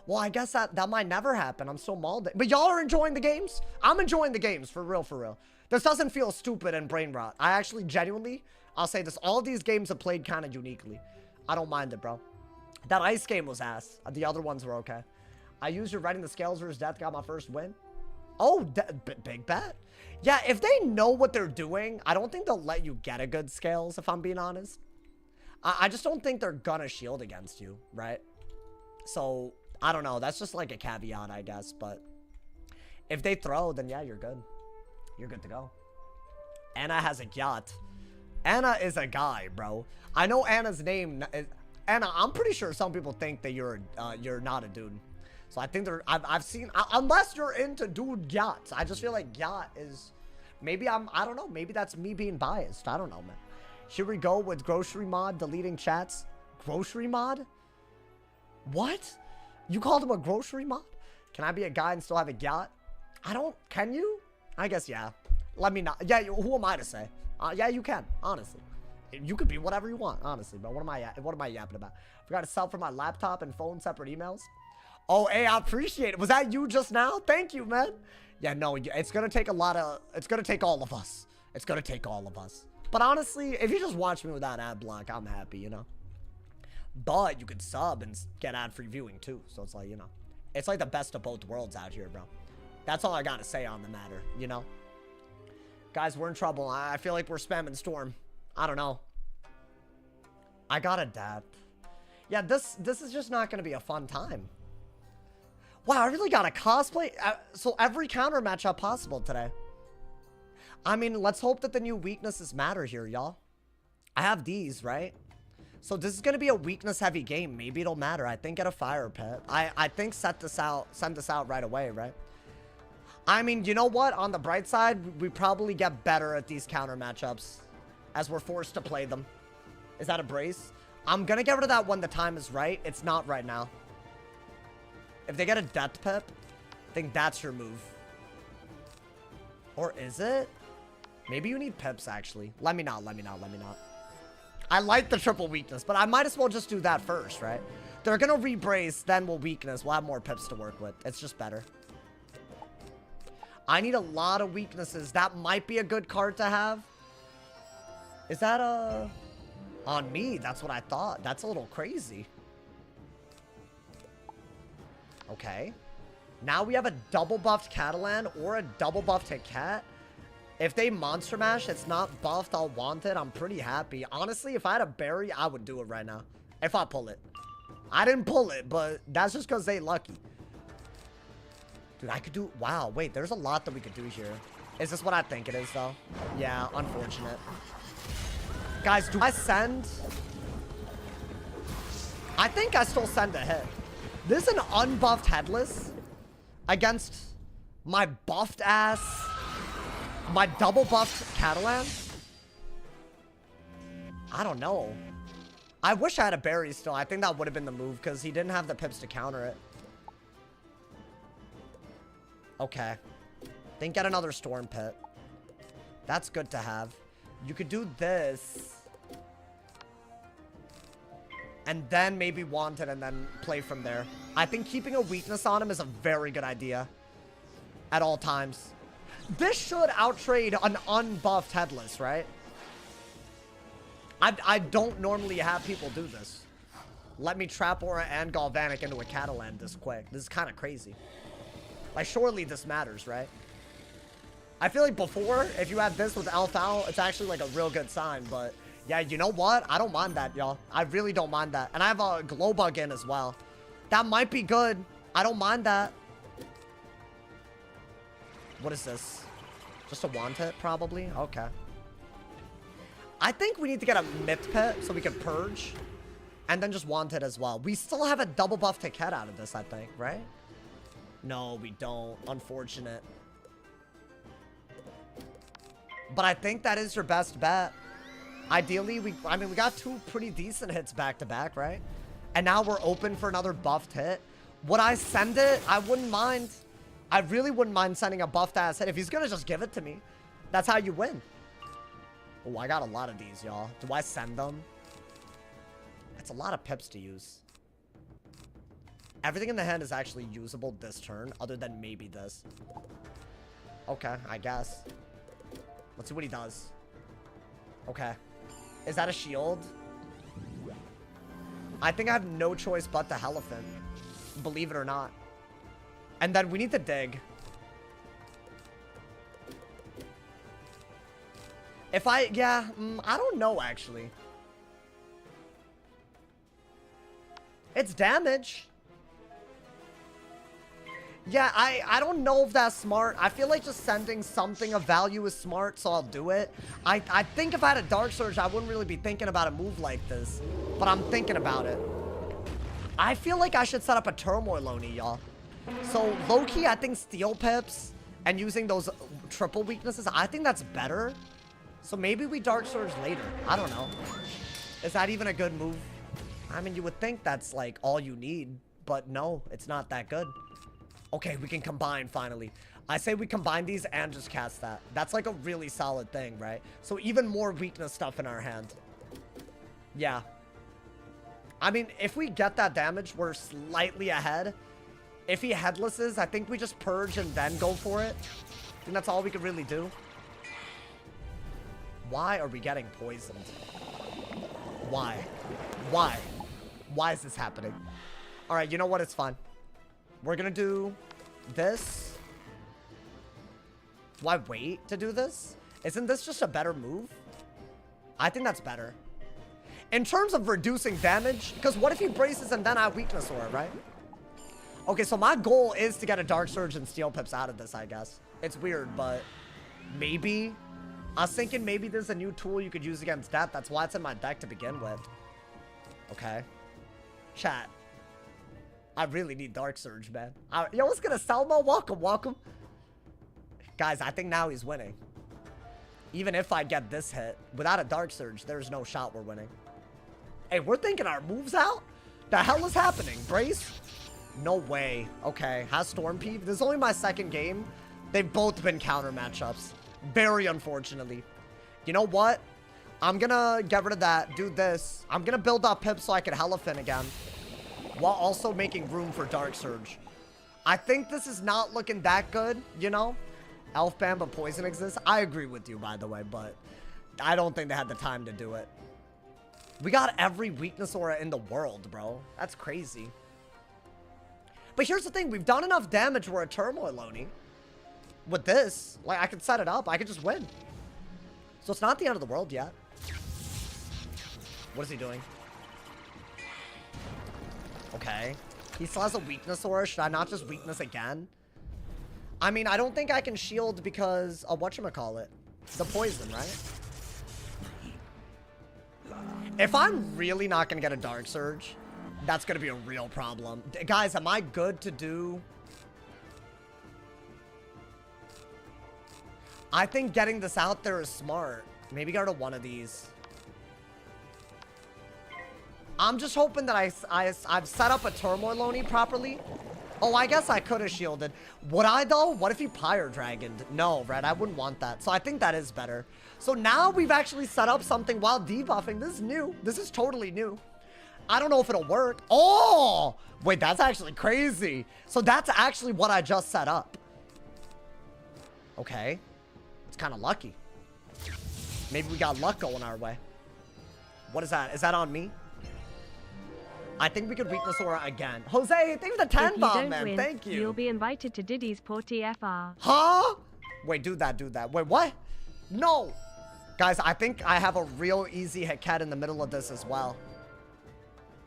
Well, I guess that might never happen. I'm so mauled. But y'all are enjoying the games? I'm enjoying the games, for real, for real. This doesn't feel stupid and brain rot. I actually genuinely, I'll say this, all these games have played kind of uniquely. I don't mind it, bro. That ice game was ass. The other ones were okay. I used your writing the scales versus death, got my first win. Oh, big bet. Yeah, if they know what they're doing, I don't think they'll let you get a good scales, if I'm being honest. I just don't think they're gonna shield against you, right? So, I don't know. That's just like a caveat, I guess. But if they throw, then yeah, you're good. You're good to go. Anna has a yacht. Anna is a guy, bro. I know Anna's name. And I'm pretty sure some people think that you're not a dude. So I think I've seen, unless you're into dude yachts. I just feel like yacht is, maybe I don't know. Maybe that's me being biased. I don't know, man. Here we go with grocery mod, deleting chats. Grocery mod? What? You called him a grocery mod? Can I be a guy and still have a yacht? Can you? I guess, yeah. Let me not. Yeah, who am I to say? Yeah, you can, honestly. You could be whatever you want, honestly. But what am I yapping about? Forgot to sell for my laptop and phone separate emails. Oh, hey, I appreciate it. Was that you just now? Thank you, man. Yeah, no, it's going to take it's going to take all of us. It's going to take all of us. But honestly, if you just watch me without ad block, I'm happy, you know? But you could sub and get ad-free viewing, too. So it's like, you know, it's like the best of both worlds out here, bro. That's all I got to say on the matter, you know? Guys, we're in trouble. I feel like we're spamming Storm. I don't know. I gotta adapt. Yeah, this is just not going to be a fun time. Wow, I really got a cosplay. So every counter matchup possible today. I mean, let's hope that the new weaknesses matter here, y'all. I have these, right? So this is going to be a weakness-heavy game. Maybe it'll matter. I think at a fire pit. I think send this out right away, right? I mean, you know what? On the bright side, we probably get better at these counter matchups as we're forced to play them. Is that a brace? I'm going to get rid of that when the time is right. It's not right now. If they get a death pip, I think that's your move. Or is it? Maybe you need pips, actually. Let me not. I like the triple weakness, but I might as well just do that first, right? They're going to re-brace, then we'll weakness. We'll have more pips to work with. It's just better. I need a lot of weaknesses. That might be a good card to have. Is that on me? That's what I thought. That's a little crazy. Okay. Now we have a double buffed Catalan or a double buffed hit cat. If they monster mash, it's not buffed, I'll want it. I'm pretty happy. Honestly, if I had a berry, I would do it right now. If I pull it. I didn't pull it, but that's just because they lucky. Dude, I could do... Wow, wait, there's a lot that we could do here. Is this what I think it is, though? Yeah, unfortunate. Guys, do I send... I think I still send a hit. This is an unbuffed headless against my buffed ass, my double buffed Catalan. I don't know. I wish I had a berry still. I think that would have been the move because he didn't have the pips to counter it. Okay. Then get another storm pit. That's good to have. You could do this. And then maybe want it and then play from there. I think keeping a weakness on him is a very good idea. At all times. This should outtrade an unbuffed headless, right? I don't normally have people do this. Let me trap aura and galvanic into a Catalan this quick. This is kind of crazy. Like, surely this matters, right? I feel like before, if you had this with Elfal, it's actually like a real good sign, but... Yeah, you know what? I don't mind that, y'all. I really don't mind that. And I have a glow bug in as well. That might be good. I don't mind that. What is this? Just a want it, probably? Okay. I think we need to get a myth pit so we can purge. And then just want it as well. We still have a double buff to cat out of this, I think, right? No, we don't. Unfortunate. But I think that is your best bet. Ideally, I mean, we got two pretty decent hits back-to-back, right? And now we're open for another buffed hit. Would I send it? I wouldn't mind. I really wouldn't mind sending a buffed-ass hit. If he's going to just give it to me, that's how you win. Oh, I got a lot of these, y'all. Do I send them? That's a lot of pips to use. Everything in the hand is actually usable this turn, other than maybe this. Okay, I guess. Let's see what he does. Okay. Is that a shield? I think I have no choice but the Elephant. Believe it or not. And then we need to dig. If I... Yeah, I don't know, actually. It's damage. Yeah, I don't know if that's smart. I feel like just sending something of value is smart, so I'll do it. I think if I had a Dark Surge, I wouldn't really be thinking about a move like this. But I'm thinking about it. I feel like I should set up a Turmoil Oni, y'all. So, low-key, I think Steel Pips and using those triple weaknesses, I think that's better. So maybe we Dark Surge later. I don't know. Is that even a good move? I mean, you would think that's, like, all you need. But no, it's not that good. Okay, we can combine finally. I say we combine these and just cast that. That's like a really solid thing, right? So even more weakness stuff in our hand. Yeah. I mean, if we get that damage, we're slightly ahead. If he headlesses, I think we just purge and then go for it. I think that's all we could really do. Why are we getting poisoned? Why? Why? Why is this happening? All right, you know what? It's fine. We're gonna do this. Why wait to do this? Isn't this just a better move? I think that's better. In terms of reducing damage, because what if he braces and then I weakness aura, right? Okay, so my goal is to get a Dark Surge and Steel Pips out of this, I guess. It's weird, but maybe. I was thinking maybe there's a new tool you could use against that. That's why it's in my deck to begin with. Okay. Chat. I really need Dark Surge, man. Yo, what's gonna Selma? Welcome, welcome. Guys, I think now he's winning. Even if I get this hit, without a Dark Surge, there's no shot we're winning. Hey, we're thinking our moves out? The hell is happening? Brace? No way. Okay, has Storm Peeve? This is only my second game. They've both been counter matchups. Very unfortunately. You know what? I'm gonna get rid of that. Do this. I'm gonna build up Pip so I can Helifin again, while also making room for Dark Surge. I think this is not looking that good, you know? Elf Ban, but Poison exists. I agree with you, by the way, but I don't think they had the time to do it. We got every weakness aura in the world, bro. That's crazy. But here's the thing. We've done enough damage where a Turmoil Oni. With this, like, I could set it up. I could just win. So it's not the end of the world yet. What is he doing? Okay. He still has a weakness aura. Should I not just weakness again? I mean, I don't think I can shield because of whatchamacallit. The poison, right? If I'm really not going to get a Dark Surge, that's going to be a real problem. Guys, am I good to do... I think getting this out there is smart. Maybe go to one of these. I'm just hoping that I've set up a Turmoil Oni properly. Oh, I guess I could have shielded. Would I, though? What if he Pyre Dragoned? No, right? I wouldn't want that. So I think that is better. So now we've actually set up something while debuffing. This is new. This is totally new. I don't know if it'll work. Oh! Wait, that's actually crazy. So that's actually what I just set up. Okay. It's kind of lucky. Maybe we got luck going our way. What is that? Is that on me? I think we could weakness aura again. Jose, thank you for the 10 bomb, man. Win, thank you. You'll be invited to Diddy's Porty FR. Huh? Wait, do that, do that. Wait, what? No. Guys, I think I have a real easy Heket in the middle of this as well.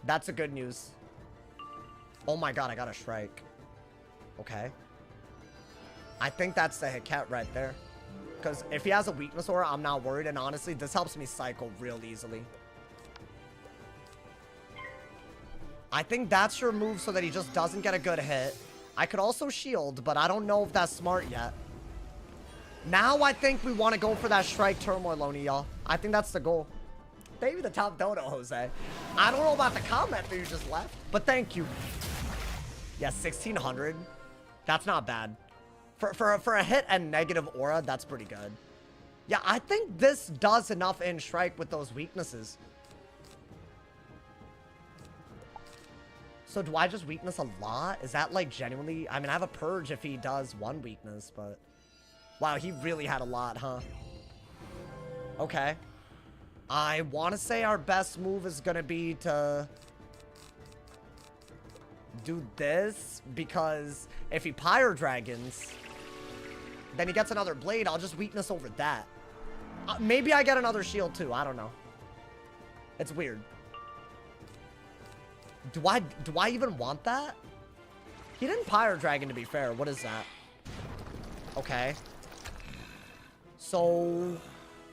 That's a good news. Oh my god, I got a Shrike. Okay. I think that's the Heket right there. Because if he has a weakness aura, I'm not worried. And honestly, this helps me cycle real easily. I think that's your move so that he just doesn't get a good hit. I could also shield, but I don't know if that's smart yet. Now I think we want to go for that Shrike Turmoil Oni, y'all. I think that's the goal. Thank you for the top dono, Jose. I don't know about the comment that you just left, but thank you. Yeah, 1600. That's not bad. For a hit and negative aura, that's pretty good. Yeah, I think this does enough in Shrike with those weaknesses. So do I just weakness a lot? Is that like genuinely? I mean, I have a purge if he does one weakness, but wow, he really had a lot, huh? Okay. I want to say our best move is going to be to do this, because if he Pyre Dragons, then he gets another blade. I'll just weakness over that. Maybe I get another shield too. I don't know. It's weird. Do I even want that? He didn't Pyre Dragon, to be fair. What is that? Okay. So...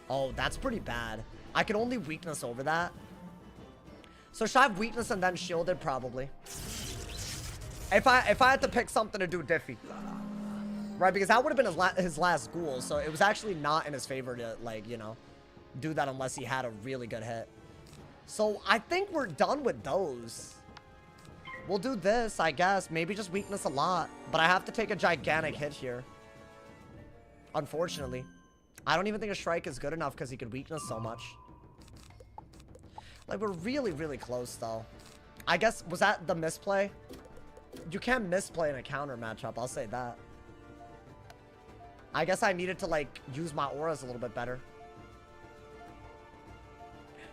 Oh, that's pretty bad. I could only weakness over that. So should I have weakness and then shielded? Probably. If I had to pick something to do Diffy. Right, because that would have been his last ghoul. So it was actually not in his favor to, like, you know, do that unless he had a really good hit. So I think we're done with those. We'll do this, I guess. Maybe just weakness a lot. But I have to take a gigantic hit here. Unfortunately. I don't even think a strike is good enough because he could weakness so much. Like, we're really, really close, though. I guess, was that the misplay? You can't misplay in a counter matchup, I'll say that. I guess I needed to, like, use my auras a little bit better.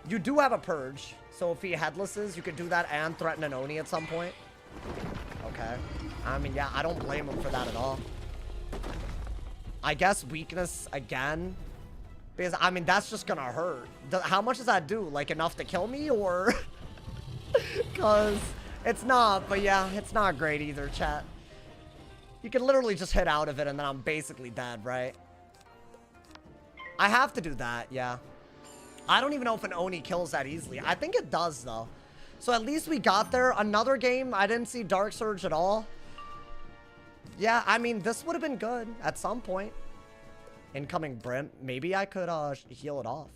You do have a purge, so if he headlesses, you could do that and threaten an Oni at some point. Okay. I mean, yeah, I don't blame him for that at all. I guess weakness again. Because, I mean, that's just gonna hurt. How much does that do? Like, enough to kill me, or... Because it's not, but yeah, it's not great either, chat. You can literally just hit out of it, and then I'm basically dead, right? I have to do that, yeah. I don't even know if an Oni kills that easily. I think it does, though. So at least we got there. Another game, I didn't see Dark Surge at all. Yeah, I mean, this would have been good at some point. Incoming Brimp. Maybe I could heal it off.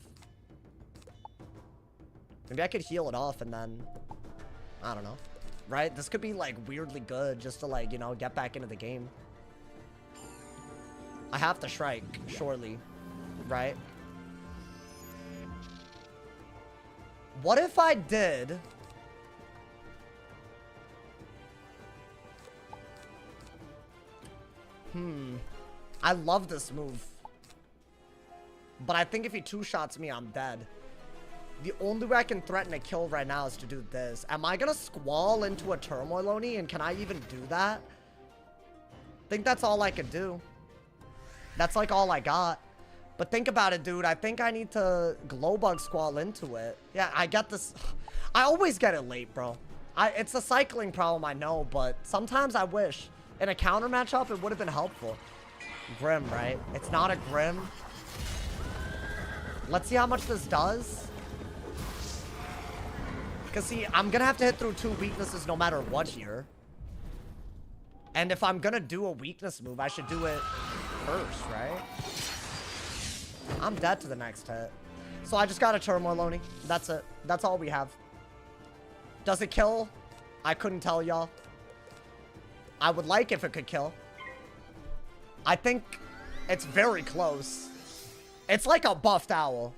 Maybe I could heal it off and then... I don't know. Right? This could be, like, weirdly good just to, like, you know, get back into the game. I have to strike, surely. Right? What if I did... I love this move. But I think if he two-shots me, I'm dead. The only way I can threaten a kill right now is to do this. Am I gonna squall into a Turmoil Oni? And can I even do that? I think that's all I could do. That's like all I got. But think about it, dude. I think I need to Glowbug Squall into it. Yeah, I get this. I always get it late, bro. It's a cycling problem, I know. But sometimes I wish. In a counter matchup, it would have been helpful. Grim, right? It's not a Grim. Let's see how much this does. Because, see, I'm going to have to hit through 2 weaknesses no matter what here. And if I'm going to do a weakness move, I should do it first, right? I'm dead to the next hit. So I just got a Turmoil Oni. That's it. That's all we have. Does it kill? I couldn't tell y'all. I would like if it could kill. I think it's very close. It's like a buffed owl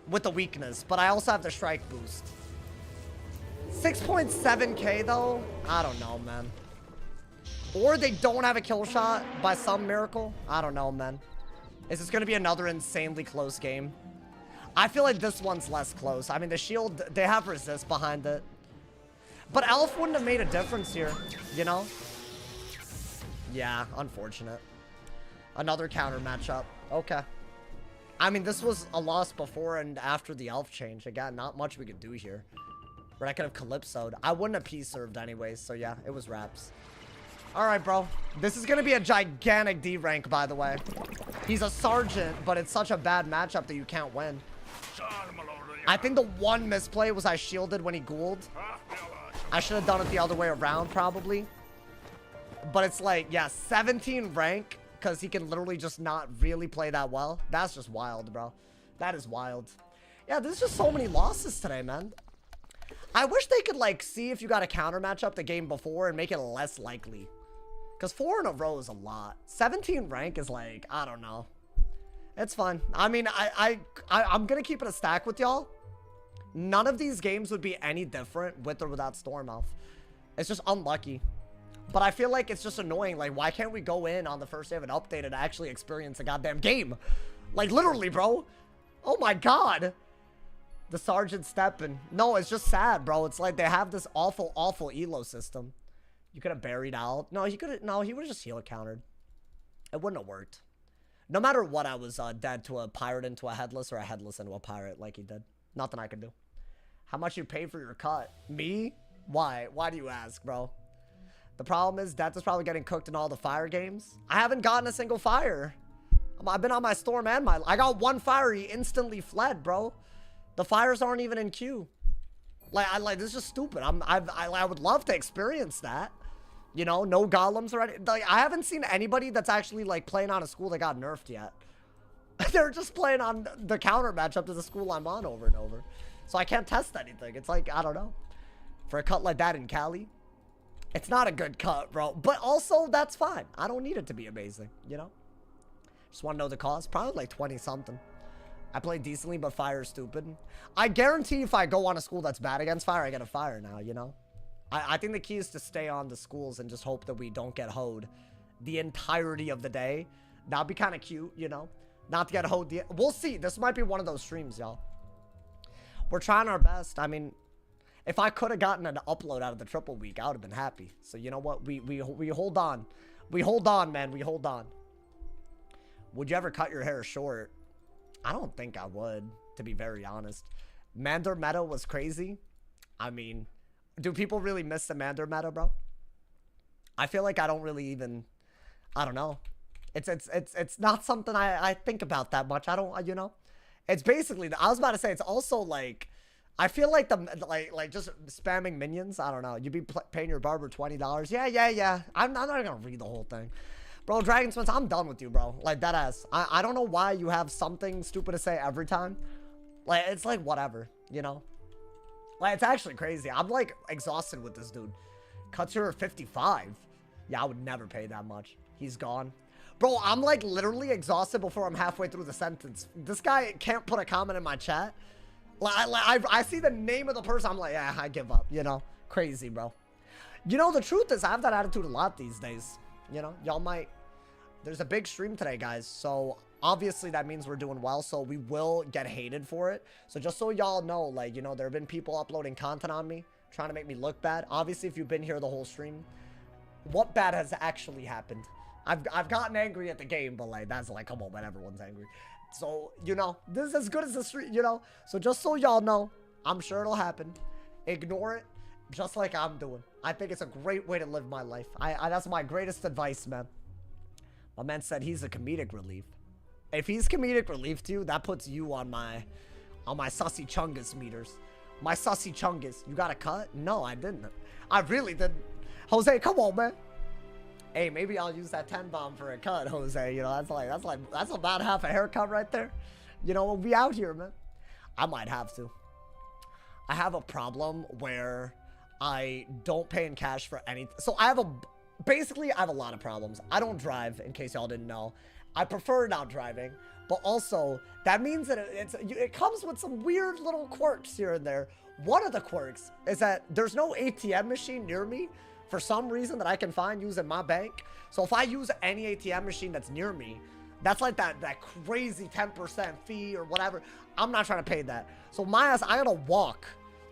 with the weakness, but I also have the strike boost. 6.7k though? I don't know, man. Or they don't have a kill shot by some miracle? I don't know, man. Is this going to be another insanely close game? I feel like this one's less close. I mean, the shield, they have resist behind it. But Elf wouldn't have made a difference here, you know? Yeah, unfortunate. Another counter matchup. Okay. I mean, this was a loss before and after the Elf change. Again, not much we could do here. But I could have Calypso'd. I wouldn't have P-served anyways, so yeah, it was wraps. Alright, bro. This is gonna be a gigantic D rank, by the way. He's a sergeant, but it's such a bad matchup that you can't win. I think the one misplay was I shielded when he ghouled. I should have done it the other way around, probably. But it's like, yeah, 17 rank, because he can literally just not really play that well. That's just wild, bro. That is wild. Yeah, there's just so many losses today, man. I wish they could, like, see if you got a counter matchup the game before and make it less likely. Because 4 in a row is a lot. 17 rank is like, I don't know. It's fun. I mean, I'm going to keep it a stack with y'all. None of these games would be any different with or without Stormouth. It's just unlucky. But I feel like it's just annoying. Like, why can't we go in on the first day of an update and actually experience a goddamn game? Like, literally, bro. Oh my god. The Sergeant stepping. No, it's just sad, bro. It's like they have this awful, awful elo system. You could have buried out. No, he could have. No, he would have just heal countered. It wouldn't have worked. No matter what, I was dead to a pirate into a headless or a headless into a pirate like he did. Nothing I could do. How much you pay for your cut? Me? Why? Why do you ask, bro? The problem is Death is probably getting cooked in all the fire games. I haven't gotten a single fire. I've been on my storm and my... I got one fire, he instantly fled, bro. The fires aren't even in queue. Like, this is just stupid. I would love to experience that. You know, no golems or anything. Like, I haven't seen anybody that's actually, like, playing on a school that got nerfed yet. They're just playing on the counter matchup to the school I'm on over and over. So I can't test anything. It's like, I don't know. For a cut like that in Cali, it's not a good cut, bro. But also, that's fine. I don't need it to be amazing, you know? Just want to know the cost. Probably like 20-something. I play decently, but fire is stupid. I guarantee if I go on a school that's bad against fire, I get a fire now, you know? I think the key is to stay on the schools and just hope that we don't get hoed the entirety of the day. That'd be kind of cute, you know? Not to get hoed. We'll see. This might be one of those streams, y'all. We're trying our best. I mean, if I could have gotten an upload out of the triple week, I would have been happy. So, you know what? We hold on. We hold on, man. We hold on. Would you ever cut your hair short? I don't think I would, to be very honest. Mander meta was crazy. I mean, do people really miss the Mander meta, bro? I feel like I don't really even... I don't know. It's not something I think about that much. I don't, you know? It's basically... I was about to say, it's also like... I feel like like just spamming minions. I don't know. You'd be paying your barber $20. Yeah. I'm not gonna read the whole thing. Bro, Dragon Spence, I'm done with you, bro. Like, that ass. I don't know why you have something stupid to say every time. Like, it's like, whatever, you know? Like, it's actually crazy. I'm, like, exhausted with this dude. Cuts her 55. Yeah, I would never pay that much. He's gone. Bro, I'm, like, literally exhausted before I'm halfway through the sentence. This guy can't put a comment in my chat. I see the name of the person. I'm like, yeah, I give up, you know? Crazy, bro. You know, the truth is, I have that attitude a lot these days. You know, y'all might... There's a big stream today, guys. So, obviously, that means we're doing well. So, we will get hated for it. So, just so y'all know, like, you know, there have been people uploading content on me, trying to make me look bad. Obviously, if you've been here the whole stream, what bad has actually happened? I've gotten angry at the game, but, like, that's like, come on, man, everyone's angry. So, you know, this is as good as the street, you know? So, just so y'all know, I'm sure it'll happen. Ignore it, just like I'm doing. I think it's a great way to live my life. That's my greatest advice, man. My man said he's a comedic relief. If he's comedic relief to you, that puts you on my sussy chungus meters. My sussy chungus. You got a cut? No, I didn't. I really didn't. Jose, come on, man. Hey, maybe I'll use that 10 bomb for a cut, Jose. You know, that's about half a haircut right there. You know, we'll be out here, man. I might have to. I have a problem where I don't pay in cash for anything. So basically, I have a lot of problems. I don't drive, in case y'all didn't know. I prefer not driving, but also, that means that it comes with some weird little quirks here and there. One of the quirks is that there's no ATM machine near me for some reason that I can find using my bank. So if I use any ATM machine that's near me, that's like that crazy 10% fee or whatever. I'm not trying to pay that. So my ass, I gotta walk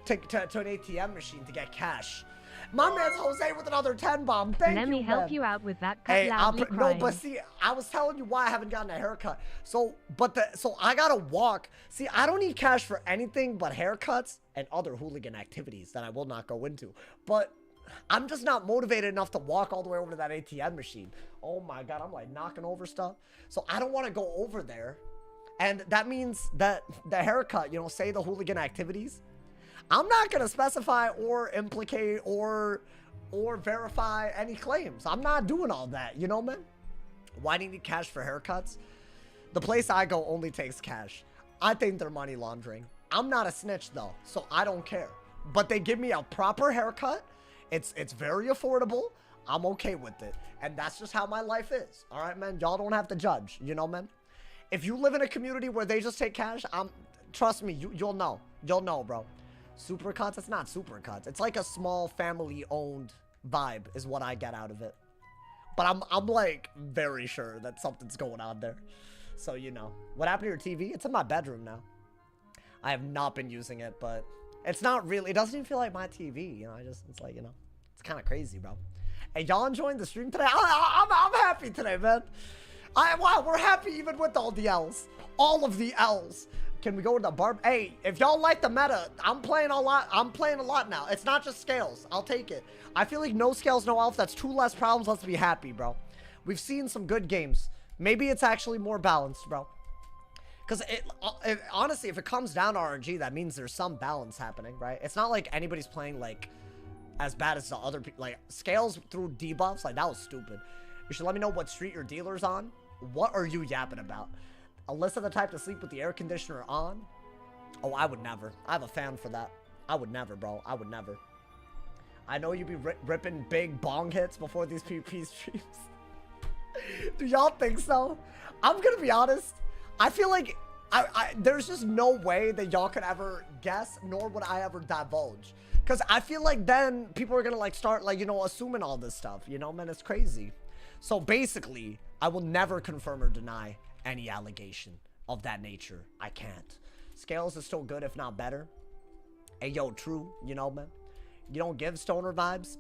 to an ATM machine to get cash. My man's Jose with another 10 bomb. Thank you, Let me help you out with that. Cut hey, no, but see, I was telling you why I haven't gotten a haircut. So I gotta walk. See, I don't need cash for anything but haircuts and other hooligan activities that I will not go into. But I'm just not motivated enough to walk all the way over to that ATM machine. Oh my God, I'm like knocking over stuff. So I don't want to go over there. And that means that the haircut, you know, say the hooligan activities, I'm not going to specify or implicate or verify any claims. I'm not doing all that, you know, man? Why do you need cash for haircuts? The place I go only takes cash. I think they're money laundering. I'm not a snitch, though, so I don't care. But they give me a proper haircut. It's very affordable. I'm okay with it. And that's just how my life is. All right, man? Y'all don't have to judge, you know, man? If you live in a community where they just take cash, trust me, you'll know. You'll know, bro. Supercuts? It's not supercuts. It's like a small family-owned vibe is what I get out of it. But I'm like very sure that something's going on there. So, you know. What happened to your TV? It's in my bedroom now. I have not been using it, but it's not really, it doesn't even feel like my TV, you know? It's like, you know, it's kind of crazy, bro. Hey, y'all enjoying the stream today? I'm happy today, man. Wow, we're happy even with all the L's. All of the L's. Can we go to the bar? Hey, if y'all like the meta, I'm playing a lot. I'm playing a lot now. It's not just scales. I'll take it. I feel like no scales, no elf. That's 2 less problems. Let's be happy, bro. We've seen some good games. Maybe it's actually more balanced, bro. Because honestly, if it comes down to RNG, that means there's some balance happening, right? It's not like anybody's playing like as bad as the other people. Like scales through debuffs, like that was stupid. You should let me know what street your dealer's on. What are you yapping about? Alyssa the type to sleep with the air conditioner on? Oh, I would never. I have a fan for that. I would never, bro. I would never. I know you be ripping big bong hits before these PvP streams. Do y'all think so? I'm gonna be honest. I feel like there's just no way that y'all could ever guess, nor would I ever divulge. Because I feel like then people are gonna like start like, you know, assuming all this stuff. You know, man, it's crazy. So basically, I will never confirm or deny any allegation of that nature. I can't. Scales is still good, if not better. Hey, yo, true. You know, man. You don't give stoner vibes.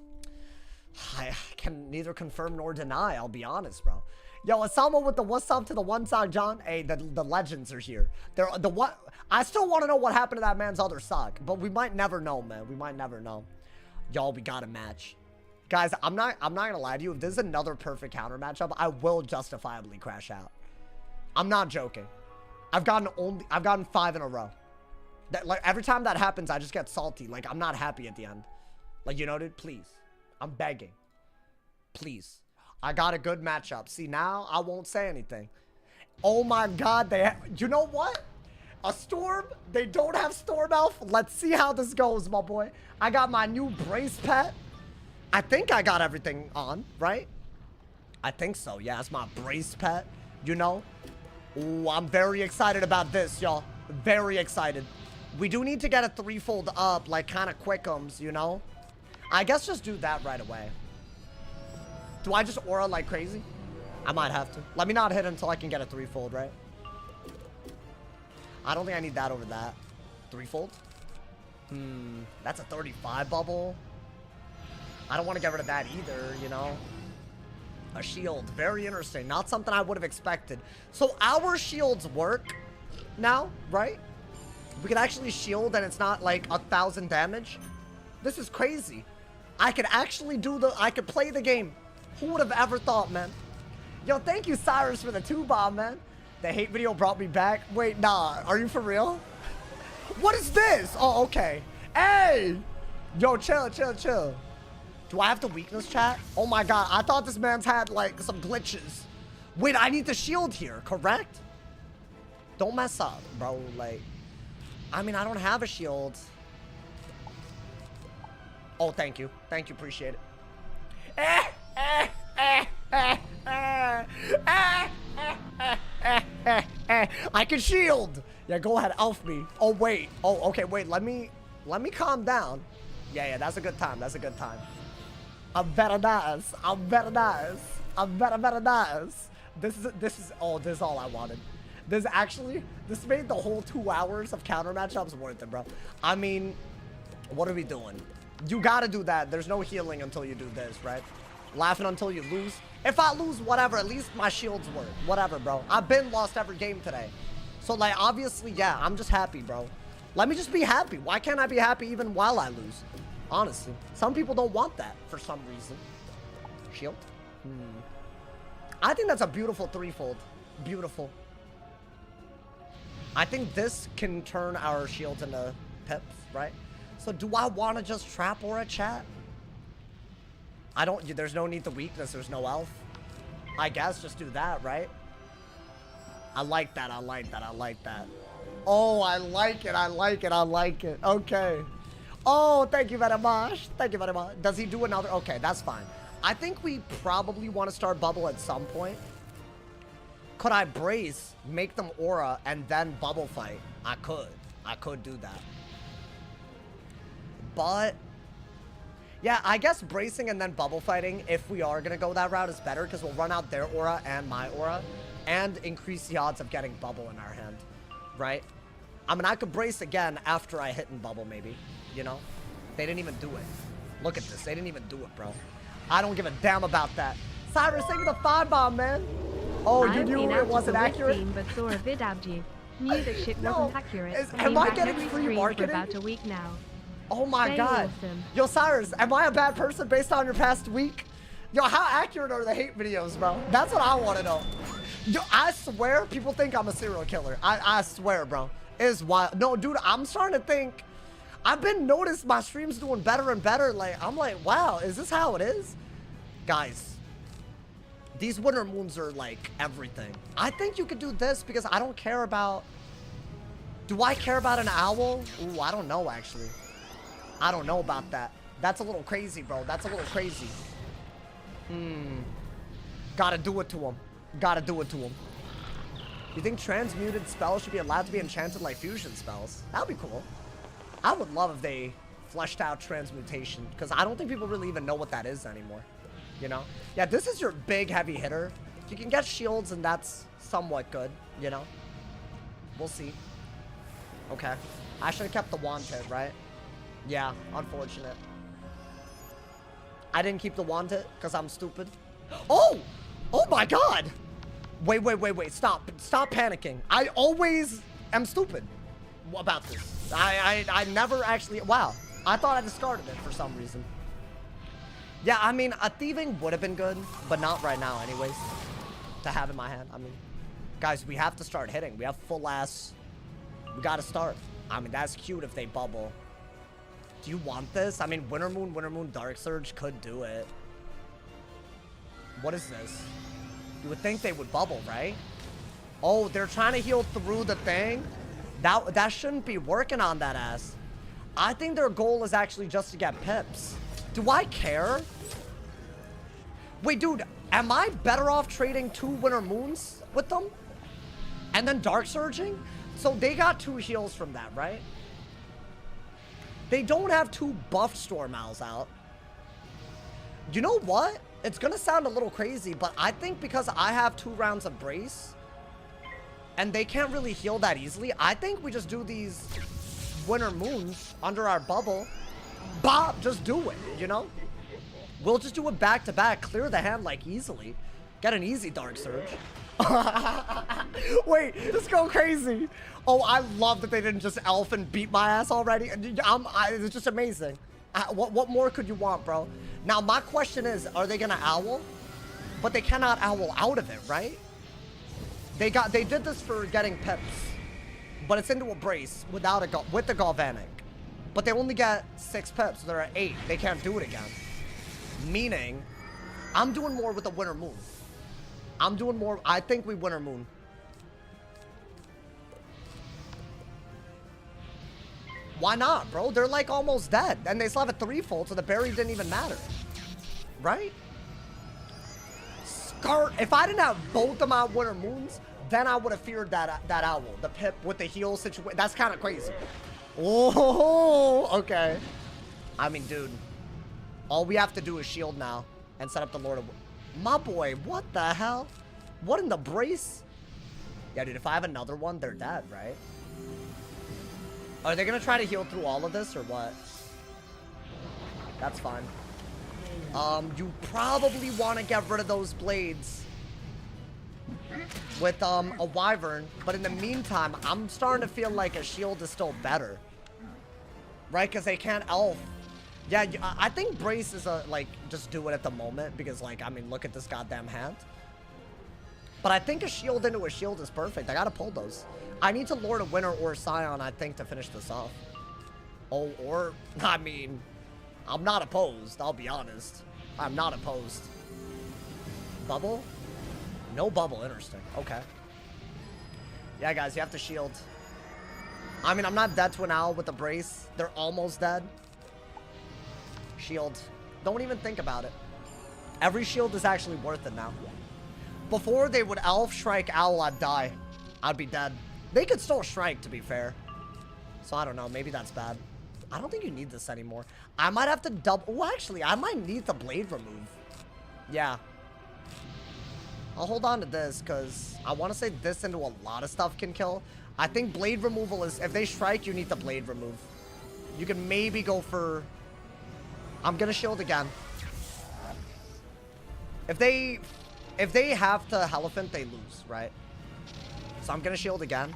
I can neither confirm nor deny. I'll be honest, bro. Yo, Osama with the what's up to the one sock, John. Hey, the legends are here. They're the what? I still want to know what happened to that man's other sock, but we might never know, man. We might never know. Y'all, we got a match. Guys, I'm not gonna lie to you. If this is another perfect counter matchup, I will justifiably crash out. I'm not joking. I've gotten 5 in a row. That, like, every time that happens, I just get salty. Like, I'm not happy at the end. Like, you know, dude, please. I'm begging. Please. I got a good matchup. See, now I won't say anything. Oh my God, you know what? A Storm? They don't have Storm Elf? Let's see how this goes, my boy. I got my new Brace pet. I think I got everything on, right? I think so. Yeah, it's my Brace pet, you know? Ooh, I'm very excited about this, y'all. Very excited. We do need to get a 3-fold up, like kind of quickums, you know? I guess just do that right away. Do I just aura like crazy? I might have to. Let me not hit until I can get a 3-fold, right? I don't think I need that over that. 3-fold? That's a 35 bubble. I don't want to get rid of that either, you know? A shield. Very interesting. Not something I would have expected. So our shields work now, right? We can actually shield and it's not like 1,000 damage. This is crazy. I could actually I could play the game. Who would have ever thought, man? Yo, thank you, Cyrus, for the 2-bomb, man. The hate video brought me back. Wait, nah. Are you for real? What is this? Oh, okay. Hey! Yo, chill, chill, chill. Do I have to weakness chat? Oh my God, I thought this man's had like some glitches. Wait, I need the shield here, correct? Don't mess up, bro. Like, I mean, I don't have a shield. Oh, thank you. Thank you, appreciate it. I can shield. Yeah, go ahead, elf me. Oh, wait. Oh, okay, wait, let me calm down. Yeah, that's a good time. That's a good time. I'm better nice. I'm better nice. I'm better nice. This is all I wanted. This made the whole 2 hours of counter matchups worth it, bro. I mean, what are we doing? You gotta do that. There's no healing until you do this, right? Laughing until you lose. If I lose, whatever, at least my shields work. Whatever, bro. I've been lost every game today. So, like, obviously, yeah, I'm just happy, bro. Let me just be happy. Why can't I be happy even while I lose? Honestly. Some people don't want that for some reason. Shield? I think that's a beautiful 3-fold. Beautiful. I think this can turn our shields into pips, right? So do I want to just trap or a chat? There's no need to weakness. There's no elf. I guess just do that, right? I like that. I like that. I like that. Oh, I like it. I like it. I like it. Okay. Oh, thank you very much. Thank you very much. Does he do another? Okay, that's fine. I think we probably want to start bubble at some point. Could I brace, make them aura, and then bubble fight? I could do that. But yeah, I guess bracing and then bubble fighting, if we are gonna go that route, is better because we'll run out their aura and my aura and increase the odds of getting bubble in our hand, right? I mean, I could brace again after I hit and bubble, maybe, you know? They didn't even do it. Look at this. They didn't even do it, bro. I don't give a damn about that. Cyrus, thank you for the 5-bomb, man. Oh, you knew it wasn't accurate? But saw a vid abji. Knew that shit wasn't accurate. Am I getting free marketing? For about a week now. Oh my Stay god. Awesome. Yo, Cyrus, am I a bad person based on your past week? Yo, how accurate are the hate videos, bro? That's what I want to know. Yo, I swear people think I'm a serial killer. I swear, bro. It's wild. No, dude, I'm starting to think. I've been noticed my stream's doing better and better. Like, I'm like, wow, is this how it is? Guys, these winter moons are like everything. I think you could do this because I don't care about... Do I care about an owl? Ooh, I don't know, actually. I don't know about that. That's a little crazy, bro. That's a little crazy. Gotta do it to him. Gotta do it to him. You think transmuted spells should be allowed to be enchanted like fusion spells? That'd be cool. I would love if they fleshed out transmutation, because I don't think people really even know what that is anymore. You know? Yeah, this is your big heavy hitter. You can get shields and that's somewhat good, you know? We'll see. Okay. I should have kept the wanted, right? Yeah, unfortunate. I didn't keep the wanted because I'm stupid. Oh! Oh my god! Wait. Stop panicking. I always am stupid about this. I never actually... Wow. I thought I discarded it for some reason. Yeah, I mean, a thieving would have been good, but not right now anyways. To have in my hand. I mean, guys, we have to start hitting. We have full ass... We gotta start. I mean, that's cute if they bubble. Do you want this? I mean, Winter Moon, Dark Surge could do it. What is this? You would think they would bubble, right? Oh, they're trying to heal through the thing? That shouldn't be working on that ass. I think their goal is actually just to get pips. Do I care? Wait, dude, am I better off trading 2 Winter Moons with them? And then Dark Surging? So they got 2 heals from that, right? They don't have 2 buffed Storm Owls out. You know what? It's gonna sound a little crazy, but I think because I have 2 rounds of Brace, and they can't really heal that easily, I think we just do these Winter Moons under our bubble. Bob, just do it, you know? We'll just do it back to back, clear the hand like easily. Get an easy Dark Surge. Wait, just go crazy. Oh, I love that they didn't just elf and beat my ass already. It's just amazing. What more could you want, bro? Now, my question is, are they gonna owl? But they cannot owl out of it, right? They did this for getting pips, but it's into a brace without with the Galvanic. But they only get 6 pips, so they're at 8. They can't do it again. Meaning, I'm doing more with the Winter Moon. I'm doing more. I think we Winter Moon. Why not, bro? They're like almost dead. And they still have a 3-fold, so the berry didn't even matter. Right? Skirt. If I didn't have both of my Winter Moons, then I would have feared that owl. The pip with the heal situation. That's kind of crazy. Oh, okay. I mean, dude. All we have to do is shield now and set up the Lord of... My boy, what the hell? What in the brace? Yeah, dude, if I have another one, they're dead, right? Are they gonna try to heal through all of this or what? That's fine. You probably want to get rid of those blades with a wyvern, but in the meantime, I'm starting to feel like a shield is still better, right? Because they can't elf. Yeah, I think brace is like just do it at the moment because, like, I mean, look at this goddamn hand. But I think a shield into a shield is perfect. I gotta pull those. I need to Lord of Winter or Scion, I think, to finish this off. Oh, or, I mean, I'm not opposed, I'll be honest. I'm not opposed. Bubble? No bubble, interesting. Okay. Yeah, guys, you have to shield. I mean, I'm not dead to an owl with a brace. They're almost dead. Shield. Don't even think about it. Every shield is actually worth it now. Before they would elf, strike, owl, I'd die. I'd be dead. They could still strike, to be fair. So I don't know, maybe that's bad. I don't think you need this anymore. I might have to double... Oh, actually, I might need the blade remove. Yeah. I'll hold on to this, because I want to say this into a lot of stuff can kill. I think blade removal is... If they strike, you need the blade remove. You can maybe go for... I'm going to shield again. If they If they have to Elephant, they lose, right? So I'm gonna shield again.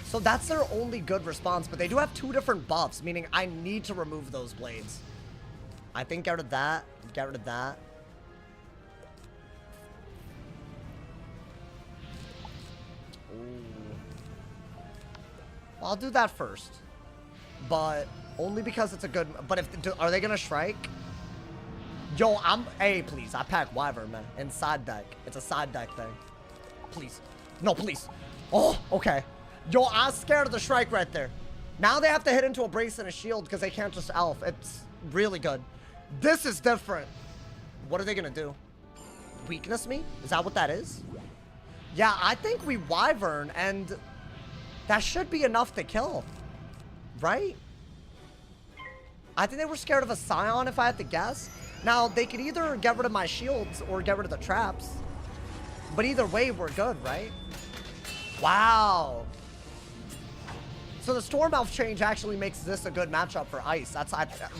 So that's their only good response, but they do have 2 different buffs, meaning I need to remove those blades. I think get rid of that, get rid of that. Ooh. Well, I'll do that first. But only because it's a good, but if, are they gonna strike? Yo, hey, please, I pack Wyvern, man, in side deck. It's a side deck thing. Please. No, please. Oh, okay. Yo, I was scared of the strike right there. Now they have to hit into a brace and a shield because they can't just elf. It's really good. This is different. What are they gonna do? Weakness me? Is that what that is? Yeah, I think we Wyvern, and that should be enough to kill. Right? I think they were scared of a Scion, if I had to guess. Now, they could either get rid of my shields or get rid of the traps. But either way, we're good, right? Wow. So the Storm Elf change actually makes this a good matchup for Ice.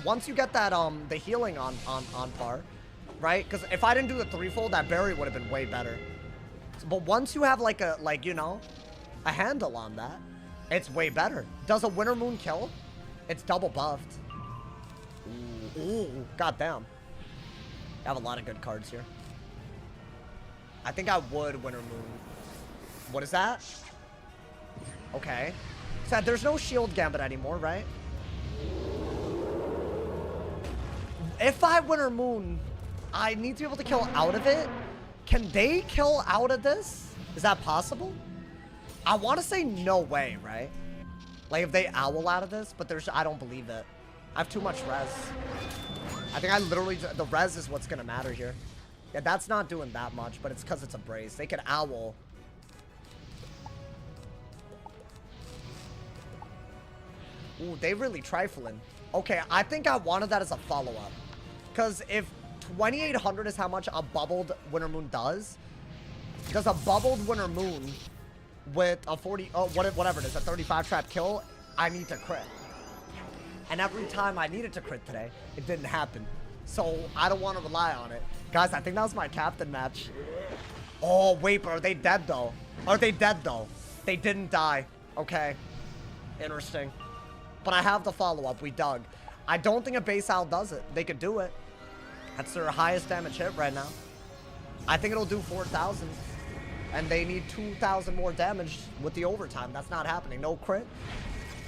Once you get that the healing on par, right? Because if I didn't do the threefold, that berry would have been way better. But once you have like a a handle on that, it's way better. Does a Winter Moon kill? It's double buffed. Ooh, goddamn. I have a lot of good cards here. I think I would Winter Moon. What is that? Okay. So there's no shield gambit anymore, right? If I Winter Moon, I need to be able to kill out of it. Can they kill out of this? Is that possible? I want to say no way, right? Like if they owl out of this, but I don't believe it. I have too much res. I think I literally, the res is what's going to matter here. Yeah, that's not doing that much, but it's because it's a brace. They could owl. Ooh, they really trifling. Okay, I think I wanted that as a follow-up. Because if 2,800 is how much a bubbled Winter Moon does a bubbled Winter Moon with a 40, whatever it is, a 35 trap kill, I need to crit. And every time I needed to crit today, it didn't happen. So I don't want to rely on it. Guys, I think that was my captain match. Oh, wait, but are they dead, though? Are they dead, though? They didn't die. Okay. Interesting. But I have the follow-up. We dug. I don't think a base owl does it. They could do it. That's their highest damage hit right now. I think it'll do 4,000. And they need 2,000 more damage with the overtime. That's not happening. No crit.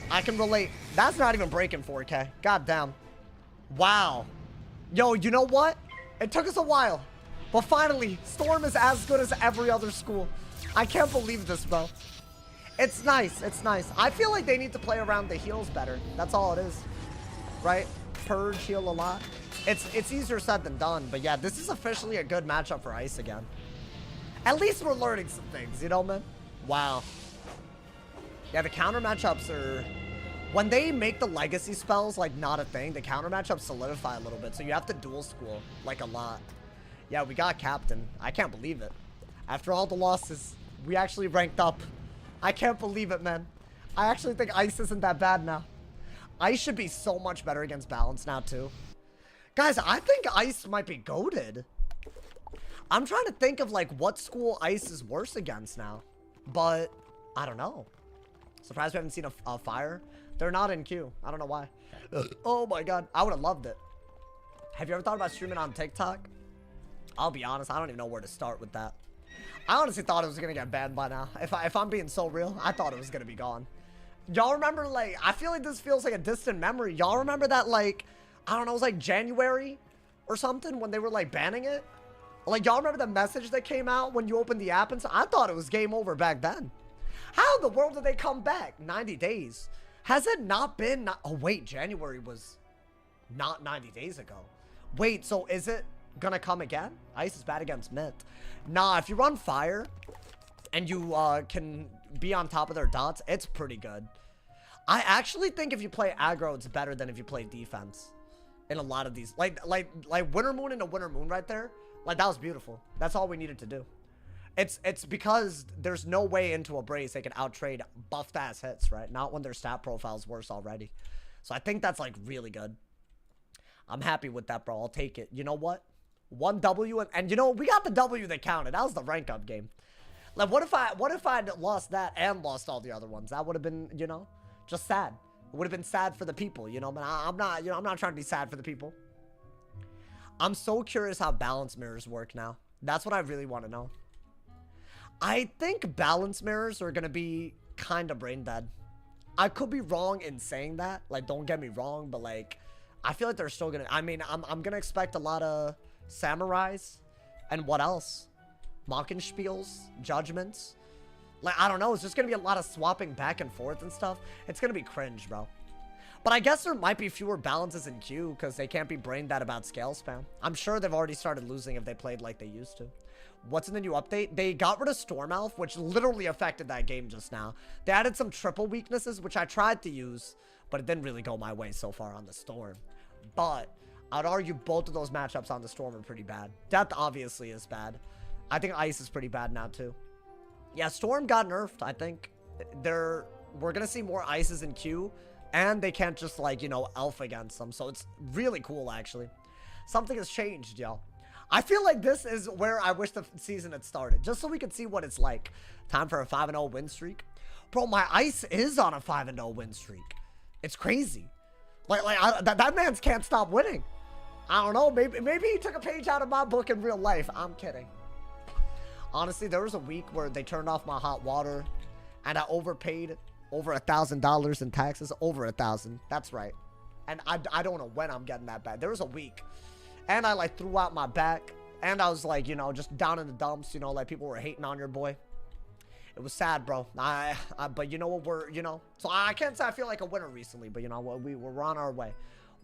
I can relate. That's not even breaking 4K. God damn. Wow. Yo, you know what? It took us a while. But finally, Storm is as good as every other school. I can't believe this, bro. It's nice. It's nice. I feel like they need to play around the heals better. That's all it is. Right? Purge, heal a lot. It's easier said than done. But yeah, this is officially a good matchup for Ice again. At least we're learning some things, you know, man? Wow. Yeah, the counter matchups are... When they make the legacy spells, like, not a thing, the counter matchups solidify a little bit. So you have to dual school, like, a lot. Yeah, we got captain. I can't believe it. After all the losses, we actually ranked up. I can't believe it, man. I actually think Ice isn't that bad now. Ice should be so much better against balance now, too. Guys, I think Ice might be goated. I'm trying to think of, like, what school Ice is worse against now. But, I don't know. Surprised we haven't seen a fire. They're not in queue. I don't know why. Oh, my God. I would have loved it. Have you ever thought about streaming on TikTok? I'll be honest. I don't even know where to start with that. I honestly thought it was going to get banned by now. If I'm being so real, I thought it was going to be gone. Y'all remember, like, I feel like this feels like a distant memory. Y'all remember that, like, I don't know, it was like January or something when they were, like, banning it? Like, y'all remember the message that came out when you opened the app? And so I thought it was game over back then. How in the world did they come back? 90 days. Has it not been? Oh, wait, January was not 90 days ago. Wait, so is it gonna come again? Ice is bad against Myth. Nah, if you run fire and you can be on top of their dots, it's pretty good. I actually think if you play aggro, it's better than if you play defense. In a lot of these. Like Winter Moon and a Winter Moon right there. Like, that was beautiful. That's all we needed to do. It's because there's no way into a brace they can outtrade buffed ass hits, right? Not when their stat profile's worse already. So I think that's, like, really good. I'm happy with that, bro. I'll take it. You know what? 1 W, and you know, we got the W that counted. That was the rank up game. Like, what if I'd lost that and lost all the other ones? That would have been, you know, just sad. It would have been sad for the people, you know, but I'm not, you know, I'm not trying to be sad for the people. I'm so curious how balance mirrors work now. That's what I really want to know. I think balance mirrors are going to be kind of brain dead. I could be wrong in saying that. Like, don't get me wrong, but like, I feel like they're still going to, I mean, I'm going to expect a lot of samurais and what else? Mockenspiels, judgments. Like, I don't know. It's just going to be a lot of swapping back and forth and stuff. It's going to be cringe, bro. But I guess there might be fewer balances in queue because they can't be brain dead about scale spam. I'm sure they've already started losing if they played like they used to. What's in the new update? They got rid of Storm Elf, which literally affected that game just now. They added some triple weaknesses, which I tried to use, but it didn't really go my way so far on the Storm. But I'd argue both of those matchups on the Storm are pretty bad. Death obviously is bad. I think Ice is pretty bad now too. Yeah, Storm got nerfed. I think we're gonna see more Ices in queue, and they can't just, like, you know, Elf against them. So it's really cool, actually. Something has changed, y'all. I feel like this is where I wish the season had started, just so we could see what it's like. Time for a 5-0 win streak. Bro, my Ice is on a 5-0 win streak. It's crazy. That man's can't stop winning. I don't know. Maybe he took a page out of my book in real life. I'm kidding. Honestly, there was a week where they turned off my hot water, and I overpaid over $1,000 in taxes. Over 1,000. That's right. And I don't know when I'm getting that back. There was a week. And I, like, threw out my back. And I was, like, you know, just down in the dumps. You know, like, people were hating on your boy. It was sad, bro. But you know what? We're, you know. So I can't say I feel like a winner recently. But, you know, we're on our way.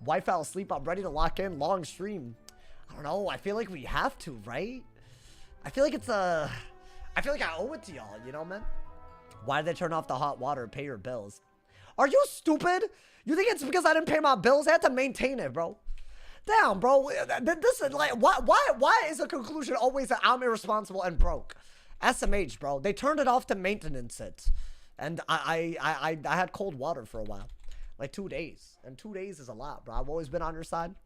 Wife fell asleep. I'm ready to lock in. Long stream. I don't know. I feel like we have to, right? I feel like I feel like I owe it to y'all, you know, man? Why did they turn off the hot water and pay your bills? Are you stupid? You think it's because I didn't pay my bills? I had to maintain it, bro. Damn, bro. This is like, why is the conclusion always that I'm irresponsible and broke? SMH, bro. They turned it off to maintenance it. And I had cold water for a while. Like 2 days. And 2 days is a lot, bro. I've always been on your side.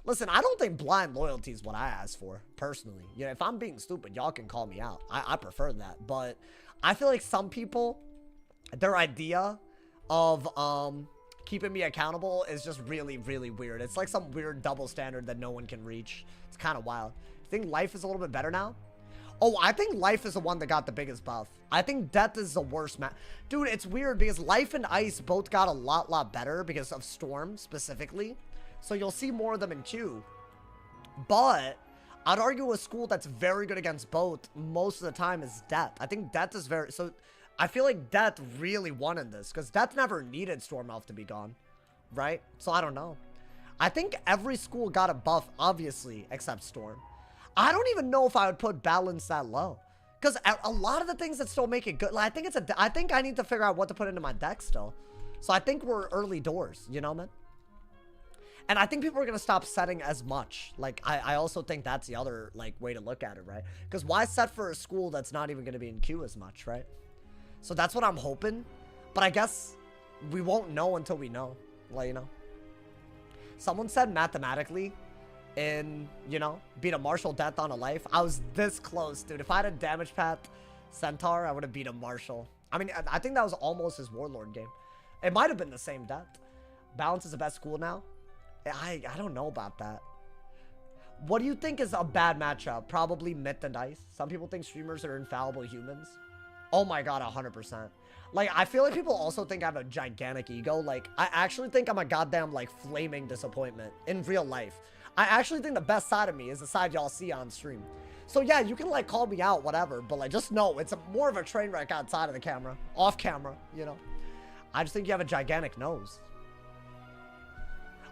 Listen, I don't think blind loyalty is what I ask for, personally. You know, if I'm being stupid, y'all can call me out. I prefer that. But I feel like some people, their idea of keeping me accountable is just really, really weird. It's like some weird double standard that no one can reach. It's kind of wild. I think life is a little bit better now. Oh, I think life is the one that got the biggest buff. I think death is the worst match. Dude, it's weird because life and ice both got a lot better because of Storm specifically. So you'll see more of them in queue. But I'd argue a school that's very good against both most of the time is death. I think death is very... So I feel like death really won in this because death never needed Storm Elf to be gone. Right? So I don't know. I think every school got a buff, obviously, except Storm. I don't even know if I would put balance that low. Because a lot of the things that still make it good... Like, I think I need to figure out what to put into my deck still. So I think we're early doors. You know, man? And I think people are going to stop setting as much. Like, I also think that's the other, like, way to look at it, right? Because why set for a school that's not even going to be in queue as much, right? So that's what I'm hoping. But I guess we won't know until we know. Like, you know. Someone said mathematically in, you know, beat a Marshall death on a life. I was this close, dude. If I had a damage path Centaur, I would have beat a Marshall. I mean, I think that was almost his Warlord game. It might have been the same death. Balance is the best school now. I don't know about that. What do you think is a bad matchup? Probably Myth and Ice. Some people think streamers are infallible humans. Oh my god, 100%. Like, I feel like people also think I have a gigantic ego. Like, I actually think I'm a goddamn, like, flaming disappointment in real life. I actually think the best side of me is the side y'all see on stream. So yeah, you can, like, call me out, whatever. But, like, just know it's more of a train wreck outside of the camera. Off camera, you know. I just think you have a gigantic nose.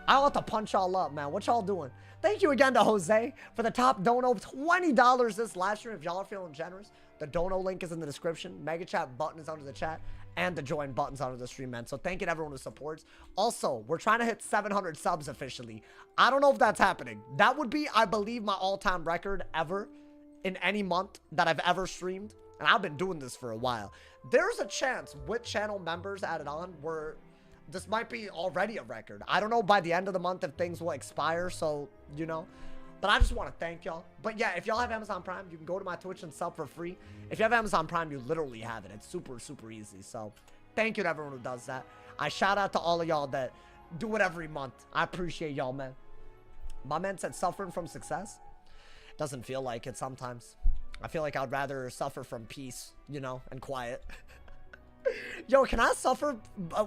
I'll have to punch y'all up, man. What y'all doing? Thank you again to Jose for the top dono. $20 this last year. If y'all are feeling generous, the dono link is in the description. Mega chat button is under the chat. And the join button's under the stream, man. So thank you to everyone who supports. Also, we're trying to hit 700 subs officially. I don't know if that's happening. That would be, I believe, my all-time record ever in any month that I've ever streamed. And I've been doing this for a while. There's a chance with channel members added on where... This might be already a record. I don't know by the end of the month if things will expire, so, you know. But I just want to thank y'all. But yeah, if y'all have Amazon Prime, you can go to my Twitch and sub for free. If you have Amazon Prime, you literally have it. It's super, super easy. So thank you to everyone who does that. I shout out to all of y'all that do it every month. I appreciate y'all, man. My man said suffering from success. Doesn't feel like it sometimes. I feel like I'd rather suffer from peace, you know, and quiet. Yo, can I suffer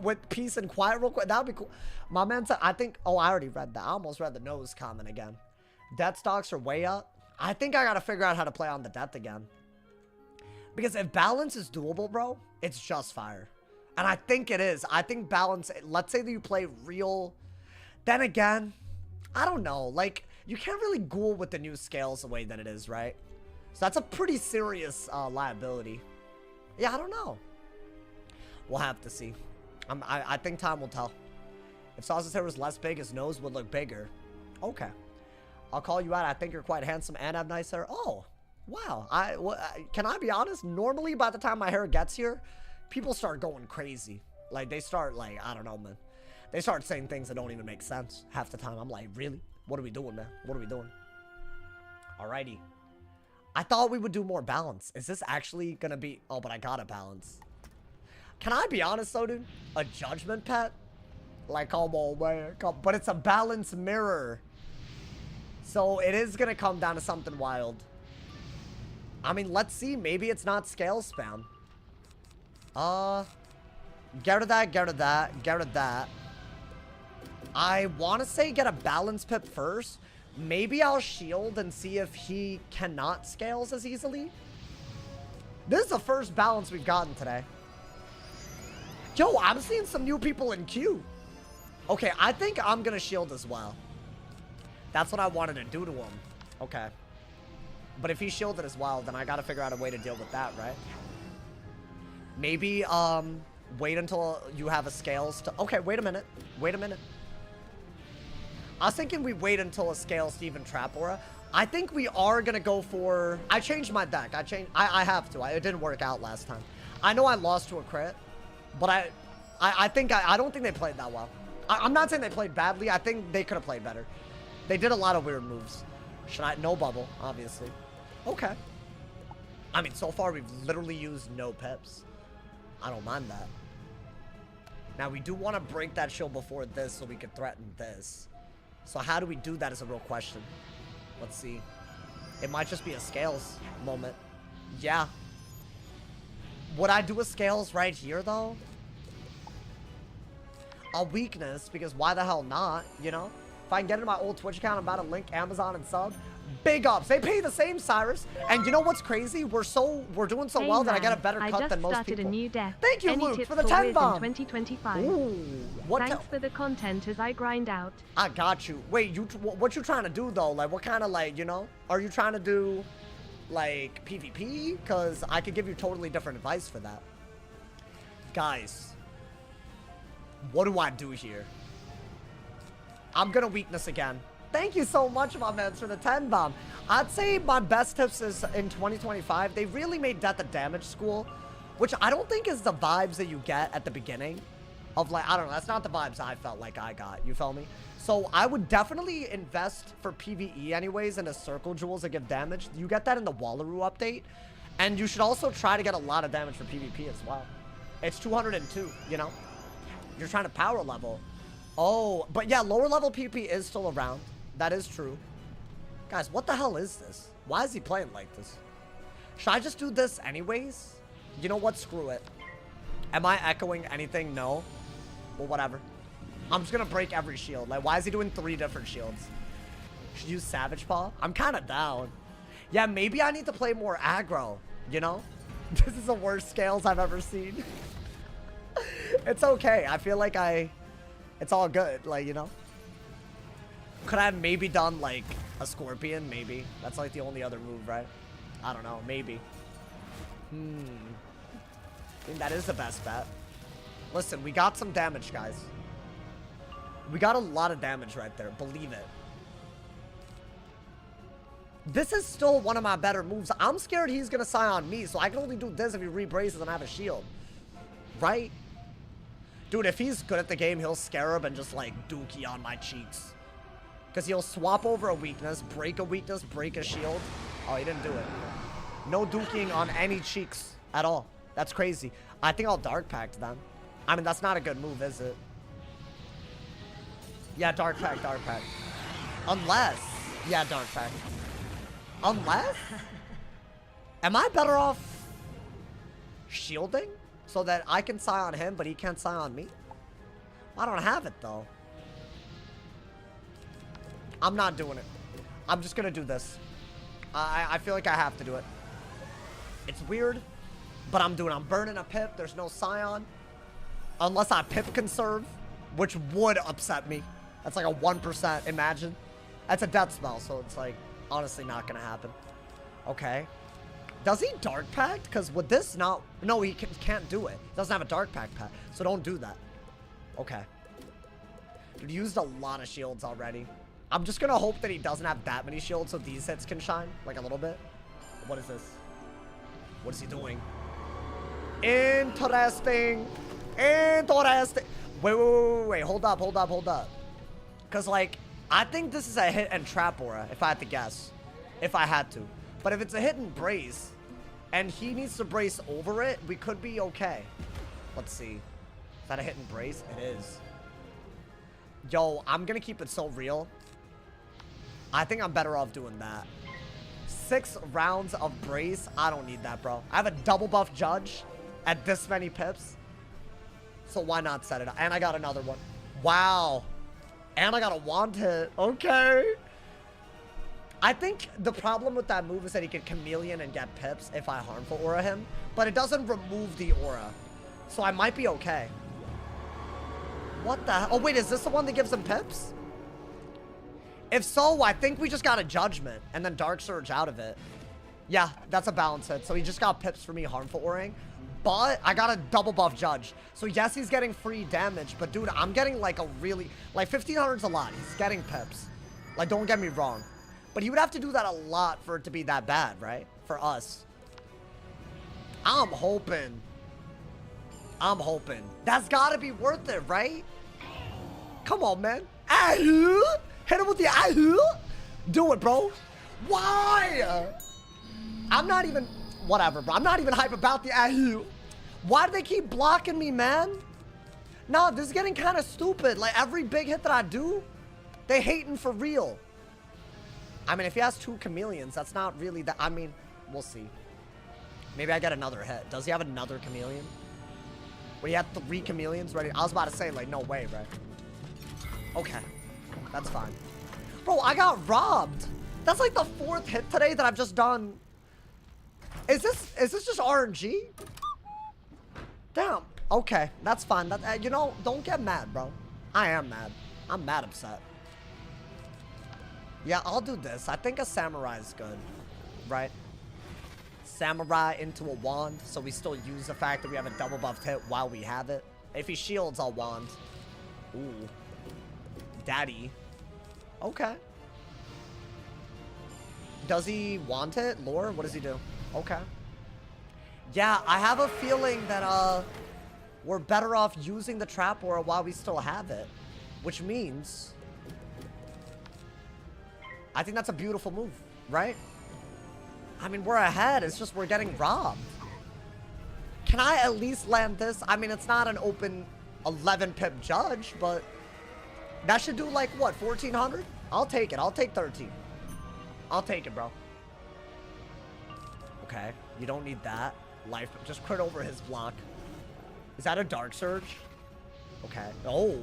with peace and quiet real quick? That would be cool. My man said, I think, oh, I already read that. I almost read the nose comment again. Death stocks are way up. I think I got to figure out how to play on the death again. Because if balance is doable, bro, it's just fire. And I think it is. I think balance, let's say that you play real. Then again, I don't know. Like, you can't really ghoul with the new scales the way that it is, right? So that's a pretty serious liability. Yeah, I don't know. We'll have to see. I think time will tell. If Sauce's hair was less big, his nose would look bigger. Okay. I'll call you out. I think you're quite handsome and have nice hair. Oh, wow. Can I be honest? Normally, by the time my hair gets here, people start going crazy. Like, they start, like, I don't know, man. They start saying things that don't even make sense half the time. I'm like, really? What are we doing, man? What are we doing? Alrighty. I thought we would do more balance. Is this actually gonna be... Oh, but I got a balance. Can I be honest, though, dude? A judgment pet? Like, come on, man. But it's a balance mirror. So it is gonna come down to something wild. I mean, let's see. Maybe it's not scale spam. Get rid of that, get rid of that, get rid of that. I want to say get a balance pip first. Maybe I'll shield and see if he cannot scales as easily. This is the first balance we've gotten today. Yo, I'm seeing some new people in queue. Okay, I think I'm going to shield as well. That's what I wanted to do to him. Okay. But if he shielded as well, then I got to figure out a way to deal with that, right? Maybe, wait until you have a scales to... Okay, wait a minute. Wait a minute. I was thinking we wait until a scale Steven Trap Aura. I think we are going to go for... I changed my deck. I have to. It didn't work out last time. I know I lost to a crit, but I don't think they played that well. I'm not saying they played badly. I think they could have played better. They did a lot of weird moves. No bubble, obviously. Okay. I mean, so far we've literally used no pips. I don't mind that. Now, we do want to break that shield before this so we could threaten this. So how do we do that is a real question. Let's see. It might just be a scales moment. Yeah. Would I do a scales right here, though? A weakness, because why the hell not, you know? If I can get into my old Twitch account, I'm about to link Amazon and sub. Big ups. They pay the same, Cyrus. And you know what's crazy? We're doing so well that I get a better cut than most people. A new death. Thank you, Luke, for the 10 bomb. 2025. Ooh, thanks for the content as I grind out. I got you. Wait, what you trying to do though? Like, what kind of, like, you know? Are you trying to do like PvP? Because I could give you totally different advice for that. Guys, what do I do here? I'm gonna weakness again. Thank you so much, my man, for the 10 bomb. I'd say my best tips is in 2025. They really made Death a damage school, which I don't think is the vibes that you get at the beginning of, like, I don't know. That's not the vibes I felt like I got. You feel me? So I would definitely invest for PvE anyways into circle jewels that give damage. You get that in the Wallaroo update. And you should also try to get a lot of damage for PvP as well. It's 202, you know? You're trying to power level. Oh, but yeah, lower level PvP is still around. That is true. Guys, what the hell is this? Why is he playing like this? Should I just do this anyways? You know what? Screw it. Am I echoing anything? No. Well, whatever. I'm just gonna break every shield. Like, why is he doing 3 different shields? Should use Savage Paw? I'm kind of down. Yeah, maybe I need to play more aggro, you know? This is the worst scales I've ever seen. It's okay. I feel like it's all good, like, you know? Could I have maybe done, like, a Scorpion? Maybe. That's, like, the only other move, right? I don't know. Maybe. I think that is the best bet. Listen, we got some damage, guys. We got a lot of damage right there. Believe it. This is still one of my better moves. I'm scared he's going to Scion me, so I can only do this if he rebraces and I have a shield. Right? Dude, if he's good at the game, he'll Scarab and just, like, dookie on my cheeks. Because he'll swap over a weakness, break a shield. Oh, he didn't do it. No duking on any cheeks at all. That's crazy. I think I'll Dark Pact then. I mean, that's not a good move, is it? Yeah, Dark Pact. Unless... Yeah, Dark Pact. Unless... Am I better off shielding so that I can Scion him, but he can't Scion me? I don't have it, though. I'm not doing it. I'm just gonna do this. I feel like I have to do it. It's weird, but I'm doing it. I'm burning a Pip. There's no Scion. Unless I Pip conserve, which would upset me. That's like a 1%, imagine. That's a death spell, so it's like, honestly not gonna happen. Okay. Does he Dark Pact? Because with this not... No, he can't do it. He doesn't have a Dark Pact pet, so don't do that. Okay. Dude, he used a lot of shields already. I'm just gonna hope that he doesn't have that many shields so these hits can shine, like a little bit. What is this? What is he doing? Interesting. Interesting. Wait. Hold up. Because, like, I think this is a hit and trap aura, if I had to guess. If I had to. But if it's a hit and brace, and he needs to brace over it, we could be okay. Let's see. Is that a hit and brace? It is. Yo, I'm gonna keep it so real. I think I'm better off doing that. 6 rounds of brace. I don't need that, bro. I have a double buff judge at this many pips. So why not set it up? And I got another one. Wow. And I got a wand hit. Okay. I think the problem with that move is that he can chameleon and get pips if I harmful aura him. But it doesn't remove the aura. So I might be okay. What the hell? Oh, wait. Is this the one that gives him pips? If so, I think we just got a judgment and then Dark Surge out of it. Yeah, that's a balance hit. So he just got pips for me harmful auring. But I got a double buff judge. So yes, he's getting free damage. But dude, I'm getting like a really... Like 1500 is a lot. He's getting pips. Like, don't get me wrong. But he would have to do that a lot for it to be that bad, right? For us. I'm hoping. That's gotta be worth it, right? Come on, man. Ahoo! Hit him with the ahoo! Do it, bro. Why? I'm not even... Whatever, bro. I'm not even hype about the ahoo. Why do they keep blocking me, man? No, this is getting kind of stupid. Like, every big hit that I do, they hating for real. I mean, if he has 2 chameleons, that's not really that... I mean, we'll see. Maybe I get another hit. Does he have another chameleon? Wait, he had 3 chameleons ready? I was about to say, like, no way, right? Okay. That's fine. Bro, I got robbed. That's like the 4th hit today that I've just done. Is this just RNG? Damn. Okay, that's fine. That, you know, don't get mad, bro. I am mad. I'm mad upset. Yeah, I'll do this. I think a samurai is good, right? Samurai into a wand, so we still use the fact that we have a double buffed hit while we have it. If he shields, I'll wand. Ooh. Daddy. Okay. Does he want it? Lore? What does he do? Okay. Yeah, I have a feeling that, we're better off using the trap aura while we still have it. Which means... I think that's a beautiful move, right? I mean, we're ahead. It's just we're getting robbed. Can I at least land this? I mean, it's not an open 11 pip judge, but... That should do like, what, 1400? I'll take it. I'll take 13. I'll take it, bro. Okay. You don't need that. Life. Just crit over his block. Is that a Dark Surge? Okay. Oh.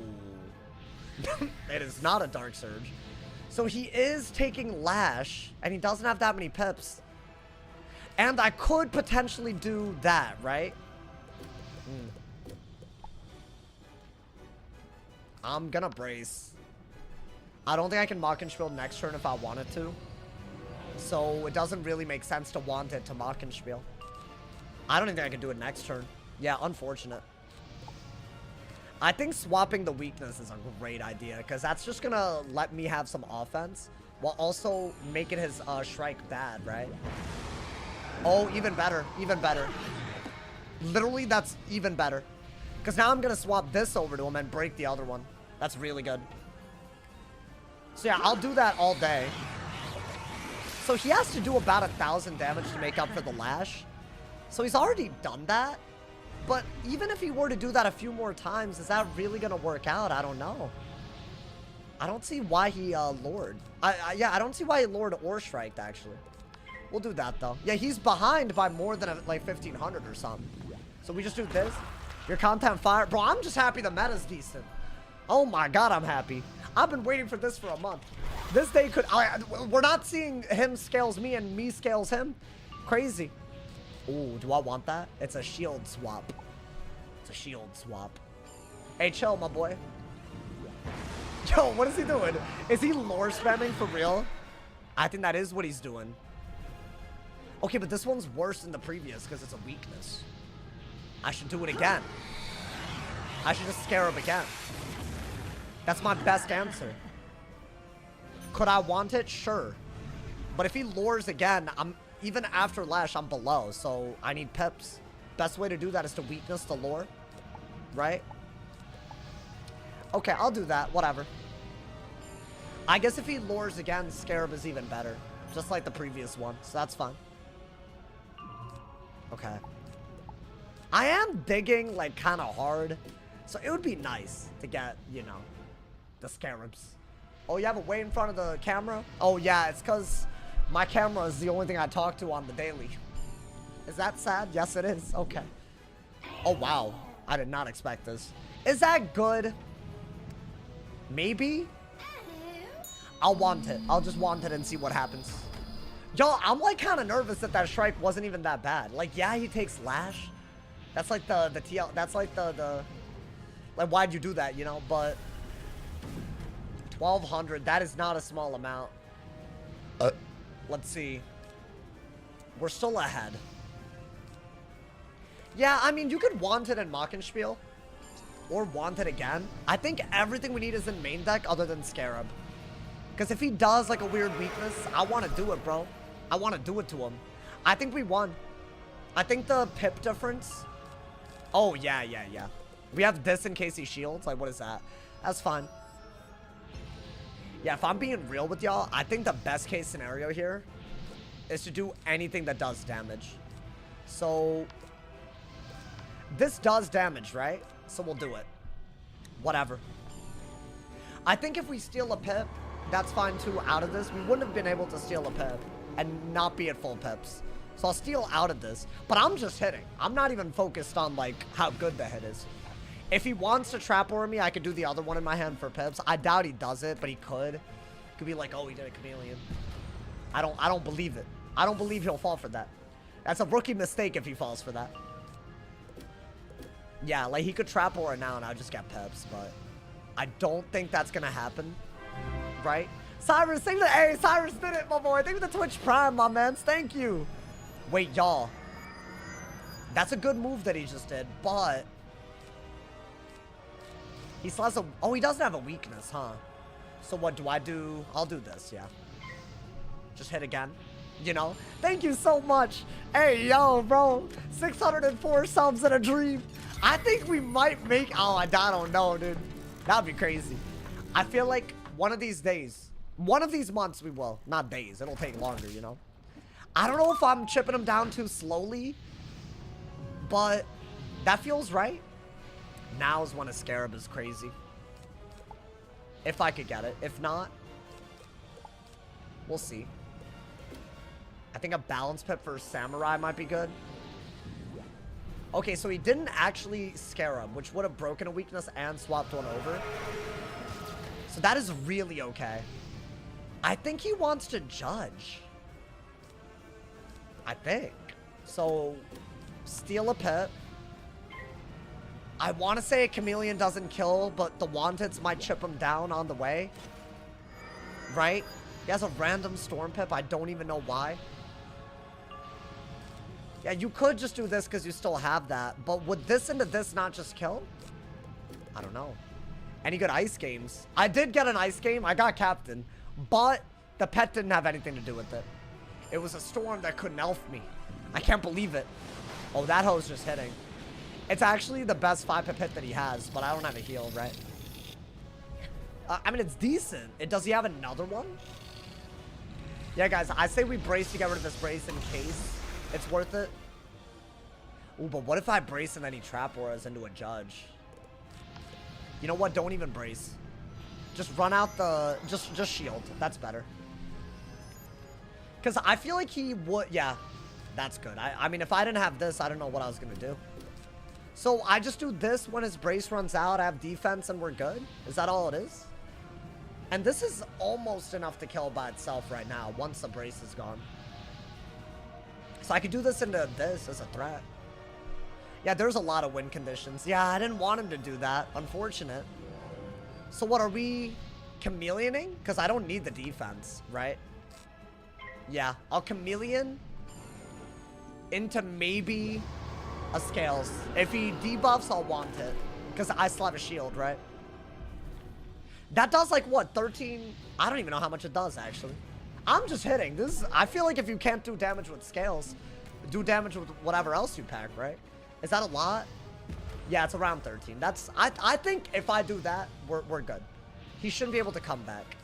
It is not a Dark Surge. So he is taking Lash, and he doesn't have that many pips. And I could potentially do that, right? I'm gonna brace. I don't think I can Mockenspiel next turn if I wanted to. So it doesn't really make sense to want it to Mockenspiel. I don't even think I can do it next turn. Yeah, unfortunate. I think swapping the weakness is a great idea, because that's just gonna let me have some offense while also making his Shrike bad, right? Oh, even better. Even better. Literally, that's even better. Because now I'm gonna swap this over to him and break the other one. That's really good. So yeah, I'll do that all day. So he has to do about 1,000 damage to make up for the lash. So he's already done that. But even if he were to do that a few more times, is that really going to work out? I don't know. I don't see why he lured. Yeah, I don't see why he lured or striked, actually. We'll do that, though. Yeah, he's behind by more than, like, 1,500 or something. So we just do this. Your content fire. Bro, I'm just happy the meta's decent. Oh, my God, I'm happy. I've been waiting for this for a month. This day could... we're not seeing him scales me and me scales him. Crazy. Ooh, do I want that? It's a shield swap. It's a shield swap. Hey, chill, my boy. Yo, what is he doing? Is he lore spamming for real? I think that is what he's doing. Okay, but this one's worse than the previous because it's a weakness. I should do it again. I should just scare him again. That's my best answer. Could I want it? Sure. But if he lures again, even after Lash, I'm below. So I need pips. Best way to do that is to weakness the lure. Right? Okay, I'll do that. Whatever. I guess if he lures again, Scarab is even better. Just like the previous one. So that's fine. Okay. I am digging, like, kind of hard. So it would be nice to get, you know, the Scarabs. Oh, you have it way in front of the camera? Oh, yeah, it's because my camera is the only thing I talk to on the daily. Is that sad? Yes, it is. Okay. Oh, wow. I did not expect this. Is that good? Maybe? I'll want it. I'll just want it and see what happens. Yo, I'm like kind of nervous that that strike wasn't even that bad. Like, yeah, he takes Lash. That's like the TL. That's like the like, why'd you do that, you know? But 1,200, that is not a small amount. Let's see. We're still ahead. Yeah, I mean, you could want it in Mockenspiel. Or want it again. I think everything we need is in main deck other than Scarab. Because if he does like a weird weakness, I want to do it, bro. I want to do it to him. I think we won. I think the pip difference... Oh, yeah. We have this in case he shields. Like, what is that? That's fine. Yeah, if I'm being real with y'all, I think the best case scenario here is to do anything that does damage. So, this does damage, right? So we'll do it. Whatever. I think if we steal a pip, that's fine too out of this. We wouldn't have been able to steal a pip and not be at full pips. So I'll steal out of this. But I'm just hitting. I'm not even focused on, like, how good the hit is. If he wants to trap over me, I could do the other one in my hand for pips. I doubt he does it, but he could. Could be like, oh, he did a chameleon. I don't believe it. I don't believe he'll fall for that. That's a rookie mistake if he falls for that. Yeah, like, he could trap Aura now and I'll just get pips, but I don't think that's gonna happen. Right? Cyrus, thank you. Hey, Cyrus did it, my boy. Thank you for the Twitch Prime, my man. Thank you. Wait, y'all. That's a good move that he just did, but he still has a... Oh, he doesn't have a weakness, huh? So what do I do? I'll do this, yeah. Just hit again. You know? Thank you so much. Hey, yo, bro. 604 subs in a dream. I think we might make... Oh, I don't know, dude. That'd be crazy. I feel like one of these days, one of these months we will. Not days. It'll take longer, you know? I don't know if I'm chipping him down too slowly, but that feels right. Now's when a Scarab is crazy. If I could get it. If not, we'll see. I think a balance pip for Samurai might be good. Okay, so he didn't actually Scarab, which would have broken a weakness and swapped one over. So that is really okay. I think he wants to judge. I think. So, steal a pip. I want to say a chameleon doesn't kill, but the wanteds might chip him down on the way. Right? He has a random storm pip. I don't even know why. Yeah, you could just do this because you still have that. But would this into this not just kill? I don't know. Any good ice games? I did get an ice game. I got captain. But the pet didn't have anything to do with it. It was a storm that couldn't elf me. I can't believe it. Oh, that hoe's just hitting. It's actually the best 5-pip hit that he has, but I don't have a heal, right? I mean, it's decent. Does he have another one? Yeah, guys, I say we brace to get rid of this brace in case it's worth it. Ooh, but what if I brace and then he trap auras into a judge? You know what? Don't even brace. Just run out the... Just shield. That's better. Because I feel like he would... Yeah, that's good. I mean, if I didn't have this, I don't know what I was going to do. So I just do this when his brace runs out. I have defense and we're good? Is that all it is? And this is almost enough to kill by itself right now once the brace is gone. So I could do this into this as a threat. Yeah, there's a lot of win conditions. Yeah, I didn't want him to do that. Unfortunate. So what, are we chameleoning? Because I don't need the defense, right? Yeah, I'll chameleon into maybe a scales. If he debuffs, I'll want it. Because I still have a shield, right? That does like what, 13? I don't even know how much it does actually. I'm just hitting. I feel like if you can't do damage with scales, do damage with whatever else you pack, right? Is that a lot? Yeah, it's around 13. I think if I do that, we're good. He shouldn't be able to come back.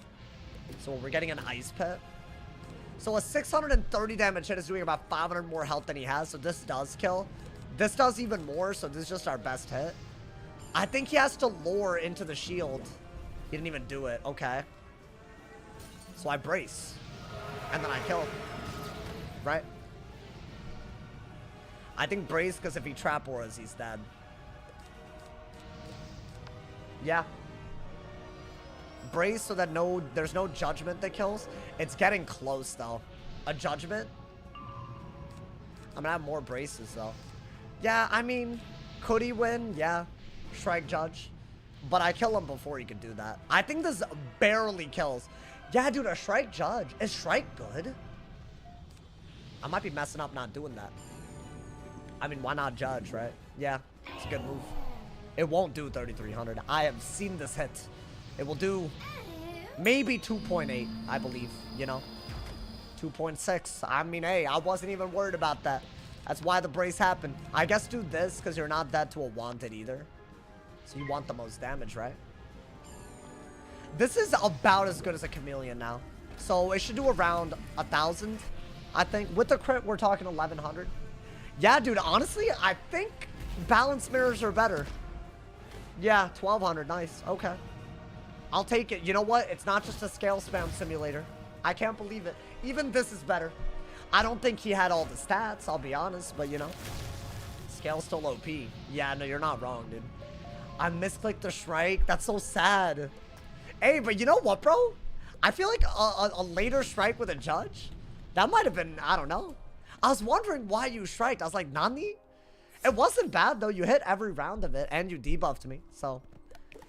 So we're getting an ice pit. So a 630 damage hit is doing about 500 more health than he has. So this does kill. This does even more. So this is just our best hit. I think he has to lure into the shield. He didn't even do it. Okay. So I brace. And then I kill him. Right? I think brace because if he trap auras, he's dead. Yeah. Brace so that there's no judgment that kills. It's getting close though. A judgment? I'm gonna have more braces though. Yeah, I mean, could he win? Yeah. Shrike judge. But I kill him before he could do that. I think this barely kills. Yeah, dude, a Shrike judge. Is Shrike good? I might be messing up not doing that. I mean, why not judge, right? Yeah, it's a good move. It won't do 3,300. I have seen this hit. It will do maybe 2.8, I believe, you know? 2.6. I mean, hey, I wasn't even worried about that. That's why the brace happened. I guess do this because you're not dead to a wanted either. So you want the most damage, right? This is about as good as a chameleon now. So it should do around 1,000, I think. With the crit, we're talking 1,100. Yeah, dude, honestly, I think balance mirrors are better. Yeah, 1,200. Nice. Okay. I'll take it. You know what? It's not just a scale spam simulator. I can't believe it. Even this is better. I don't think he had all the stats, I'll be honest, but you know. Scale's still OP. Yeah, no, you're not wrong, dude. I misclicked the Shrike. That's so sad. Hey, but you know what, bro? I feel like a later Shrike with a judge, that might have been, I don't know. I was wondering why you Shriked. I was like, Nani? It wasn't bad, though. You hit every round of it, and you debuffed me. So,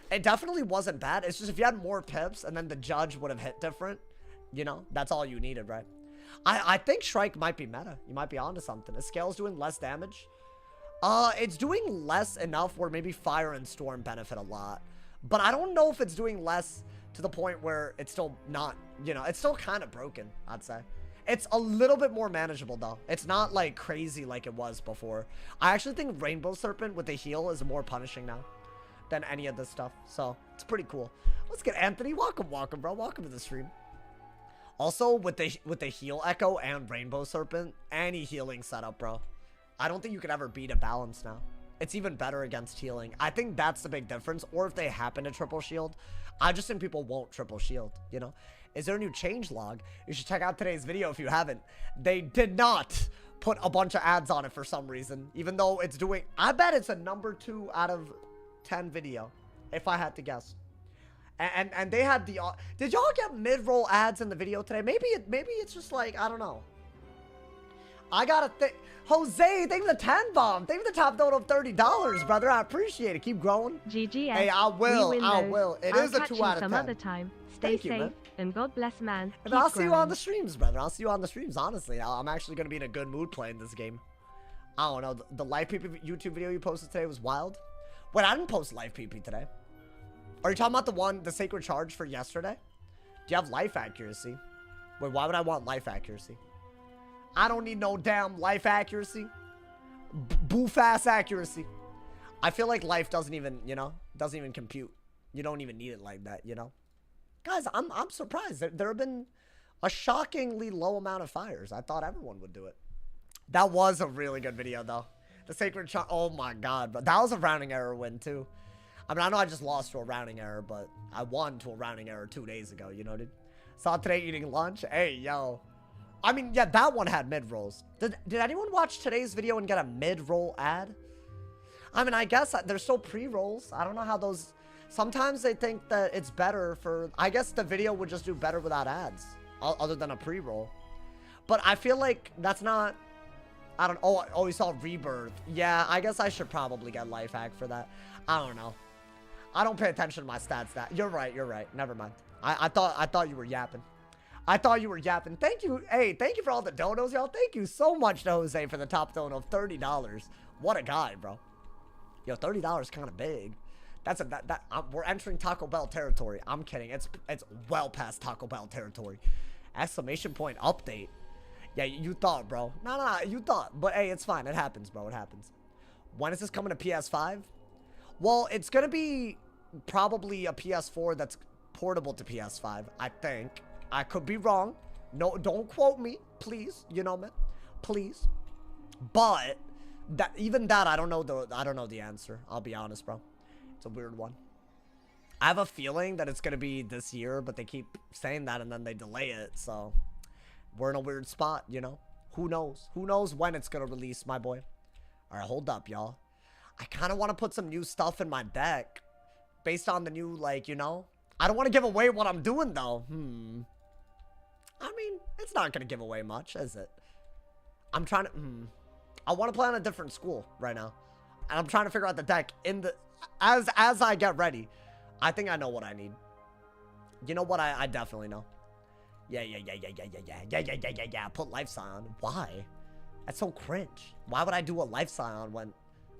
it definitely wasn't bad. It's just if you had more pips, and then the judge would have hit different, you know, that's all you needed, right? I think Shrike might be meta. You might be onto something. Is Scale's doing less damage? It's doing less enough where maybe Fire and Storm benefit a lot. But I don't know if it's doing less to the point where it's still not, you know, it's still kind of broken, I'd say. It's a little bit more manageable, though. It's not, like, crazy like it was before. I actually think Rainbow Serpent with the heal is more punishing now than any of this stuff. So, it's pretty cool. Let's get Anthony. Welcome, bro. Welcome to the stream. Also, with the heal echo and Rainbow Serpent, any healing setup, bro. I don't think you could ever beat a balance now. It's even better against healing. I think that's the big difference. Or if they happen to triple shield, I just think people won't triple shield, you know? Is there a new change log? You should check out today's video if you haven't. They did not put a bunch of ads on it for some reason, even though it's doing... I bet it's a number 2 out of 10 video, if I had to guess. And they had the... Did y'all get mid-roll ads in the video today? Maybe it's just like, I don't know. I gotta think... Jose, thank you for the 10 bomb. Thank you for the top note of $30, brother. I appreciate it. Keep growing. GGS. Hey, I will. It is a 2 out of 10. Some other time. Stay safe, man. And God bless, man. And I'll see you on the streams, brother. I'll see you on the streams, honestly. I'm actually going to be in a good mood playing this game. I don't know. The Life PP YouTube video you posted today was wild. Wait, I didn't post Life PP today. Are you talking about the Sacred Charge for yesterday? Do you have life accuracy? Wait, why would I want life accuracy? I don't need no damn life accuracy. Boof-ass accuracy. I feel like life doesn't even, you know, doesn't even compute. You don't even need it like that, you know? Guys, I'm surprised. There have been a shockingly low amount of fires. I thought everyone would do it. That was a really good video, though. The Sacred Charm. Oh, my God. But that was a rounding error win, too. I mean, I know I just lost to a rounding error, but I won to a rounding error 2 days ago. You know, dude? Saw today eating lunch. Hey, yo. I mean, yeah, that one had mid-rolls. Did anyone watch today's video and get a mid-roll ad? I mean, I guess they're still pre-rolls. I don't know how those... Sometimes they think that it's better for... I guess the video would just do better without ads, other than a pre-roll. But I feel like that's not... I don't... Oh, you saw Rebirth. Yeah, I guess I should probably get Life Hack for that. I don't know. I don't pay attention to my stats. You're right. Never mind. I thought you were yapping. I thought you were yapping. Thank you. Hey, thank you for all the donos, y'all. Thank you so much to Jose for the top dono of $30. What a guy, bro. Yo, $30 kind of big. We're entering Taco Bell territory. I'm kidding. It's well past Taco Bell territory. Exclamation point update. Yeah, you thought, bro. No, you thought. But hey, it's fine. It happens, bro. It happens. When is this coming to PS5? Well, it's gonna be probably a PS4 that's portable to PS5. I think. I could be wrong. No, don't quote me, please. You know, man, please. But even that, I don't know the answer. I'll be honest, bro. It's a weird one. I have a feeling that it's gonna be this year, but they keep saying that and then they delay it. So we're in a weird spot, you know. Who knows? Who knows when it's gonna release, my boy? All right, hold up, y'all. I kind of want to put some new stuff in my deck based on the new, like, you know. I don't want to give away what I'm doing though. I mean, it's not going to give away much, is it? I'm trying to... I want to play on a different school right now. And I'm trying to figure out the deck in the... As I get ready. I think I know what I need. You know what? I definitely know. Yeah. Put Life Scion. Why? That's so cringe. Why would I do a Life Scion when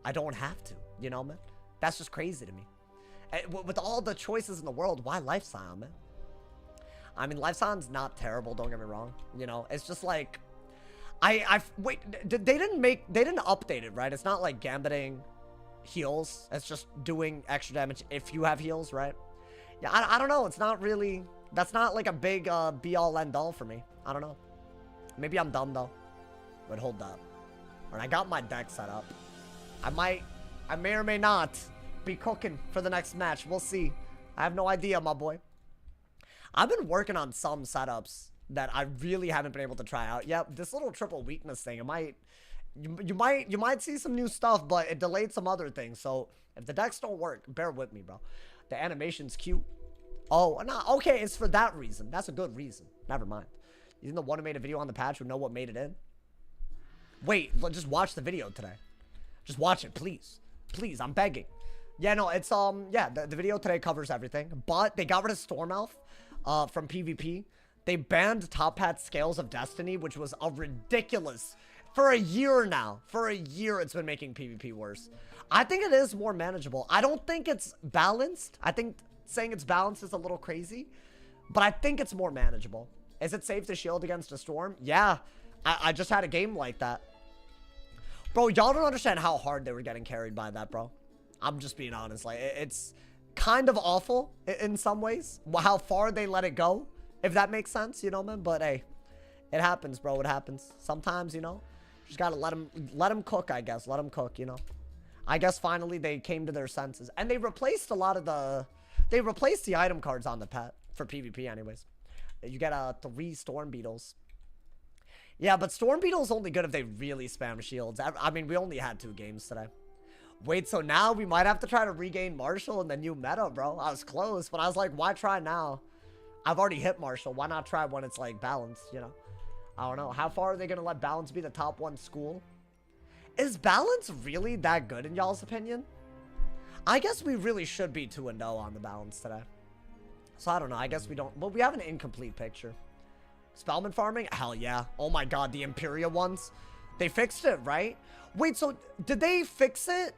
I don't have to? You know, man? That's just crazy to me. With all the choices in the world, why Life Scion, man? I mean, Life Scion's not terrible, don't get me wrong. You know, it's just like... Wait, they didn't update it, right? It's not like gambiting heals. It's just doing extra damage if you have heals, right? Yeah, I don't know. It's not really... That's not like a big be-all, end-all for me. I don't know. Maybe I'm dumb, though. But hold up. Alright, I got my deck set up. I may or may not be cooking for the next match. We'll see. I have no idea, my boy. I've been working on some setups that I really haven't been able to try out. Yep, this little triple weakness thing, you might see some new stuff, but it delayed some other things. So if the decks don't work, bear with me, bro. The animation's cute. Oh, no, okay, it's for that reason. That's a good reason. Never mind. You think the one who made a video on the patch would know what made it in? Wait, just watch the video today. Just watch it, please. Please, I'm begging. Yeah, no, it's, yeah, the video today covers everything. But they got rid of Storm Elf from PvP. They banned Top Hat Scales of Destiny, which was a ridiculous... For a year now. For a year, it's been making PvP worse. I think it is more manageable. I don't think it's balanced. I think saying it's balanced is a little crazy. But I think it's more manageable. Is it safe to shield against a storm? Yeah. I just had a game like that. Bro, y'all don't understand how hard they were getting carried by that, bro. I'm just being honest. Like, it's kind of awful in some ways. How far they let it go. If that makes sense, you know, man. But, hey, it happens, bro. It happens. Sometimes, you know, just gotta let them cook, I guess. Let them cook, you know. I guess finally they came to their senses. And they replaced a lot of the... They replaced the item cards on the pet. For PvP, anyways. You get 3 Storm Beetles. Yeah, but Storm Beetle's only good if they really spam shields. I mean, we only had 2 games today. Wait, so now we might have to try to regain Marshall in the new meta, bro. I was close, but I was like, why try now? I've already hit Marshall. Why not try when it's, like, balanced, you know? I don't know. How far are they going to let balance be the top 1 school? Is balance really that good in y'all's opinion? I guess we really should be 2-0 on the balance today. So, I don't know. I guess we don't. But we have an incomplete picture. Spellman farming? Hell yeah. Oh, my God. The Imperia ones. They fixed it, right? Wait, so did they fix it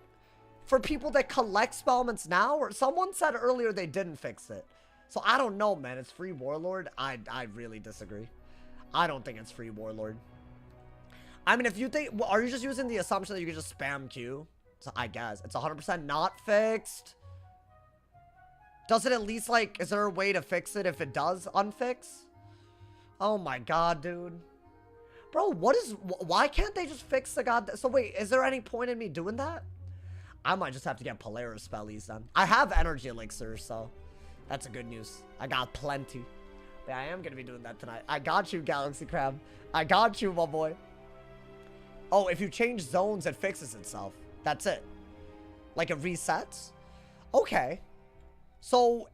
for people that collect Spellmans now? Or someone said earlier they didn't fix it. So, I don't know, man. It's free Warlord. I really disagree. I don't think it's free Warlord. I mean, if you think... Are you just using the assumption that you can just spam Q? So, I guess. It's 100% not fixed. Does it at least, like, is there a way to fix it if it does unfix? Oh my god, dude. Bro, why can't they just fix the god? So wait, is there any point in me doing that? I might just have to get Polaris spellies then. I have energy elixirs, so that's a good news. I got plenty. But I am going to be doing that tonight. I got you, Galaxy Crab. I got you, my boy. Oh, if you change zones, it fixes itself. That's it. Like it resets? Okay. So,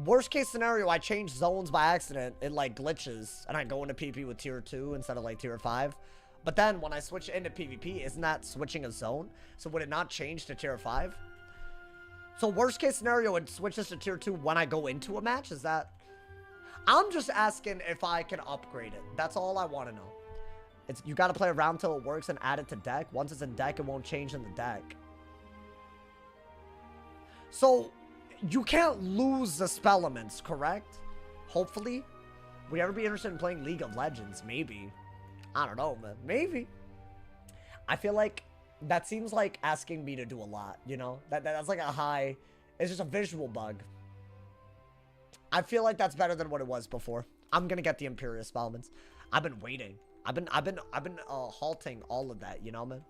worst case scenario, I change zones by accident. It like glitches. And I go into PvP with tier 2 instead of like tier 5. But then when I switch into PvP, isn't that switching a zone? So would it not change to tier 5? So worst case scenario, it switches to tier 2 when I go into a match? Is that... I'm just asking if I can upgrade it. That's all I want to know. It's you got to play around till it works and add it to deck. Once it's in deck, it won't change in the deck. So, you can't lose the spell elements, correct? Hopefully. Would you ever be interested in playing League of Legends? Maybe. I don't know, man. Maybe. I feel like that seems like asking me to do a lot, you know? That's like a high... It's just a visual bug. I feel like that's better than what it was before. I'm gonna get the Imperious Spellmans. I've been waiting. I've been halting all of that, you know, man?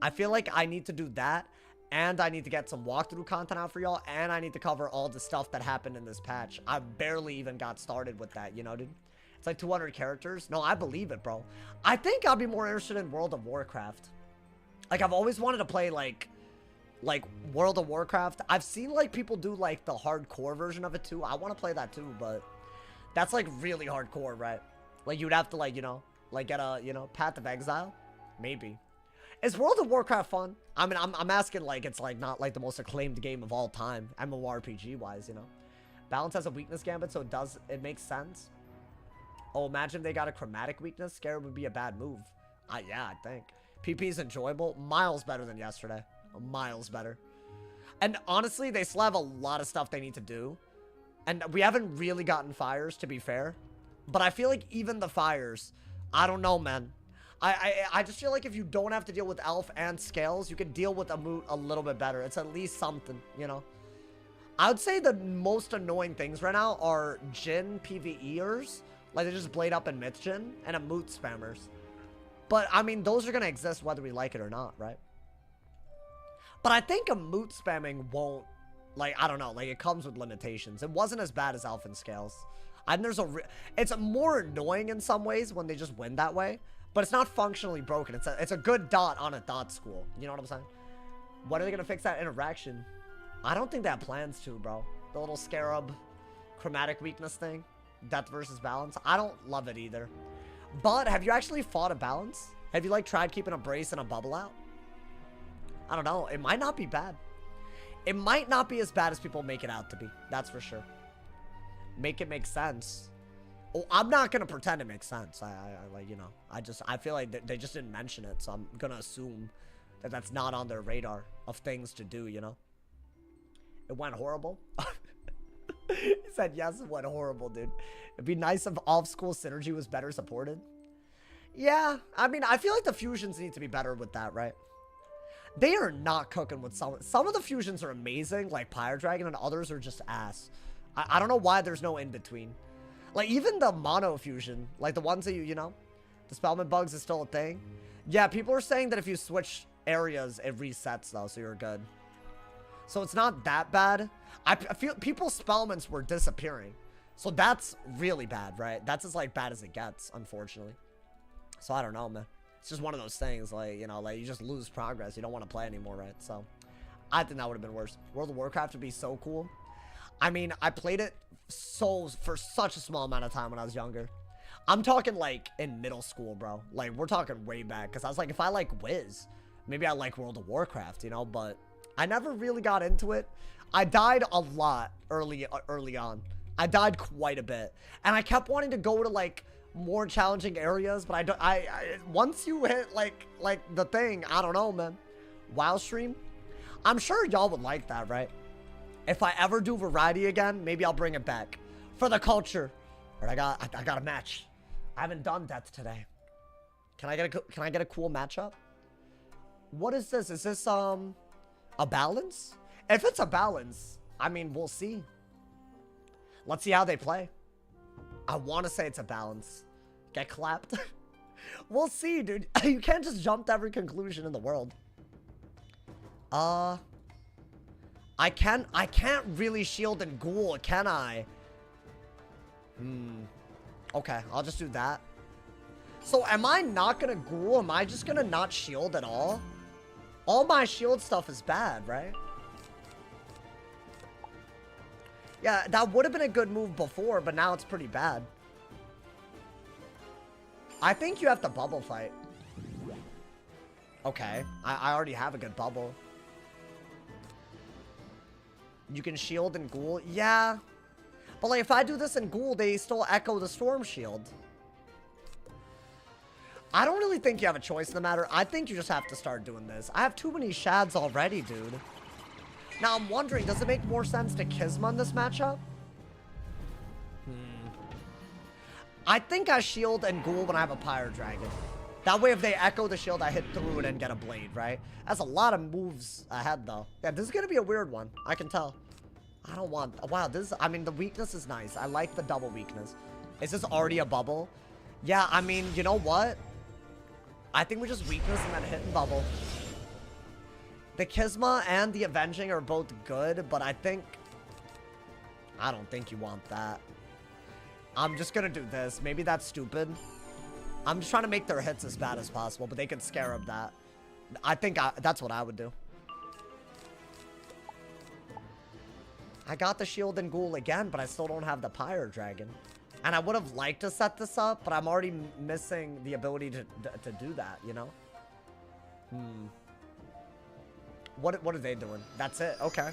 I feel like I need to do that, and I need to get some walkthrough content out for y'all, and I need to cover all the stuff that happened in this patch. I barely even got started with that, you know, dude? It's like 200 characters. No, I believe it, bro. I think I'll be more interested in World of Warcraft. Like, I've always wanted to play, like World of Warcraft. I've seen like people do like the hardcore version of it too. I want to play that too, but that's like really hardcore, right? Like you'd have to like, you know, like get a, you know, Path of Exile. Maybe. Is World of Warcraft fun? I mean, I'm asking like it's like not like the most acclaimed game of all time, MMORPG wise, you know. Balance has a weakness gambit, so it makes sense. Oh, imagine if they got a chromatic weakness. Scarab would be a bad move. Yeah, I think. PP is enjoyable. Miles better than yesterday. Miles better. And honestly, they still have a lot of stuff they need to do. And we haven't really gotten fires, to be fair. But I feel like even the fires, I don't know, man. I just feel like if you don't have to deal with Elf and Scales, you can deal with a Moot a little bit better. It's at least something, you know. I would say the most annoying things right now are Jhin PvEers. Like, they just blade up in Myth Jhin and a Moot spammers. But, I mean, those are going to exist whether we like it or not, right? But I think a Moot spamming won't, like, I don't know, like, it comes with limitations. It wasn't as bad as Elf and Scales. And there's it's more annoying in some ways when they just win that way. But it's not functionally broken. It's a good dot on a dot school. You know what I'm saying? When are they going to fix that interaction? I don't think they have plans to, bro. The little Scarab chromatic weakness thing. Depth versus balance. I don't love it either. But have you actually fought a balance? Have you, like, tried keeping a brace and a bubble out? I don't know. It might not be bad. It might not be as bad as people make it out to be. That's for sure. Make it make sense. Oh, I'm not going to pretend it makes sense. I like, you know, I feel like they just didn't mention it. So I'm going to assume that that's not on their radar of things to do, you know? It went horrible. He said, yes, it went horrible, dude. It'd be nice if off-school synergy was better supported. Yeah, I mean, I feel like the fusions need to be better with that, right? They are not cooking with some of the fusions are amazing, like Pyre Dragon, and others are just ass. I don't know why there's no in-between. Like, even the mono fusion, like the ones that you know, the Spellman bugs is still a thing. Yeah, people are saying that if you switch areas, it resets, though, so you're good. So it's not that bad. I feel people's Spellmans were disappearing. So that's really bad, right? That's as, like, bad as it gets, unfortunately. So I don't know, man. It's just one of those things, like, you know, like, you just lose progress. You don't want to play anymore, right? So I think that would have been worse. World of Warcraft would be so cool. I mean, I played it for such a small amount of time when I was younger. I'm talking, like, in middle school, bro. Like, we're talking way back. Because I was like, if I like Wiz, maybe I like World of Warcraft, you know? But I never really got into it. I died a lot early on. I died quite a bit. And I kept wanting to go to, like, more challenging areas. But once you hit, like the thing, I don't know, man. WoW stream? I'm sure y'all would like that, right? If I ever do variety again, maybe I'll bring it back. For the culture. But I got a match. I haven't done death today. Can I get a cool matchup? What is this? Is this, a balance? If it's a balance, I mean, we'll see. Let's see how they play. I want to say it's a balance. Get clapped. We'll see, dude. You can't just jump to every conclusion in the world. I can't really shield and ghoul, can I? Okay, I'll just do that. So am I not gonna ghoul? Am I just gonna not shield at all? All my shield stuff is bad, right? Yeah, that would have been a good move before, but now it's pretty bad. I think you have to bubble fight. Okay, I already have a good bubble. You can shield and ghoul. Yeah. But like if I do this in ghoul, they still echo the storm shield. I don't really think you have a choice in the matter. I think you just have to start doing this. I have too many shads already, dude. Now I'm wondering, does it make more sense to Kisma in this matchup? I think I shield and ghoul when I have a Pyre Dragon. That way if they echo the shield, I hit through it and get a blade, right? That's a lot of moves ahead though. Yeah, this is gonna be a weird one. I can tell. I don't want... Wow, this is... I mean, the weakness is nice. I like the double weakness. Is this already a bubble? Yeah, I mean, you know what? I think we just weakness and then hit and bubble. The Kisma and the Avenging are both good, but I think... I don't think you want that. I'm just gonna do this. Maybe that's stupid. I'm just trying to make their hits as bad as possible, but they can Scarab that. I think that's what I would do. I got the shield and ghoul again, but I still don't have the Pyre Dragon. And I would have liked to set this up, but I'm already missing the ability to do that, you know? What are they doing? That's it. Okay.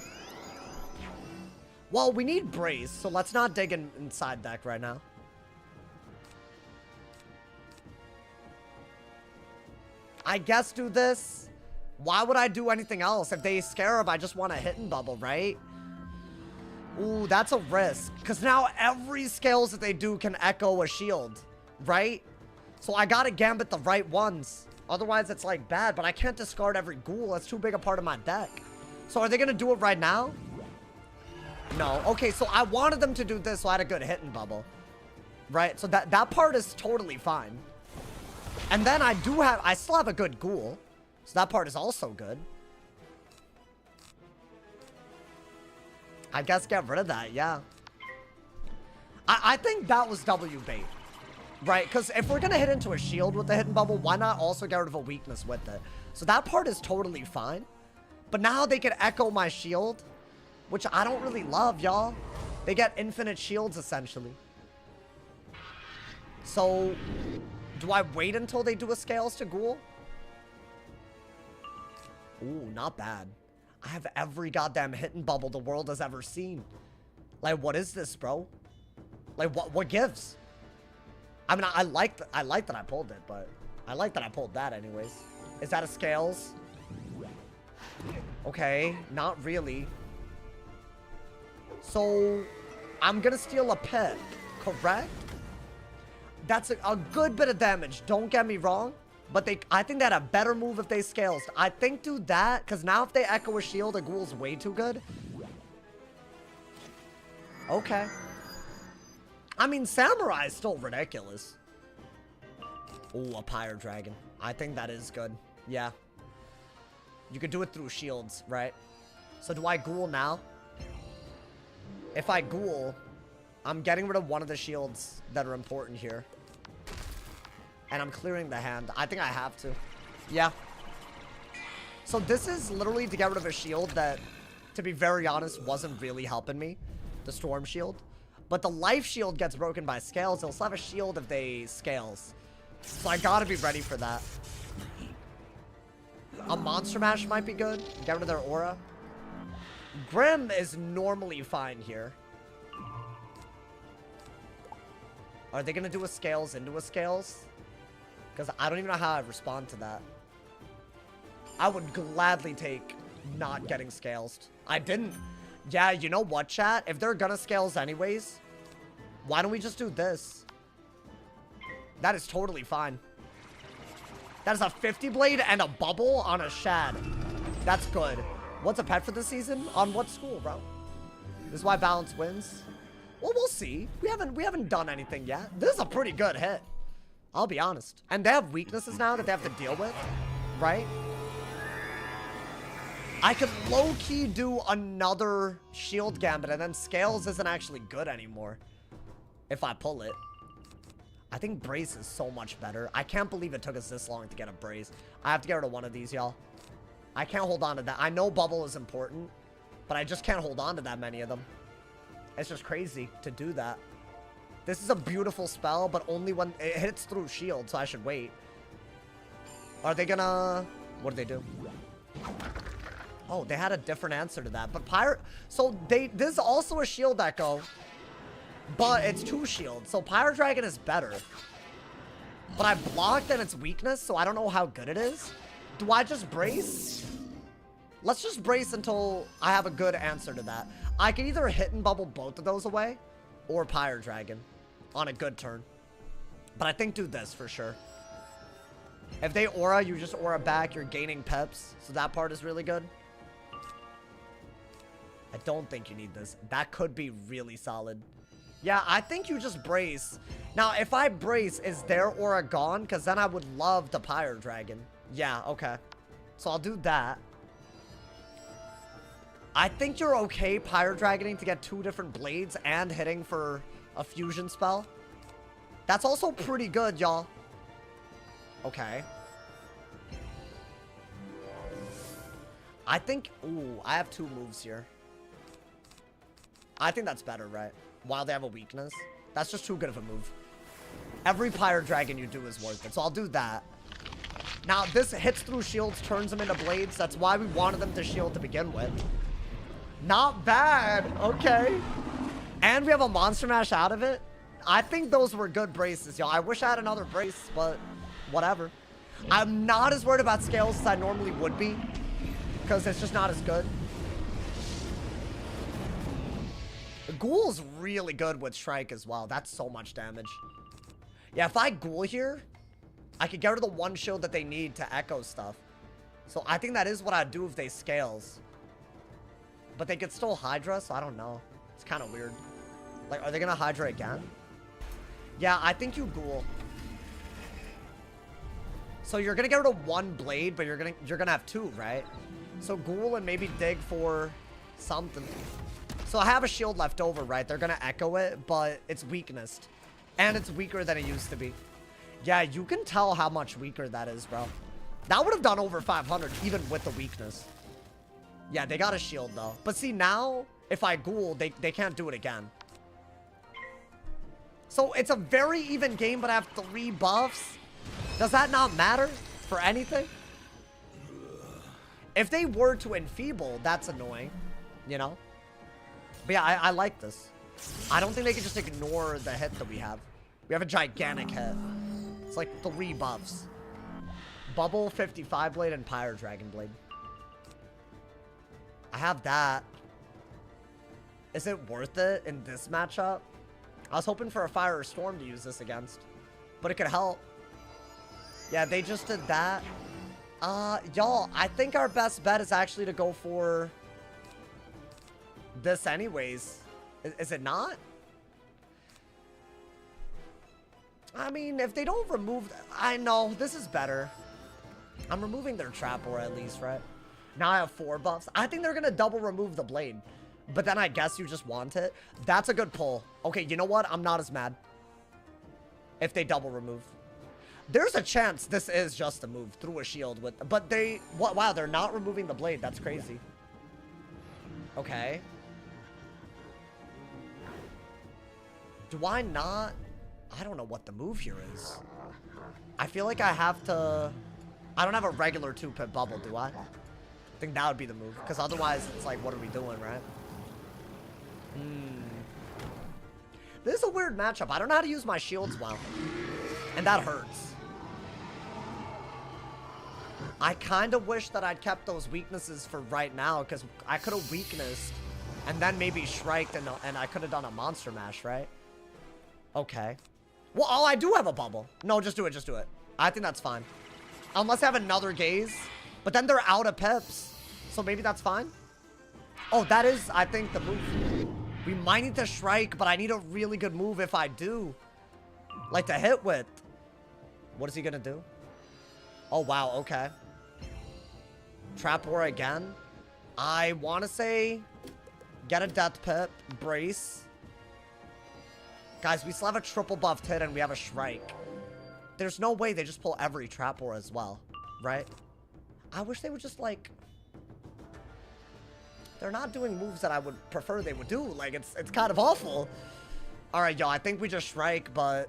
Well, we need Brace, so let's not dig inside deck right now. I guess do this. Why would I do anything else? If they Scarab, I just want a hit and bubble, right? Ooh, that's a risk. Because now every scales that they do can echo a shield, right? So I gotta gambit the right ones. Otherwise, it's like bad, but I can't discard every ghoul. That's too big a part of my deck. So are they gonna do it right now? No. Okay, so I wanted them to do this, so I had a good hit and bubble. Right? So that part is totally fine. And then I still have a good ghoul. So that part is also good. I guess get rid of that, yeah. I think that was W bait. Right? Because if we're going to hit into a shield with the hidden bubble, why not also get rid of a weakness with it? So that part is totally fine. But now they can echo my shield, which I don't really love, y'all. They get infinite shields, essentially. So, do I wait until they do a Scales to Ghoul? Ooh, not bad. I have every goddamn hidden bubble the world has ever seen. Like, what is this, bro? Like, what gives? I mean, I like that I pulled it, but I like that I pulled that anyways. Is that a Scales? Okay, not really. So, I'm gonna steal a pet, correct? That's a good bit of damage, don't get me wrong. But I think they had a better move if they Scales. I think do that, because now if they Echo a Shield, the Ghoul's way too good. Okay. I mean, Samurai is still ridiculous. Ooh, a Pyre Dragon. I think that is good. Yeah. You could do it through shields, right? So do I Ghoul now? If I Ghoul, I'm getting rid of one of the shields that are important here. And I'm clearing the hand. I think I have to. Yeah. So this is literally to get rid of a shield that, to be very honest, wasn't really helping me. The Storm Shield. But the Life Shield gets broken by Scales. They'll still have a shield if they Scales. So I gotta be ready for that. A Monster Mash might be good. Get rid of their aura. Grim is normally fine here. Are they gonna do a Scales into a Scales? Because I don't even know how I'd respond to that. I would gladly take not getting Scales. I didn't. Yeah, you know what, chat? If they're gonna Scales anyways, why don't we just do this? That is totally fine. That is a 50 blade and a bubble on a Shad. That's good. What's a pet for this season? On what school, bro? This is why balance wins. Well, we'll see. We haven't done anything yet. This is a pretty good hit. I'll be honest. And they have weaknesses now that they have to deal with, right? I could low-key do another shield gambit, and then scales isn't actually good anymore if I pull it. I think brace is so much better. I can't believe it took us this long to get a brace. I have to get rid of one of these, y'all. I can't hold on to that. I know bubble is important, but I just can't hold on to that many of them. It's just crazy to do that. This is a beautiful spell, but only when it hits through shield, so I should wait. Are they gonna... What do they do? Oh, they had a different answer to that. But Pirate... So, this is also a shield echo, but it's 2 shields. So, Pirate Dragon is better. But I blocked and its weakness, so I don't know how good it is. Do I just brace? Let's just brace until I have a good answer to that. I can either hit and bubble both of those away, or Pirate Dragon on a good turn. But I think do this for sure. If they aura, you just aura back, you're gaining peps. So that part is really good. I don't think you need this. That could be really solid. Yeah, I think you just brace. Now, if I brace, is their aura gone? Because then I would love the Pirate Dragon. Yeah, okay. So I'll do that. I think you're okay Pirate Dragoning to get 2 different blades and hitting for a fusion spell. That's also pretty good, y'all. Okay. I think... Ooh, I have 2 moves here. I think that's better, right? While they have a weakness. That's just too good of a move. Every Pirate Dragon you do is worth it, so I'll do that. Now, this hits through shields, turns them into blades. That's why we wanted them to shield to begin with. Not bad. Okay. And we have a Monster Mash out of it. I think those were good braces, y'all. I wish I had another brace, but whatever. I'm not as worried about scales as I normally would be, because it's just not as good. Ghoul's really good with Strike as well. That's so much damage. Yeah, if I Ghoul here, I could get rid of the 1 shield that they need to echo stuff. So I think that is what I'd do if they scales. But they could still Hydra, so I don't know. It's kind of weird. Like, are they going to Hydra again? Yeah, I think you Ghoul. So you're going to get rid of 1 blade, but you're gonna have 2, right? So Ghoul and maybe dig for something. So I have a shield left over, right? They're going to echo it, but it's weakness. And it's weaker than it used to be. Yeah, you can tell how much weaker that is, bro. That would have done over 500, even with the weakness. Yeah, they got a shield, though. But see, now, if I Ghoul, they can't do it again. So it's a very even game, but I have 3 buffs. Does that not matter for anything? If they were to enfeeble, that's annoying, you know? But yeah, I like this. I don't think they can just ignore the hit that we have. We have a gigantic hit. It's like 3 buffs. Bubble, 55 Blade, and Pirate Dragon Blade. I have that. Is it worth it in this matchup? I was hoping for a Fire or Storm to use this against. But it could help. Yeah, they just did that. Y'all, I think our best bet is actually to go for this anyways. Is it not? I mean, if they don't remove... I know, this is better. I'm removing their trap aura at least, right? Now I have 4 buffs. I think they're going to double remove the blade. But then I guess you just want it. That's a good pull. Okay, you know what? I'm not as mad. If they double remove. There's a chance this is just a move through a shield with... But they... Wow, they're not removing the blade. That's crazy. Okay. Do I not... I don't know what the move here is. I feel like I have to... I don't have a regular 2-pip bubble, do I? I think that would be the move. Because otherwise, it's like, what are we doing, right? This is a weird matchup. I don't know how to use my shields well. And that hurts. I kind of wish that I'd kept those weaknesses for right now. Because I could have weaknessed. And then maybe Shriked and I could have done a Monster Mash, right? Okay. Well, oh, I do have a bubble. No, just do it. Just do it. I think that's fine. Unless I have another gaze. But then they're out of pips. So maybe that's fine. Oh, that is, I think, the move. We might need to Shrike, but I need a really good move if I do. Like to hit with. What is he gonna do? Oh, wow, okay. Trap Aura again. I want to say get a Death Pip, brace. Guys, we still have a triple buffed hit and we have a Shrike. There's no way they just pull every Trap Aura as well, right? I wish they would just, like... They're not doing moves that I would prefer they would do. Like, it's kind of awful. Alright, yo, I think we just Shrike, but...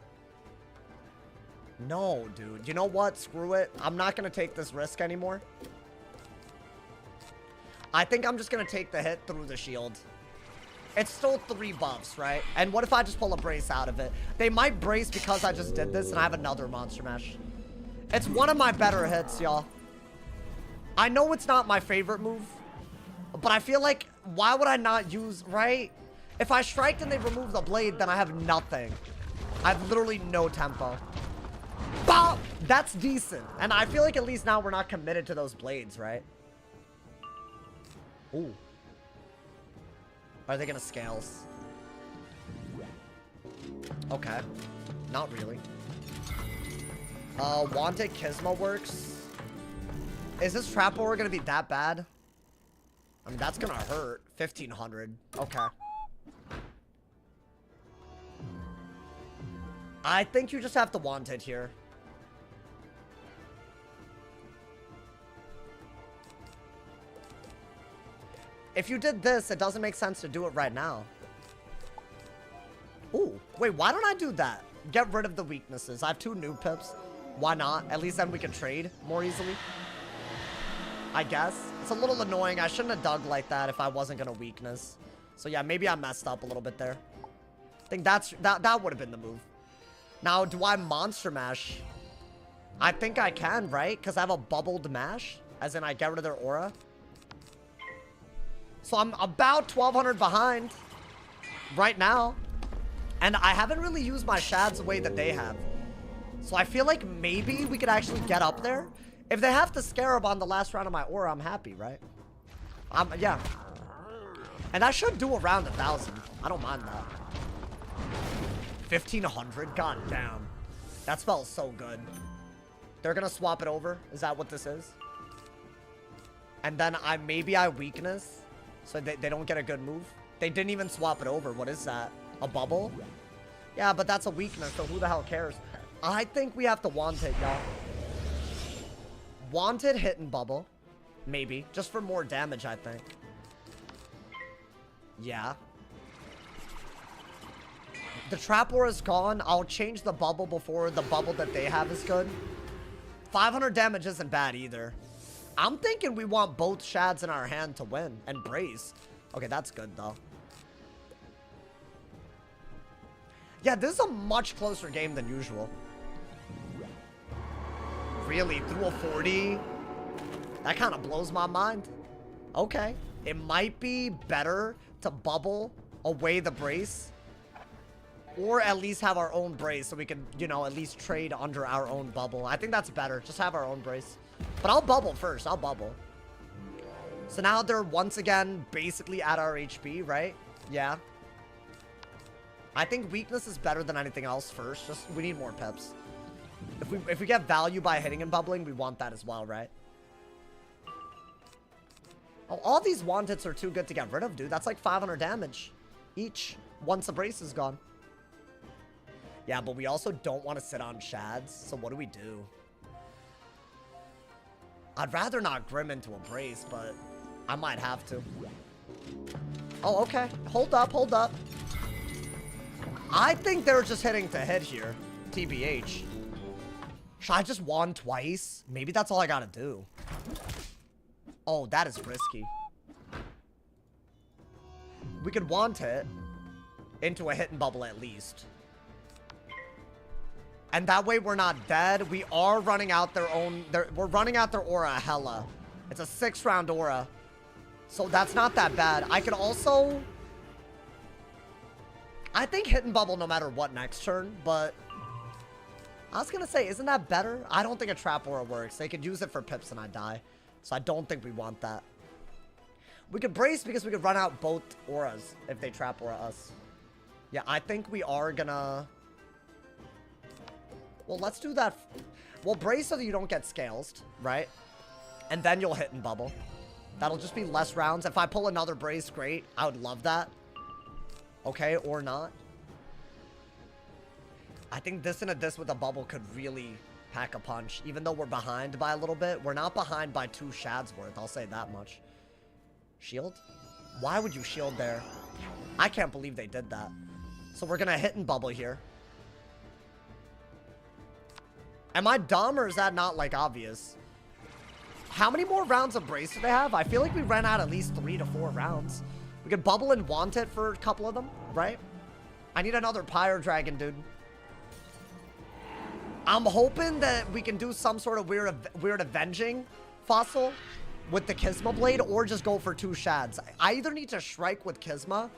No, dude. You know what? Screw it. I'm not going to take this risk anymore. I think I'm just going to take the hit through the shield. It's still 3 buffs, right? And what if I just pull a brace out of it? They might brace because I just did this and I have another Monster Mash. It's one of my better hits, y'all. I know it's not my favorite move, but I feel like, why would I not use, right? If I strike and they remove the blade, then I have nothing. I have literally no tempo. Bop! That's decent. And I feel like at least now we're not committed to those blades, right? Ooh. Are they gonna scales? Okay. Not really. Wanted Kisma works. Is this Trap Aura gonna be that bad? I mean, that's gonna hurt. 1500. Okay. I think you just have to Wanted here. If you did this, it doesn't make sense to do it right now. Ooh, wait, why don't I do that? Get rid of the weaknesses. I have 2 new pips. Why not? At least then we can trade more easily. I guess. It's a little annoying. I shouldn't have dug like that if I wasn't gonna weakness. So yeah, maybe I messed up a little bit there. I think that would have been the move. Now, do I Monster Mash? I think I can, right? Because I have a bubbled mash. As in, I get rid of their aura. So I'm about 1200 behind right now. And I haven't really used my shads the way that they have. So I feel like maybe we could actually get up there. If they have to Scarab on the last round of my aura, I'm happy, right? Yeah. And I should do around 1,000. I don't mind that. 1,500? God damn. That smells so good. They're gonna swap it over? Is that what this is? And then maybe I weakness. So they don't get a good move. They didn't even swap it over. What is that? A bubble? Yeah, but that's a weakness, so who the hell cares? I think we have to Wanted, y'all. Wanted hit and bubble. Maybe. Just for more damage, I think. Yeah. The Trap Aura is gone. I'll change the bubble before the bubble that they have is good. 500 damage isn't bad either. I'm thinking we want both shads in our hand to win and brace. Okay, that's good though. Yeah, this is a much closer game than usual. Really? Through a 40? That kind of blows my mind. Okay. It might be better to bubble away the brace. Or at least have our own brace so we can, you know, at least trade under our own bubble. I think that's better. Just have our own brace. But I'll bubble first. I'll bubble. So now they're once again basically at our HP, right? Yeah. I think weakness is better than anything else first. Just, we need more pips. If we get value by hitting and bubbling, we want that as well, right? Oh, all these wanteds are too good to get rid of, dude. That's like 500 damage each once the brace is gone. Yeah, but we also don't want to sit on shads. So what do we do? I'd rather not Grim into a brace, but I might have to. Oh, okay. Hold up, hold up. I think they're just hitting to hit here. TBH. Should I just wand twice? Maybe that's all I gotta do. Oh, that is risky. We could wand hit into a hit and bubble at least. And that way we're not dead. We are running out their own... we're running out their aura hella. It's a 6-round aura. So that's not that bad. I could also... I think hit and bubble no matter what next turn, but... I was gonna say, isn't that better? I don't think a Trap Aura works. They could use it for pips and I die. So I don't think we want that. We could brace because we could run out both auras if they trap aura us. Yeah, I think we are gonna... Well, let's do that. We'll brace so that you don't get scales, right? And then you'll hit and bubble. That'll just be less rounds. If I pull another brace, great. I would love that. Okay, or not. I think this and a this with a bubble could really pack a punch. Even though we're behind by a little bit. We're not behind by 2 shads worth. I'll say that much. Shield? Why would you shield there? I can't believe they did that. So we're gonna hit and bubble here. Am I dumb or is that not, like, obvious? How many more rounds of brace do they have? I feel like we ran out at least 3 to 4 rounds. We could bubble and want it for a couple of them, right? I need another Pyre Dragon, dude. I'm hoping that we can do some sort of weird avenging fossil with the Kisma Blade or just go for 2 shads. I either need to Shrike with Kisma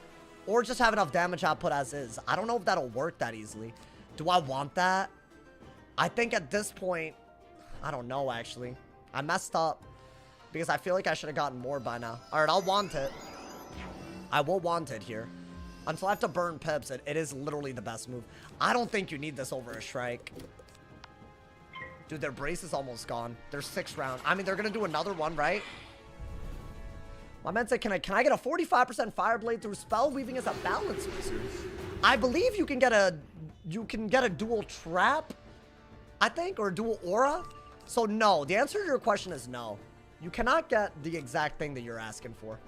or just have enough damage output as is. I don't know if that'll work that easily. Do I want that? I think at this point, I don't know, actually. I messed up because I feel like I should have gotten more by now. All right, I'll want it. I will want it here. Until I have to burn pips, it is literally the best move. I don't think you need this over a Shrike. Dude, their brace is almost gone. They're 6 rounds. I mean, they're going to do another one, right? My man said, can I get a 45% fire blade through spell weaving as a balance wizard? I believe you can get a dual trap, I think, or a dual aura. So no, the answer to your question is no. You cannot get the exact thing that you're asking for.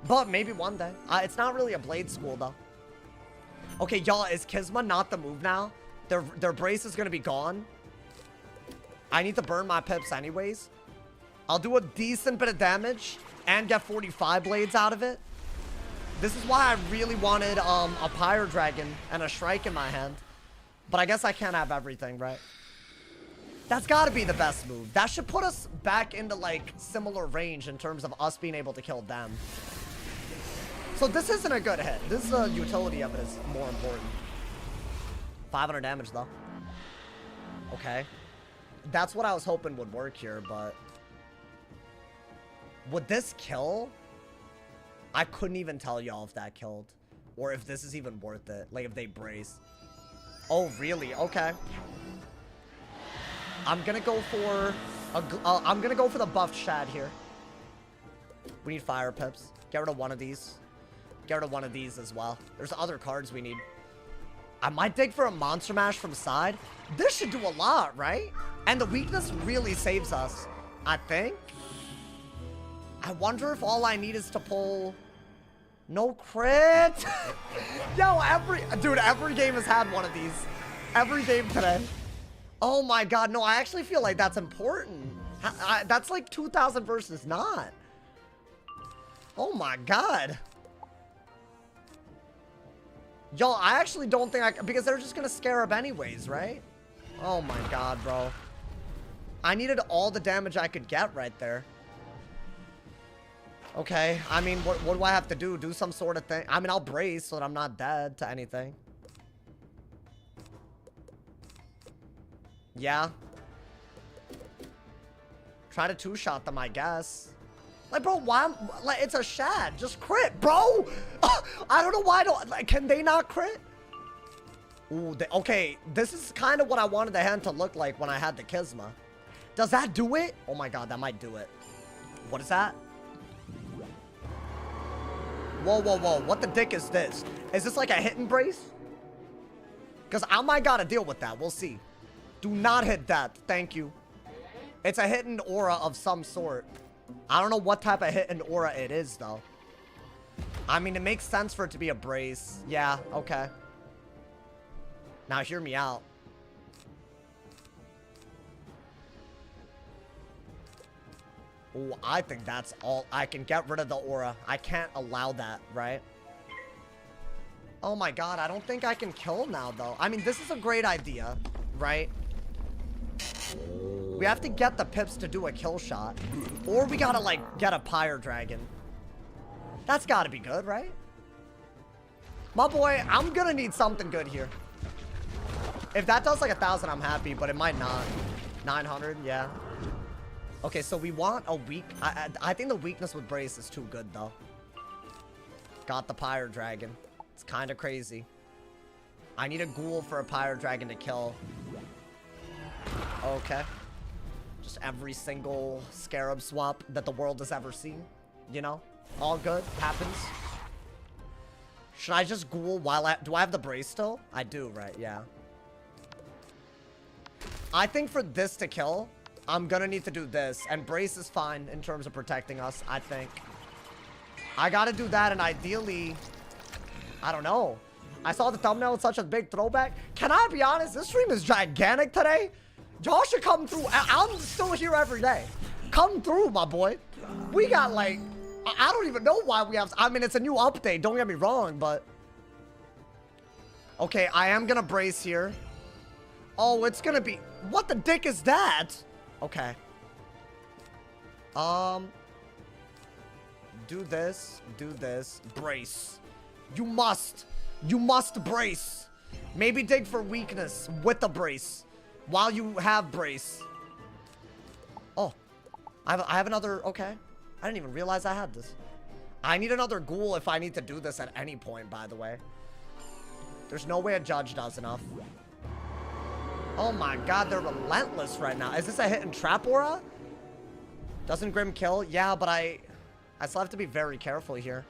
But maybe one day. It's not really a blade school though. Okay, y'all, is Kisma not the move now? Their brace is going to be gone. I need to burn my pips anyways. I'll do a decent bit of damage and get 45 blades out of it. This is why I really wanted a Pyre Dragon and a Shrike in my hand. But I guess I can't have everything, right? That's got to be the best move. That should put us back into, like, similar range in terms of us being able to kill them. So this isn't a good hit. This utility of it is more important. 500 damage, though. Okay. That's what I was hoping would work here, but... Would this kill? I couldn't even tell y'all if that killed. Or if this is even worth it. Like, if they brace. Oh, really? Okay. I'm gonna go for... I'm gonna go for the buffed shad here. We need fire pips. Get rid of one of these. Get rid of one of these as well. There's other cards we need. I might dig for a monster mash from side. This should do a lot, right? And the weakness really saves us, I think. I wonder if all I need is to pull... No crit. Yo, every game has had one of these. Every game today. Oh my god, no, I actually feel like that's important. That's like 2,000 versus not. Oh my god. Yo, I actually don't think I can, because they're just gonna scare up anyways, right? Oh my god, bro. I needed all the damage I could get right there. Okay, I mean, what do I have to do? Do some sort of thing? I mean, I'll brace so that I'm not dead to anything. Yeah. Try to 2-shot them, I guess. Like, bro, why? Like, it's a shad. Just crit, bro. I don't know why. Like, can they not crit? Ooh, okay. This is kind of what I wanted the hand to look like when I had the Kisma. Does that do it? Oh my god, that might do it. What is that? Whoa, whoa, whoa. What the dick is this? Is this like a hit and brace? Because I might gotta deal with that. We'll see. Do not hit that. Thank you. It's a hit and aura of some sort. I don't know what type of hit and aura it is, though. I mean, it makes sense for it to be a brace. Yeah, okay. Now, hear me out. Oh, I think that's all. I can get rid of the aura. I can't allow that, right? Oh my god, I don't think I can kill now, though. I mean, this is a great idea, right? We have to get the pips to do a kill shot. Or we gotta, like, get a Pyre Dragon. That's gotta be good, right? My boy, I'm gonna need something good here. If that does, like, 1,000, I'm happy, but it might not. 900, yeah. Okay, so we want a weak... I think the weakness with Brace is too good, though. Got the Pyre Dragon. It's kind of crazy. I need a Ghoul for a Pyre Dragon to kill. Okay. Just every single Scarab swap that the world has ever seen. You know? All good. Happens. Should I just Ghoul while I... Do I have the Brace still? I do, right? Yeah. I think for this to kill, I'm gonna need to do this. And Brace is fine in terms of protecting us, I think. I gotta do that, and ideally... I don't know. I saw the thumbnail. It's such a big throwback. Can I be honest? This stream is gigantic today. Y'all should come through. I'm still here every day. Come through, my boy. We got, like... I don't even know why we have... I mean, it's a new update. Don't get me wrong, but... Okay, I am gonna Brace here. Oh, it's gonna be... What the dick is that? Okay. Do this. Brace. You must Brace. Maybe dig for weakness with the Brace. While you have Brace. Oh. I have another... Okay. I didn't even realize I had this. I need another Ghoul if I need to do this at any point, by the way. There's no way a judge does enough. Oh my god, they're relentless right now. Is this a hit and trap aura? Doesn't Grim kill? Yeah, but I still have to be very careful here.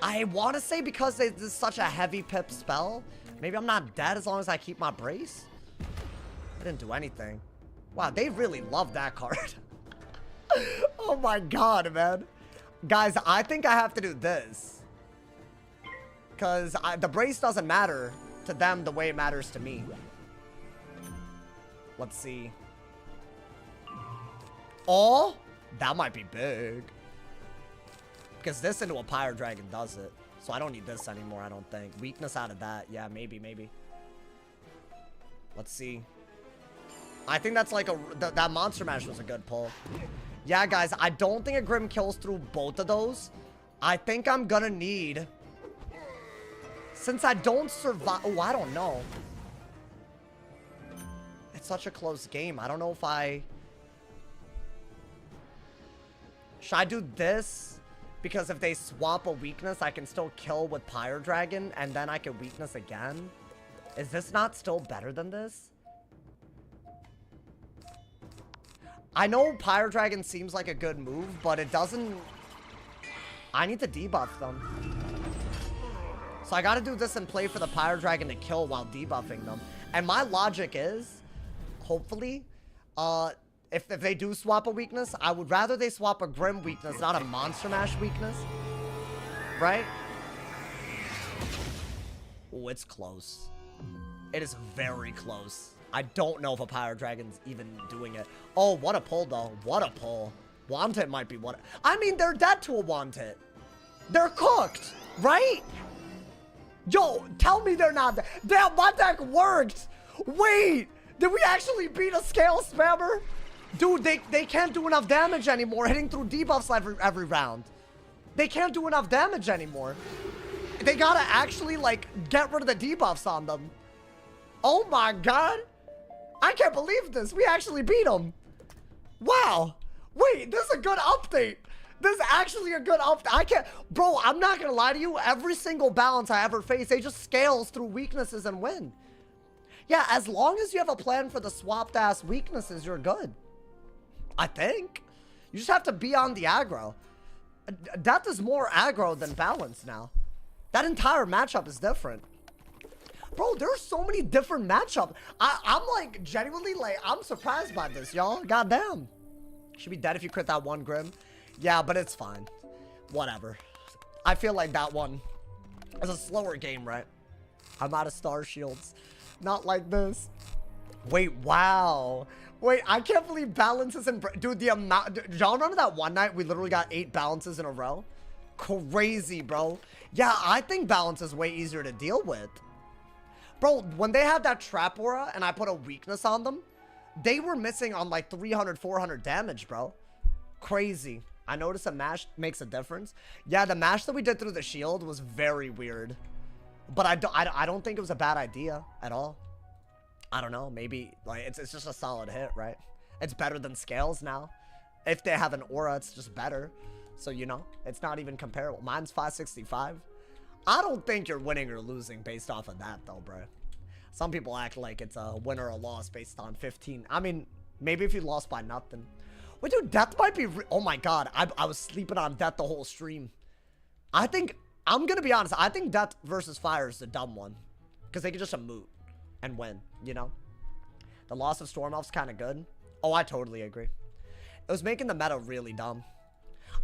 I want to say because this is such a heavy pip spell. Maybe I'm not dead as long as I keep my Brace. I didn't do anything. Wow, they really love that card. Oh my god, man. Guys, I think I have to do this. Because the Brace doesn't matter to them the way it matters to me. Let's see. Oh, that might be big. Because this into a Pyre Dragon does it. So I don't need this anymore, I don't think. Weakness out of that. Yeah, maybe. Let's see. I think that's like that Monster Mash was a good pull. Yeah, guys, I don't think a Grim kills through both of those. I think I'm gonna need... Since I don't survive... Oh, I don't know. It's such a close game. I don't know if I... Should I do this? Because if they swap a weakness, I can still kill with Pyre Dragon, and then I can weakness again. Is this not still better than this? I know Pyre Dragon seems like a good move, but it doesn't... I need to debuff them. So I gotta do this and play for the Pyre Dragon to kill while debuffing them. And my logic is, hopefully, if they do swap a weakness, I would rather they swap a Grim weakness, not a Monster Mash weakness. Right? Oh, it's close. It is very close. I don't know if a Pyre Dragon's even doing it. Oh, what a pull, though. What a pull. Want-It might be what... I mean, they're dead to a Want-It. They're cooked, right? Yo, tell me they're not dead. Damn, my deck worked. Wait, did we actually beat a Scale Spammer? Dude, they can't do enough damage anymore hitting through debuffs every round. They can't do enough damage anymore. They gotta actually, like, get rid of the debuffs on them. Oh my god. I can't believe this. We actually beat them. Wow. Wait, this is a good update. This is actually a good update. I can't... Bro, I'm not gonna lie to you. Every single balance I ever face, they just scales through weaknesses and win. Yeah, as long as you have a plan for the swapped-ass weaknesses, you're good. I think. You just have to be on the aggro. Death is more aggro than balance now. That entire matchup is different. Bro, there are so many different matchups. I'm like, genuinely, like, I'm surprised by this, y'all. Goddamn. Should be dead if you crit that one Grim. Yeah, but it's fine. Whatever. I feel like that one is a slower game, right? I'm out of Star Shields. Not like this. Wait, wow. Wait, I can't believe balances and... Dude, the amount... Y'all remember that one night we literally got 8 balances in a row? Crazy, bro. Yeah, I think balance is way easier to deal with. Bro, when they had that trap aura and I put a weakness on them, they were missing on like 300, 400 damage, bro. Crazy. I noticed a mash makes a difference. Yeah, the mash that we did through the shield was very weird. But I don't think it was a bad idea at all. I don't know. Maybe, like, it's just a solid hit, right? It's better than scales now. If they have an aura, it's just better. So, you know, it's not even comparable. Mine's 565. I don't think you're winning or losing based off of that, though, bro. Some people act like it's a win or a loss based on 15. I mean, maybe if you lost by nothing. Wait, dude, death might be... Oh, my God. I was sleeping on death the whole stream. I think... I'm going to be honest. I think death versus fire is the dumb one. Because they can just emote and win, you know? The loss of Storm Elf's kind of good. Oh, I totally agree. It was making the meta really dumb.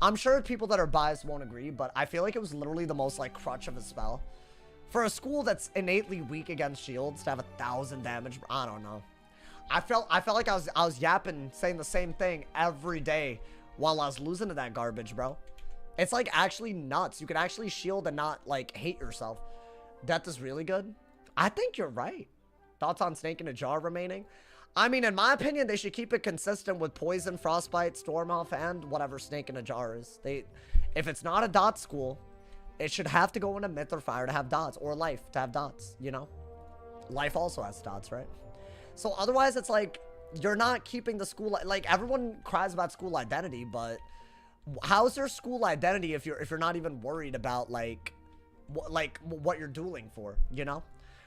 I'm sure people that are biased won't agree, but I feel like it was literally the most, like, crutch of a spell. For a school that's innately weak against shields to have 1,000 damage, I don't know. I felt like I was yapping, saying the same thing every day while I was losing to that garbage, bro. It's, like, actually nuts. You can actually shield and not, like, hate yourself. Death is really good. I think you're right. Thoughts on Snake in a Jar remaining? I mean, in my opinion, they should keep it consistent with Poison, Frostbite, Storm Elf, and whatever Snake in a Jar is. If it's not a dot school, it should have to go into Myth or Fire to have dots, or Life to have dots, you know? Life also has dots, right? So otherwise, it's like, you're not keeping the school, like, everyone cries about school identity, but how's there school identity if you're not even worried about, like what you're dueling for, you know?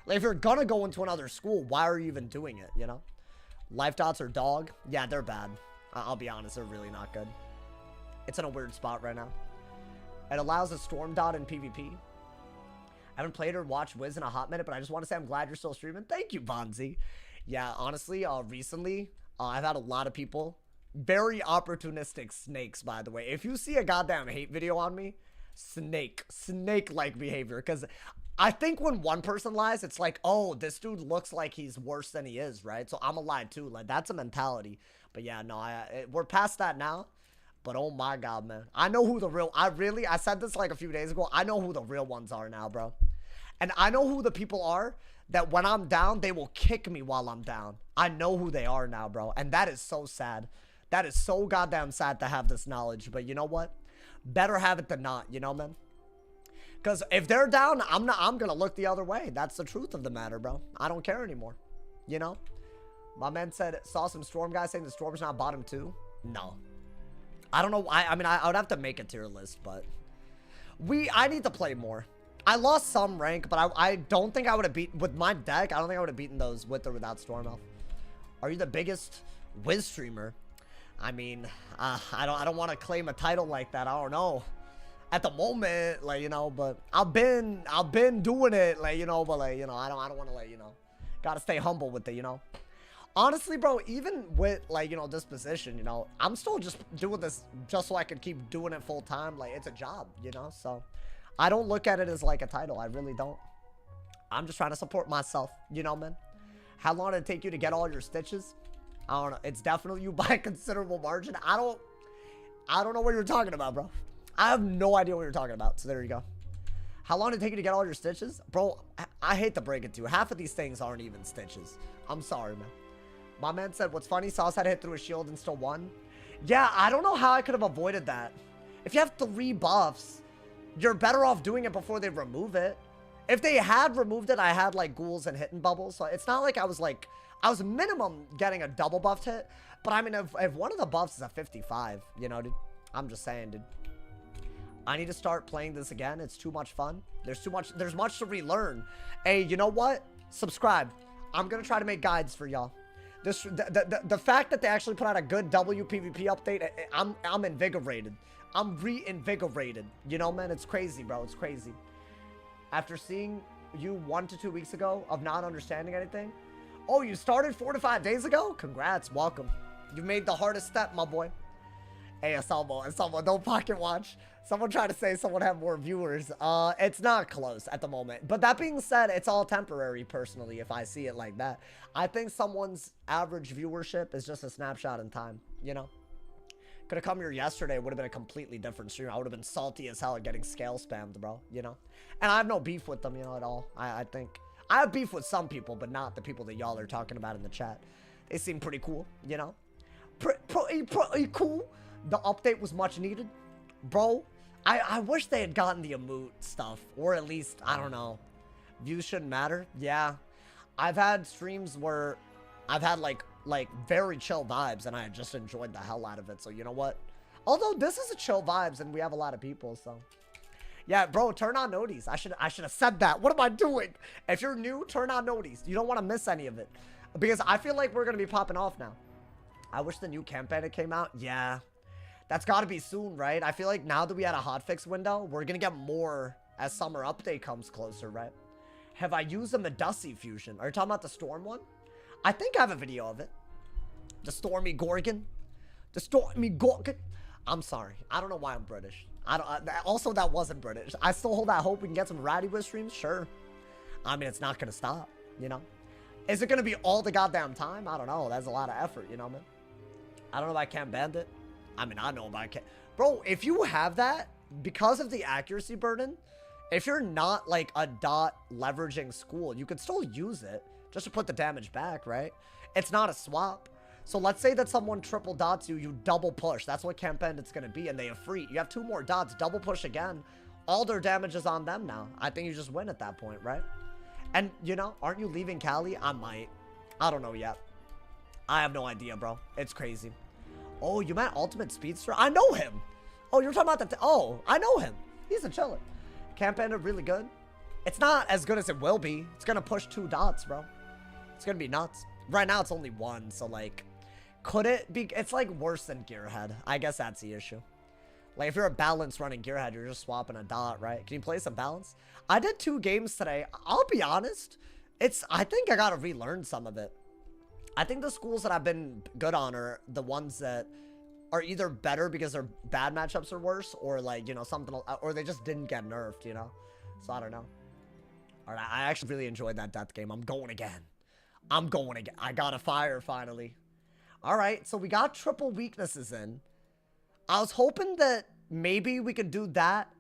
Like, if you're gonna go into another school, why are you even doing it, you know? Life dots are dog. Yeah, they're bad. I'll be honest, they're really not good. It's in a weird spot right now. It allows a storm dot in PvP. I haven't played or watched Wiz in a hot minute, but I just want to say I'm glad you're still streaming. Thank you, Bonzi. Yeah, honestly, recently, I've had a lot of people. Very opportunistic snakes, by the way. If you see a goddamn hate video on me, snake-like behavior. Because I think when one person lies, it's like, oh, this dude looks like he's worse than he is, right? So I'm a lie too. Like, that's a mentality. But yeah, no, we're past that now. But oh my God, man. I know who the real... I said this like a few days ago. I know who the real ones are now, bro. And I know who the people are that when I'm down, they will kick me while I'm down. I know who they are now, bro. And that is so sad. That is so goddamn sad to have this knowledge. But you know what? Better have it than not, you know, man? Because if they're down, I'm going to look the other way. That's the truth of the matter, bro. I don't care anymore. You know? My man said, saw some Storm guys saying the Storm's not bottom 2. No. I don't know. I mean, I would have to make a tier list, but I need to play more. I lost some rank, but I don't think I would have beaten, with my deck, I don't think I would have beaten those with or without Storm Elf. Are you the biggest Wiz streamer? I mean, I don't want to claim a title like that. I don't know. At the moment, like, you know, but I've been doing it, like, you know, but like, you know, I don't want to, like, you know, gotta stay humble with it, you know. Honestly, bro, even with, like, you know, this position, you know, I'm still just doing this just so I can keep doing it full time. Like, it's a job, you know, so I don't look at it as like a title. I really don't. I'm just trying to support myself, you know, man. How long did it take you to get all your stitches? I don't know. It's definitely you by a considerable margin. I don't know what you're talking about, bro. I have no idea what you're talking about. So there you go. How long did it take you to get all your stitches? Bro, I hate to break it to you. Half of these things aren't even stitches. I'm sorry, man. My man said, what's funny, Sauce had hit through a shield and still won. Yeah, I don't know how I could have avoided that. If you have 3 buffs, you're better off doing it before they remove it. If they had removed it, I had, like, ghouls and hitting bubbles. So it's not like I was, like... I was minimum getting a double buffed hit. But, I mean, if one of the buffs is a 55, you know, dude. I'm just saying, dude. I need to start playing this again. It's too much fun. There's much to relearn. Hey, you know what? Subscribe. I'm going to try to make guides for y'all. The fact that they actually put out a good WPVP update, I'm invigorated. I'm reinvigorated. You know, man, it's crazy, bro. It's crazy. After seeing you 1 to 2 weeks ago of not understanding anything. Oh, you started 4 to 5 days ago? Congrats. Welcome. You made the hardest step, my boy. Hey, Asalmo, don't pocket watch. Someone tried to say someone have more viewers. It's not close at the moment. But that being said, it's all temporary, personally, if I see it like that. I think someone's average viewership is just a snapshot in time, you know? Could have come here yesterday, it would have been a completely different stream. I would have been salty as hell at getting scale spammed, bro, you know? And I have no beef with them, you know, at all. I think... I have beef with some people, but not the people that y'all are talking about in the chat. They seem pretty cool, you know? Pretty cool. The update was much needed. Bro, I wish they had gotten the emote stuff. Or at least, I don't know. Views shouldn't matter. Yeah. I've had streams where I've had like like, very chill vibes, and I just enjoyed the hell out of it. So, you know what? Although, this is a chill vibes, and we have a lot of people, so... Yeah, bro, turn on noties. I should have said that. What am I doing? If you're new, turn on noties. You don't want to miss any of it. Because I feel like we're going to be popping off now. I wish the new Camp Bandit came out. Yeah. That's got to be soon, right? I feel like now that we had a hotfix window, we're going to get more as summer update comes closer, right? Have I used the Medusi fusion? Are you talking about the Storm one? I think I have a video of it. The Stormy Gorgon. The Stormy Gorgon. I'm sorry. I don't know why I'm British. Also, that wasn't British. I still hold that hope we can get some Ratty Wiz streams. Sure. I mean, it's not going to stop, you know? Is it going to be all the goddamn time? I don't know. That's a lot of effort, you know, man? I don't know if I can Bandit. I mean, I know if I can. Bro, if you have that, because of the accuracy burden, if you're not, like, a dot leveraging school, you could still use it just to put the damage back, right? It's not a swap. So let's say that someone triple dots you, you double push. That's what Camp Bandit's going to be, and they have free. You have 2 more dots, double push again. All their damage is on them now. I think you just win at that point, right? And, you know, aren't you leaving Cali? I might. I don't know yet. I have no idea, bro. It's crazy. Oh, you meant Ultimate Speedster? I know him. Oh, you're talking about the... Oh, I know him. He's a chiller. Camp Bandit really good. It's not as good as it will be. It's going to push 2 dots, bro. It's going to be nuts. Right now, it's only 1, so, like... Could it be... It's, like, worse than Gearhead. I guess that's the issue. Like, if you're a balance running Gearhead, you're just swapping a dot, right? Can you play some balance? I did 2 games today. I'll be honest. I think I gotta relearn some of it. I think the schools that I've been good on are the ones that are either better because their bad matchups are worse, or, like, you know, something... Or they just didn't get nerfed, you know? So, I don't know. Alright, I actually really enjoyed that death game. I'm going again. I'm going again. I got a fire, finally. Alright, so we got triple weaknesses in. I was hoping that maybe we could do that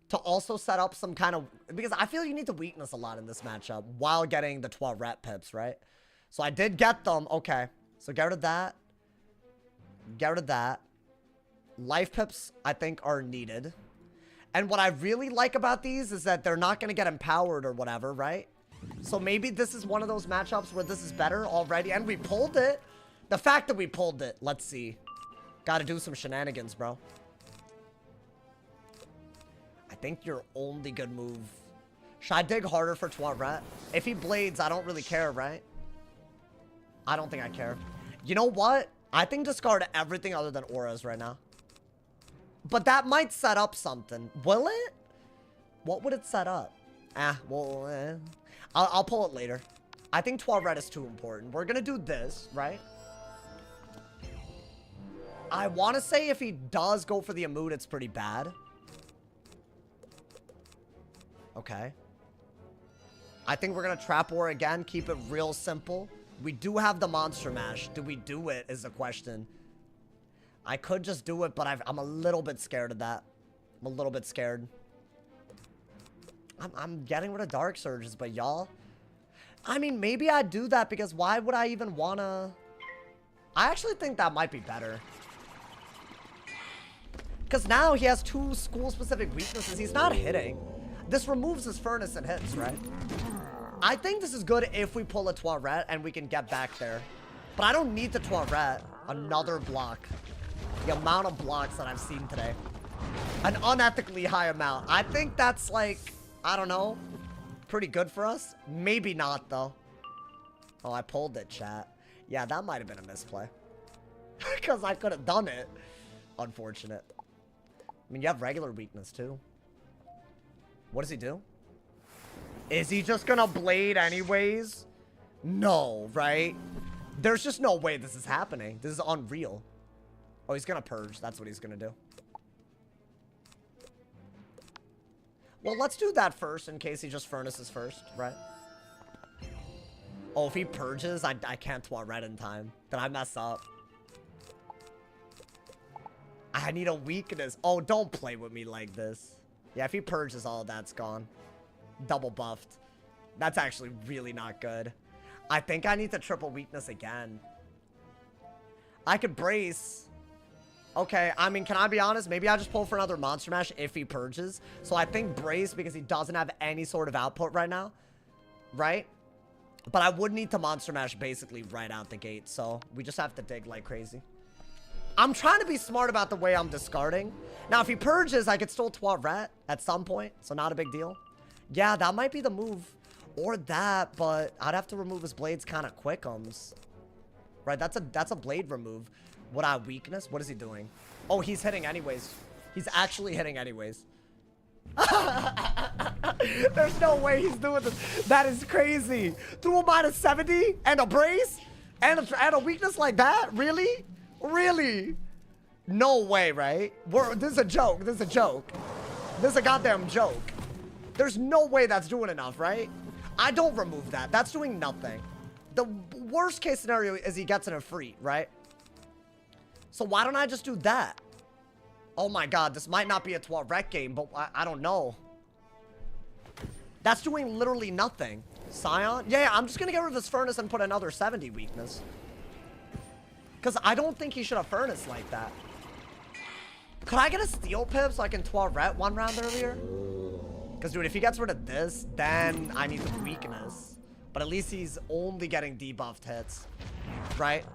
to also set up some kind of... Because I feel you need to weakness a lot in this matchup while getting the 12 ret pips, right? So I did get them. Okay. So get rid of that. Get rid of that. Life pips, I think, are needed. And what I really like about these is that they're not going to get empowered or whatever, right? So maybe this is one of those matchups where this is better already. And we pulled it. The fact that we pulled it. Let's see. Gotta do some shenanigans, bro. I think your only good move... Should I dig harder for Toiret? If he blades, I don't really care, right? I don't think I care. You know what? I think discard everything other than auras right now. But that might set up something. Will it? What would it set up? Well, I'll pull it later. I think 12 red is too important. We're gonna do this, right? I want to say if he does go for the Amut, it's pretty bad. Okay. I think we're going to Trap War again. Keep it real simple. We do have the Monster Mash. Do we do it is the question. I could just do it, but I'm a little bit scared of that. I'm a little bit scared. I'm getting rid of Dark Surges, but y'all... I mean, maybe I'd do that because why would I even want to... I actually think that might be better. Because now he has 2 school-specific weaknesses. He's not hitting. This removes his furnace and hits, right? I think this is good if we pull a Toiret and we can get back there. But I don't need the Toiret. Another block. The amount of blocks that I've seen today. An unethically high amount. I think that's like, I don't know, pretty good for us. Maybe not, though. Oh, I pulled it, chat. Yeah, that might have been a misplay. Because I could have done it. Unfortunate. I mean, you have regular weakness, too. What does he do? Is he just gonna blade anyways? No, right? There's just no way this is happening. This is unreal. Oh, he's gonna purge. That's what he's gonna do. Well, let's do that first in case he just furnaces first, right? Oh, if he purges, I can't Toiret in time. Then I mess up. I need a weakness. Oh, don't play with me like this. Yeah, if he purges, all that's gone. Double buffed. That's actually really not good. I think I need the triple weakness again. I could brace. Okay, I mean, can I be honest? Maybe I just pull for another Monster Mash if he purges. So I think brace because he doesn't have any sort of output right now. Right? But I would need to Monster Mash basically right out the gate, so we just have to dig like crazy. I'm trying to be smart about the way I'm discarding. Now, if he purges, I could still Toilet at some point, so not a big deal. Yeah, that might be the move. Or that, but I'd have to remove his Blades kind of quickums. Right, that's a Blade remove. Would I weakness? What is he doing? Oh, he's hitting anyways. He's actually hitting anyways. There's no way he's doing this. That is crazy. Through a -70 and a brace and a weakness like that? Really? Really? No way, right? This is a joke. This is a joke. This is a goddamn joke. There's no way that's doing enough, right? I don't remove that. That's doing nothing. The worst case scenario is he gets in a free, right? So why don't I just do that? Oh my god, this might not be a Toilet game, but I don't know. That's doing literally nothing. Scion? Yeah, I'm just gonna get rid of this Furnace and put another 70 weakness. Because I don't think he should have Furnace like that. Could I get a Steel Pip so I can Toilet one round earlier? Because, dude, if he gets rid of this, then I need the weakness. But at least he's only getting debuffed hits. Right?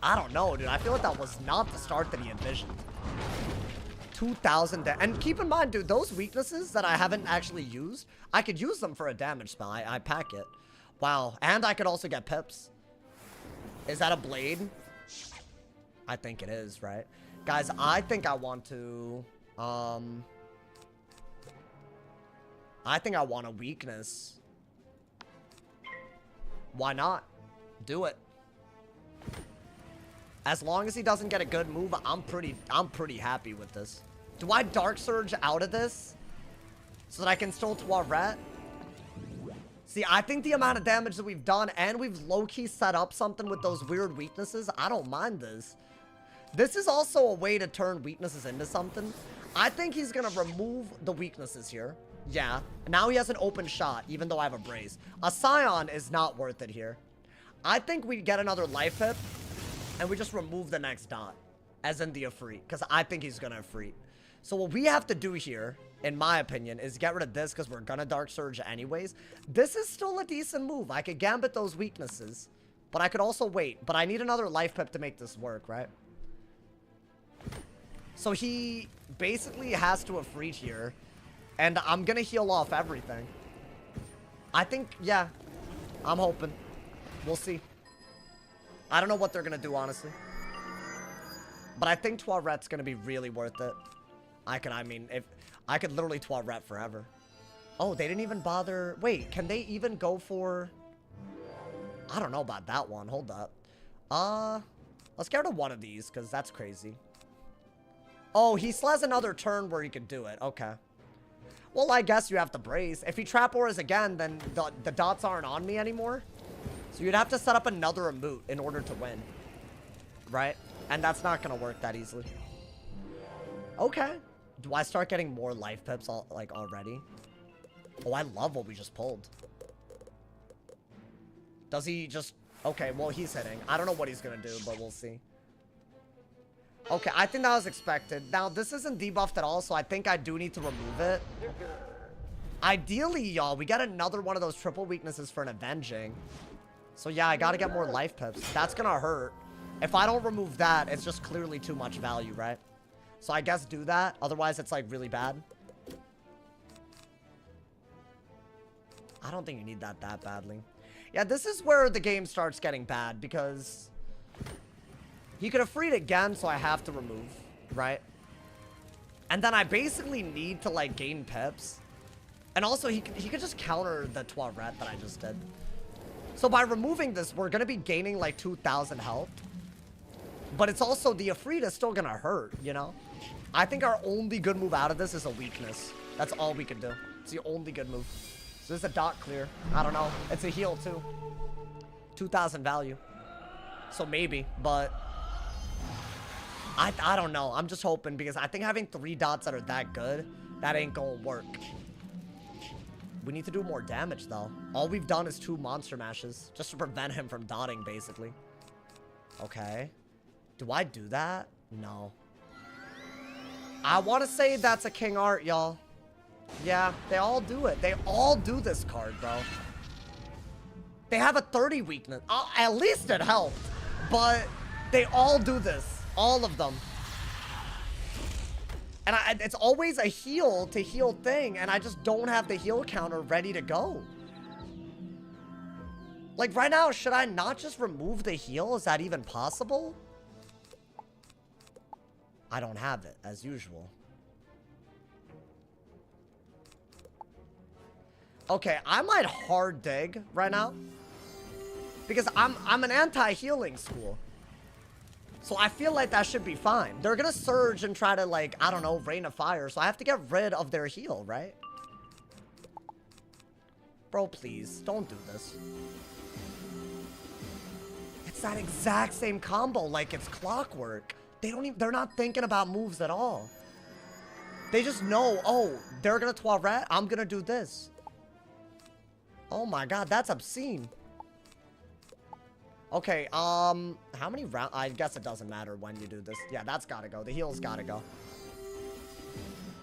I don't know, dude. I feel like that was not the start that he envisioned. 2,000 and keep in mind, dude, those weaknesses that I haven't actually used, I could use them for a damage spell. I pack it. Wow. And I could also get pips. Is that a Blade? I think it is, right? Guys, I think I want to... I think I want a weakness. Why not? Do it. As long as he doesn't get a good move, I'm pretty happy with this. Do I Dark Surge out of this so that I can still Toilet? See, I think the amount of damage that we've done, and we've low-key set up something with those weird weaknesses, I don't mind this. This is also a way to turn weaknesses into something. I think he's gonna remove the weaknesses here. Yeah. Now he has an open shot, even though I have a Brace. A Scion is not worth it here. I think we get another Life Pip, and we just remove the next dot, as in the Ifrit, because I think he's gonna Ifrit. So what we have to do here, in my opinion, is get rid of this, because we're gonna Dark Surge anyways. This is still a decent move. I could Gambit those weaknesses, but I could also wait. But I need another Life Pip to make this work, right? So he basically has to Ifrit here, and I'm gonna heal off everything. I think, yeah, I'm hoping. We'll see. I don't know what they're gonna do, honestly. But I think Toilet's gonna be really worth it. I mean, if I could literally Toilet forever. Oh, they didn't even bother. Wait, can they even go for... I don't know about that one. Hold up. Let's get rid of one of these, because that's crazy. Oh, he still has another turn where he could do it. Okay. Well, I guess you have to Brace. If he Trap Auras again, then the dots aren't on me anymore. So you'd have to set up another Emote in order to win. Right? And that's not going to work that easily. Okay. Do I start getting more Life Pips already? Oh, I love what we just pulled. Does he just... Okay, well, he's hitting. I don't know what he's going to do, but we'll see. Okay, I think that was expected. Now, this isn't debuffed at all, so I think I do need to remove it. Ideally, y'all, we get another one of those triple weaknesses for an Avenging. So, yeah, I gotta get more Life Pips. That's gonna hurt. If I don't remove that, it's just clearly too much value, right? So, I guess do that. Otherwise, it's, like, really bad. I don't think you need that badly. Yeah, this is where the game starts getting bad, because... He could have freed again, so I have to remove, right? And then I basically need to, like, gain pips. And also, he could just counter the Toilet that I just did. So by removing this, we're going to be gaining, like, 2,000 health. But it's also, the Ifrit is still going to hurt, you know? I think our only good move out of this is a weakness. That's all we can do. It's the only good move. So there's a dot clear. I don't know. It's a heal, too. 2,000 value. So maybe, but... I don't know. I'm just hoping, because I think having 3 dots that are that good, that ain't gonna work. We need to do more damage, though. All we've done is 2 Monster Mashes, just to prevent him from dotting, basically. Okay. Do I do that? No. I want to say that's a King Art, y'all. Yeah, they all do it. They all do this card, bro. They have a 30 weakness. At least it helped. But they all do this. All of them. And it's always a heal to heal thing. And I just don't have the heal counter ready to go. Like right now, should I not just remove the heal? Is that even possible? I don't have it, as usual. Okay, I might hard dig right now. Because I'm an anti-healing school. So I feel like that should be fine. They're gonna surge and try to, like, I don't know, rain of fire. So I have to get rid of their heal, right? Bro, please, don't do this. It's that exact same combo, like it's clockwork. They're not thinking about moves at all. They just know, oh, they're gonna Toilet, I'm gonna do this. Oh my god, that's obscene. Okay, how many rounds? I guess it doesn't matter when you do this. Yeah, that's gotta go. The heal's gotta go.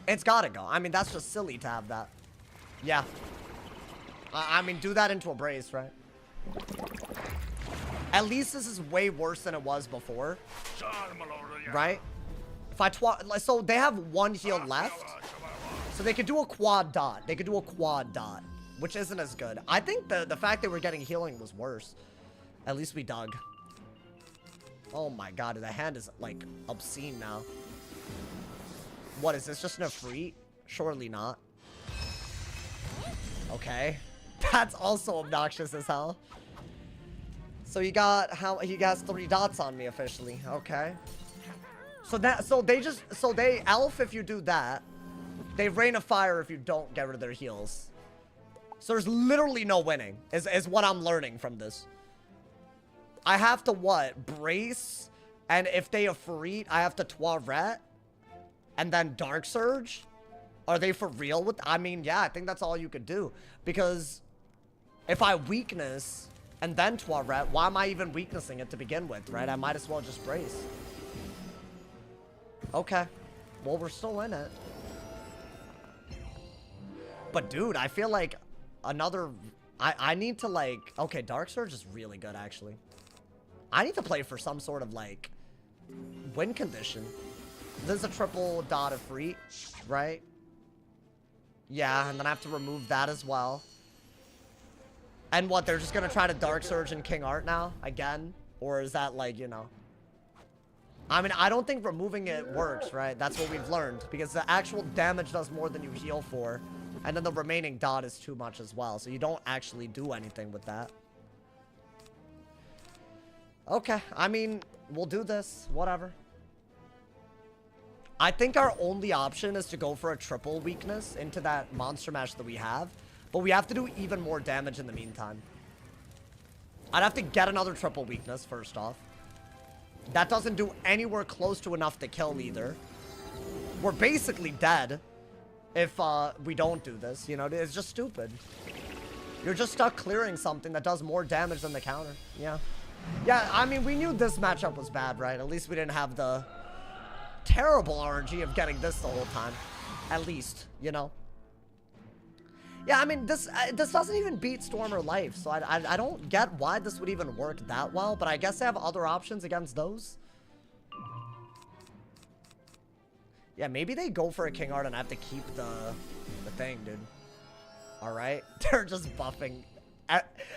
It's gotta go. I mean, that's just silly to have that. Yeah. I mean, do that into a brace, right? At least this is way worse than it was before. Right? If I so they have one heal left. So they could do a quad dot. They could do a quad dot, which isn't as good. I think the fact that we're getting healing was worse. At least we dug. Oh my god, the hand is, like, obscene now. What, is this just an Ifrit? Surely not. Okay. That's also obnoxious as hell. So he has 3 dots on me officially. Okay. So they elf if you do that. They rain of fire if you don't get rid of their heals. So there's literally no winning, is what I'm learning from this. I have to what? Brace? And if they Ifrit, I have to Toilet? And then Dark Surge? Are they for real with... I mean, yeah, I think that's all you could do. Because if I weakness and then Toilet, why am I even weaknessing it to begin with, right? I might as well just brace. Okay. Well, we're still in it. But dude, I feel like another... I need to, like... Okay, Dark Surge is really good, actually. I need to play for some sort of, like, win condition. This is a triple dot of Ifrit, right? Yeah, and then I have to remove that as well. And what, they're just gonna try to Dark Surge and King Art now? Again? Or is that, like, you know... I mean, I don't think removing it works, right? That's what we've learned. Because the actual damage does more than you heal for. And then the remaining dot is too much as well. So you don't actually do anything with that. Okay, I mean, we'll do this. Whatever. I think our only option is to go for a triple weakness into that monster mash that we have. But we have to do even more damage in the meantime. I'd have to get another triple weakness first off. That doesn't do anywhere close to enough to kill either. We're basically dead if we don't do this. You know, it's just stupid. You're just stuck clearing something that does more damage than the counter. Yeah. Yeah, I mean, we knew this matchup was bad, right? At least we didn't have the terrible RNG of getting this the whole time. At least, you know? Yeah, I mean, this doesn't even beat Stormer Life, so I don't get why this would even work that well, but I guess they have other options against those. Yeah, maybe they go for a King Art and I have to keep the thing, dude. Alright? They're just buffing...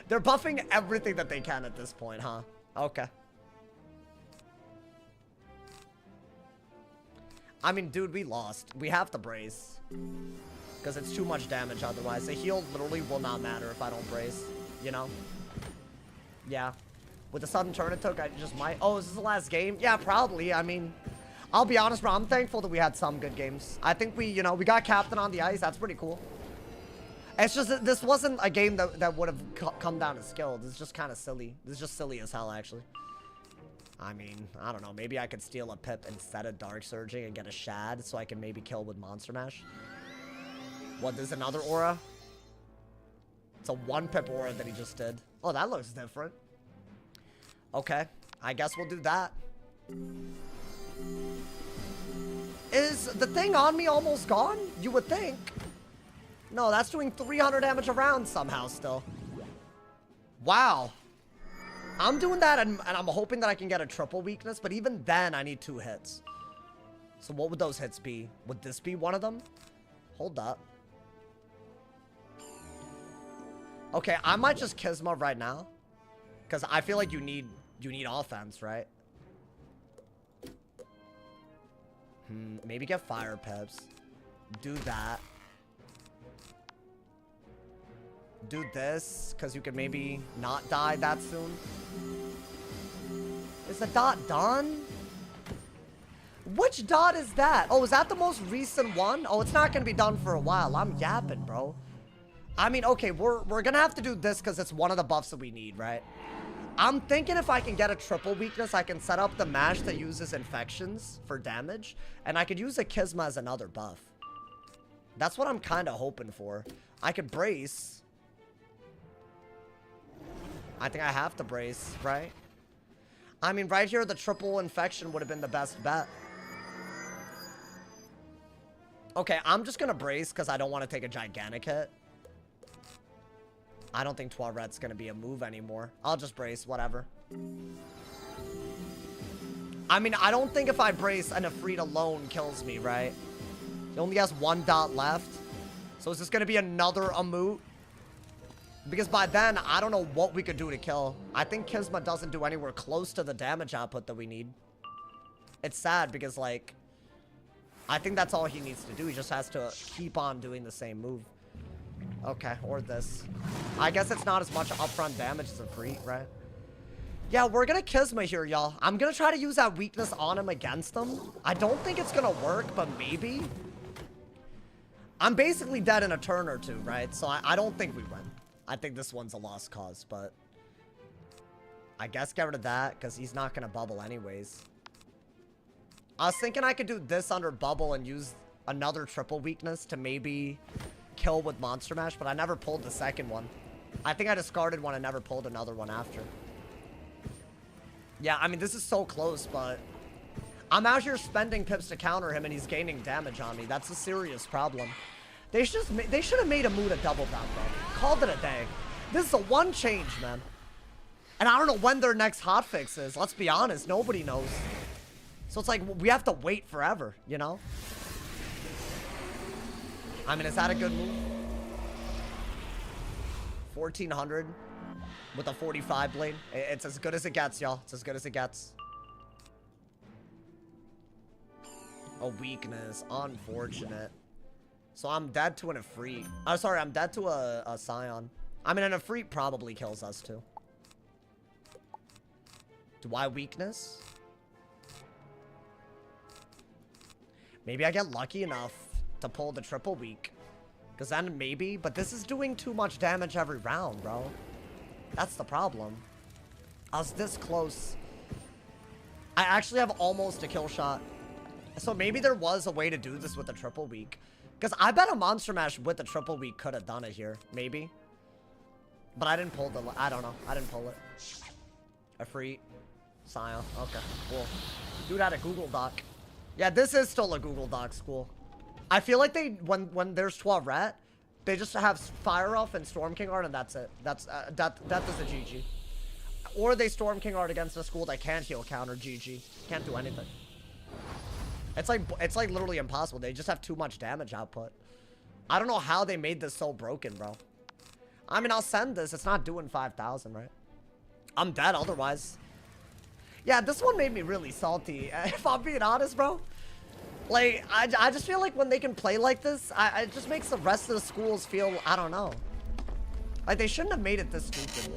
They're buffing everything that they can at this point, huh? Okay. I mean, dude, we lost. We have to brace. Because it's too much damage otherwise. The heal literally will not matter if I don't brace. You know? Yeah. With the sudden turn it took, I just might... Oh, is this the last game? Yeah, probably. I mean, I'll be honest, bro. I'm thankful that we had some good games. I think we got captain on the ice. That's pretty cool. It's just that this wasn't a game that would have come down to skill. This is just kind of silly. This is just silly as hell, actually. I mean, I don't know. Maybe I could steal a Pip instead of Dark Surging and get a Shad so I can maybe kill with Monster Mash. What, there's another aura? It's a 1 Pip aura that he just did. Oh, that looks different. Okay. I guess we'll do that. Is the thing on me almost gone? You would think. No, that's doing 300 damage a round somehow still. Wow. I'm doing that, and I'm hoping that I can get a triple weakness, but even then, I need 2 hits. So what would those hits be? Would this be one of them? Hold up. Okay, I might just Kisma right now. Because I feel like you need offense, right? Maybe get fire pips. Do that. Do this, because you could maybe not die that soon. Is the dot done? Which dot is that? Oh, is that the most recent one? Oh, it's not going to be done for a while. I'm yapping, bro. I mean, okay, we're going to have to do this because it's one of the buffs that we need, right? I'm thinking if I can get a triple weakness, I can set up the mash that uses infections for damage. And I could use a Kisma as another buff. That's what I'm kind of hoping for. I could brace. I think I have to brace, right? I mean, right here, the triple infection would have been the best bet. Okay, I'm just going to brace because I don't want to take a gigantic hit. I don't think Toirette's going to be a move anymore. I'll just brace, whatever. I mean, I don't think if I brace and Ifrit alone kills me, right? He only has 1 dot left. So is this going to be another Amut? Because by then, I don't know what we could do to kill. I think Kisma doesn't do anywhere close to the damage output that we need. It's sad because, like, I think that's all he needs to do. He just has to keep on doing the same move. Okay, or this. I guess it's not as much upfront damage as Ifrit, right? Yeah, we're gonna Kisma here, y'all. I'm gonna try to use that weakness on him against him. I don't think it's gonna work, but maybe. I'm basically dead in a turn or two, right? So I don't think we win. I think this one's a lost cause, but I guess get rid of that because he's not gonna bubble anyways. I was thinking I could do this under bubble and use another triple weakness to maybe kill with Monster Mash, but I never pulled the second one. I think I discarded one and never pulled another one after. Yeah, I mean, this is so close, but I'm out here spending pips to counter him and he's gaining damage on me. That's a serious problem. They should have made a mood a double down, bro. Called it a day. This is a one change, man. And I don't know when their next hotfix is. Let's be honest, nobody knows. So it's like, we have to wait forever, you know? I mean, is that a good move? 1400 with a 45 blade. It's as good as it gets, y'all. It's as good as it gets. A weakness. Unfortunate. So I'm dead to an Ifrit. Oh, sorry, I'm dead to a Scion. I mean, an Ifrit probably kills us, too. Do I weakness? Maybe I get lucky enough to pull the triple weak. Because then maybe, but this is doing too much damage every round, bro. That's the problem. I was this close. I actually have almost a kill shot. So maybe there was a way to do this with a triple weak. Because I bet a Monster Mash with a triple weak could have done it here. Maybe. But I didn't pull the... I don't know. I didn't pull it. Ifrit. Scion. Okay, cool. Dude had a Google Doc. Yeah, this is still a Google Doc school. I feel like they... When there's Toiret, they just have Fire Elf and Storm King Art, and that's it. That's... that is a GG. Or they Storm King Art against a school that can't heal counter. GG. Can't do anything. It's like literally impossible. They just have too much damage output. I don't know how they made this so broken, bro. I mean, I'll send this. It's not doing 5,000, right? I'm dead otherwise. Yeah, this one made me really salty. If I'm being honest, bro. Like, I just feel like when they can play like this, it just makes the rest of the schools feel, I don't know. Like, they shouldn't have made it this stupid.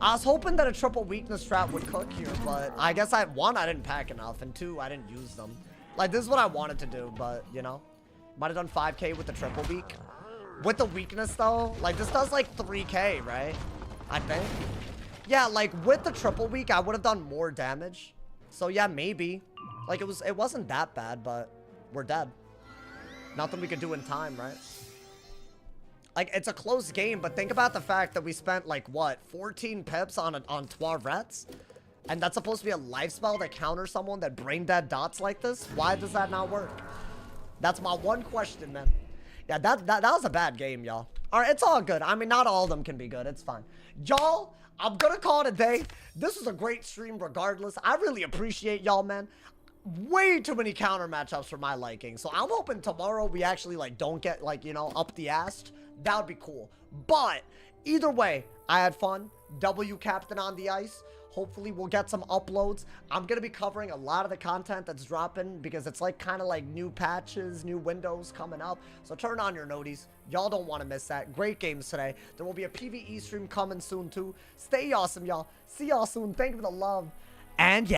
I was hoping that a triple weakness strat would cook here, but I guess one, I didn't pack enough, and two, I didn't use them. Like, this is what I wanted to do, but, you know. Might have done 5k with the triple weak. With the weakness, though, like, this does, like, 3k, right? I think. Yeah, like, with the triple weak, I would have done more damage. So, yeah, maybe. Like, it wasn't that bad, but we're dead. Nothing we could do in time, right? Like, it's a close game, but think about the fact that we spent, like, what, 14 pips on Toirette's? And that's supposed to be a life spell that counters someone that brain dead dots like this? Why does that not work? That's my one question, man. Yeah, that was a bad game, y'all. All right, it's all good. I mean, not all of them can be good. It's fine. Y'all, I'm gonna call it a day. This was a great stream regardless. I really appreciate y'all, man. Way too many counter matchups for my liking. So I'm hoping tomorrow we actually, like, don't get, like, you know, up the ass. That would be cool. But either way, I had fun. W Captain on the ice. Hopefully we'll get some uploads. I'm going to be covering a lot of the content that's dropping because it's like kind of like new patches, new windows coming up. So turn on your noties. Y'all don't want to miss that. Great games today. There will be a PvE stream coming soon too. Stay awesome, y'all. See y'all soon. Thank you for the love. And yeah.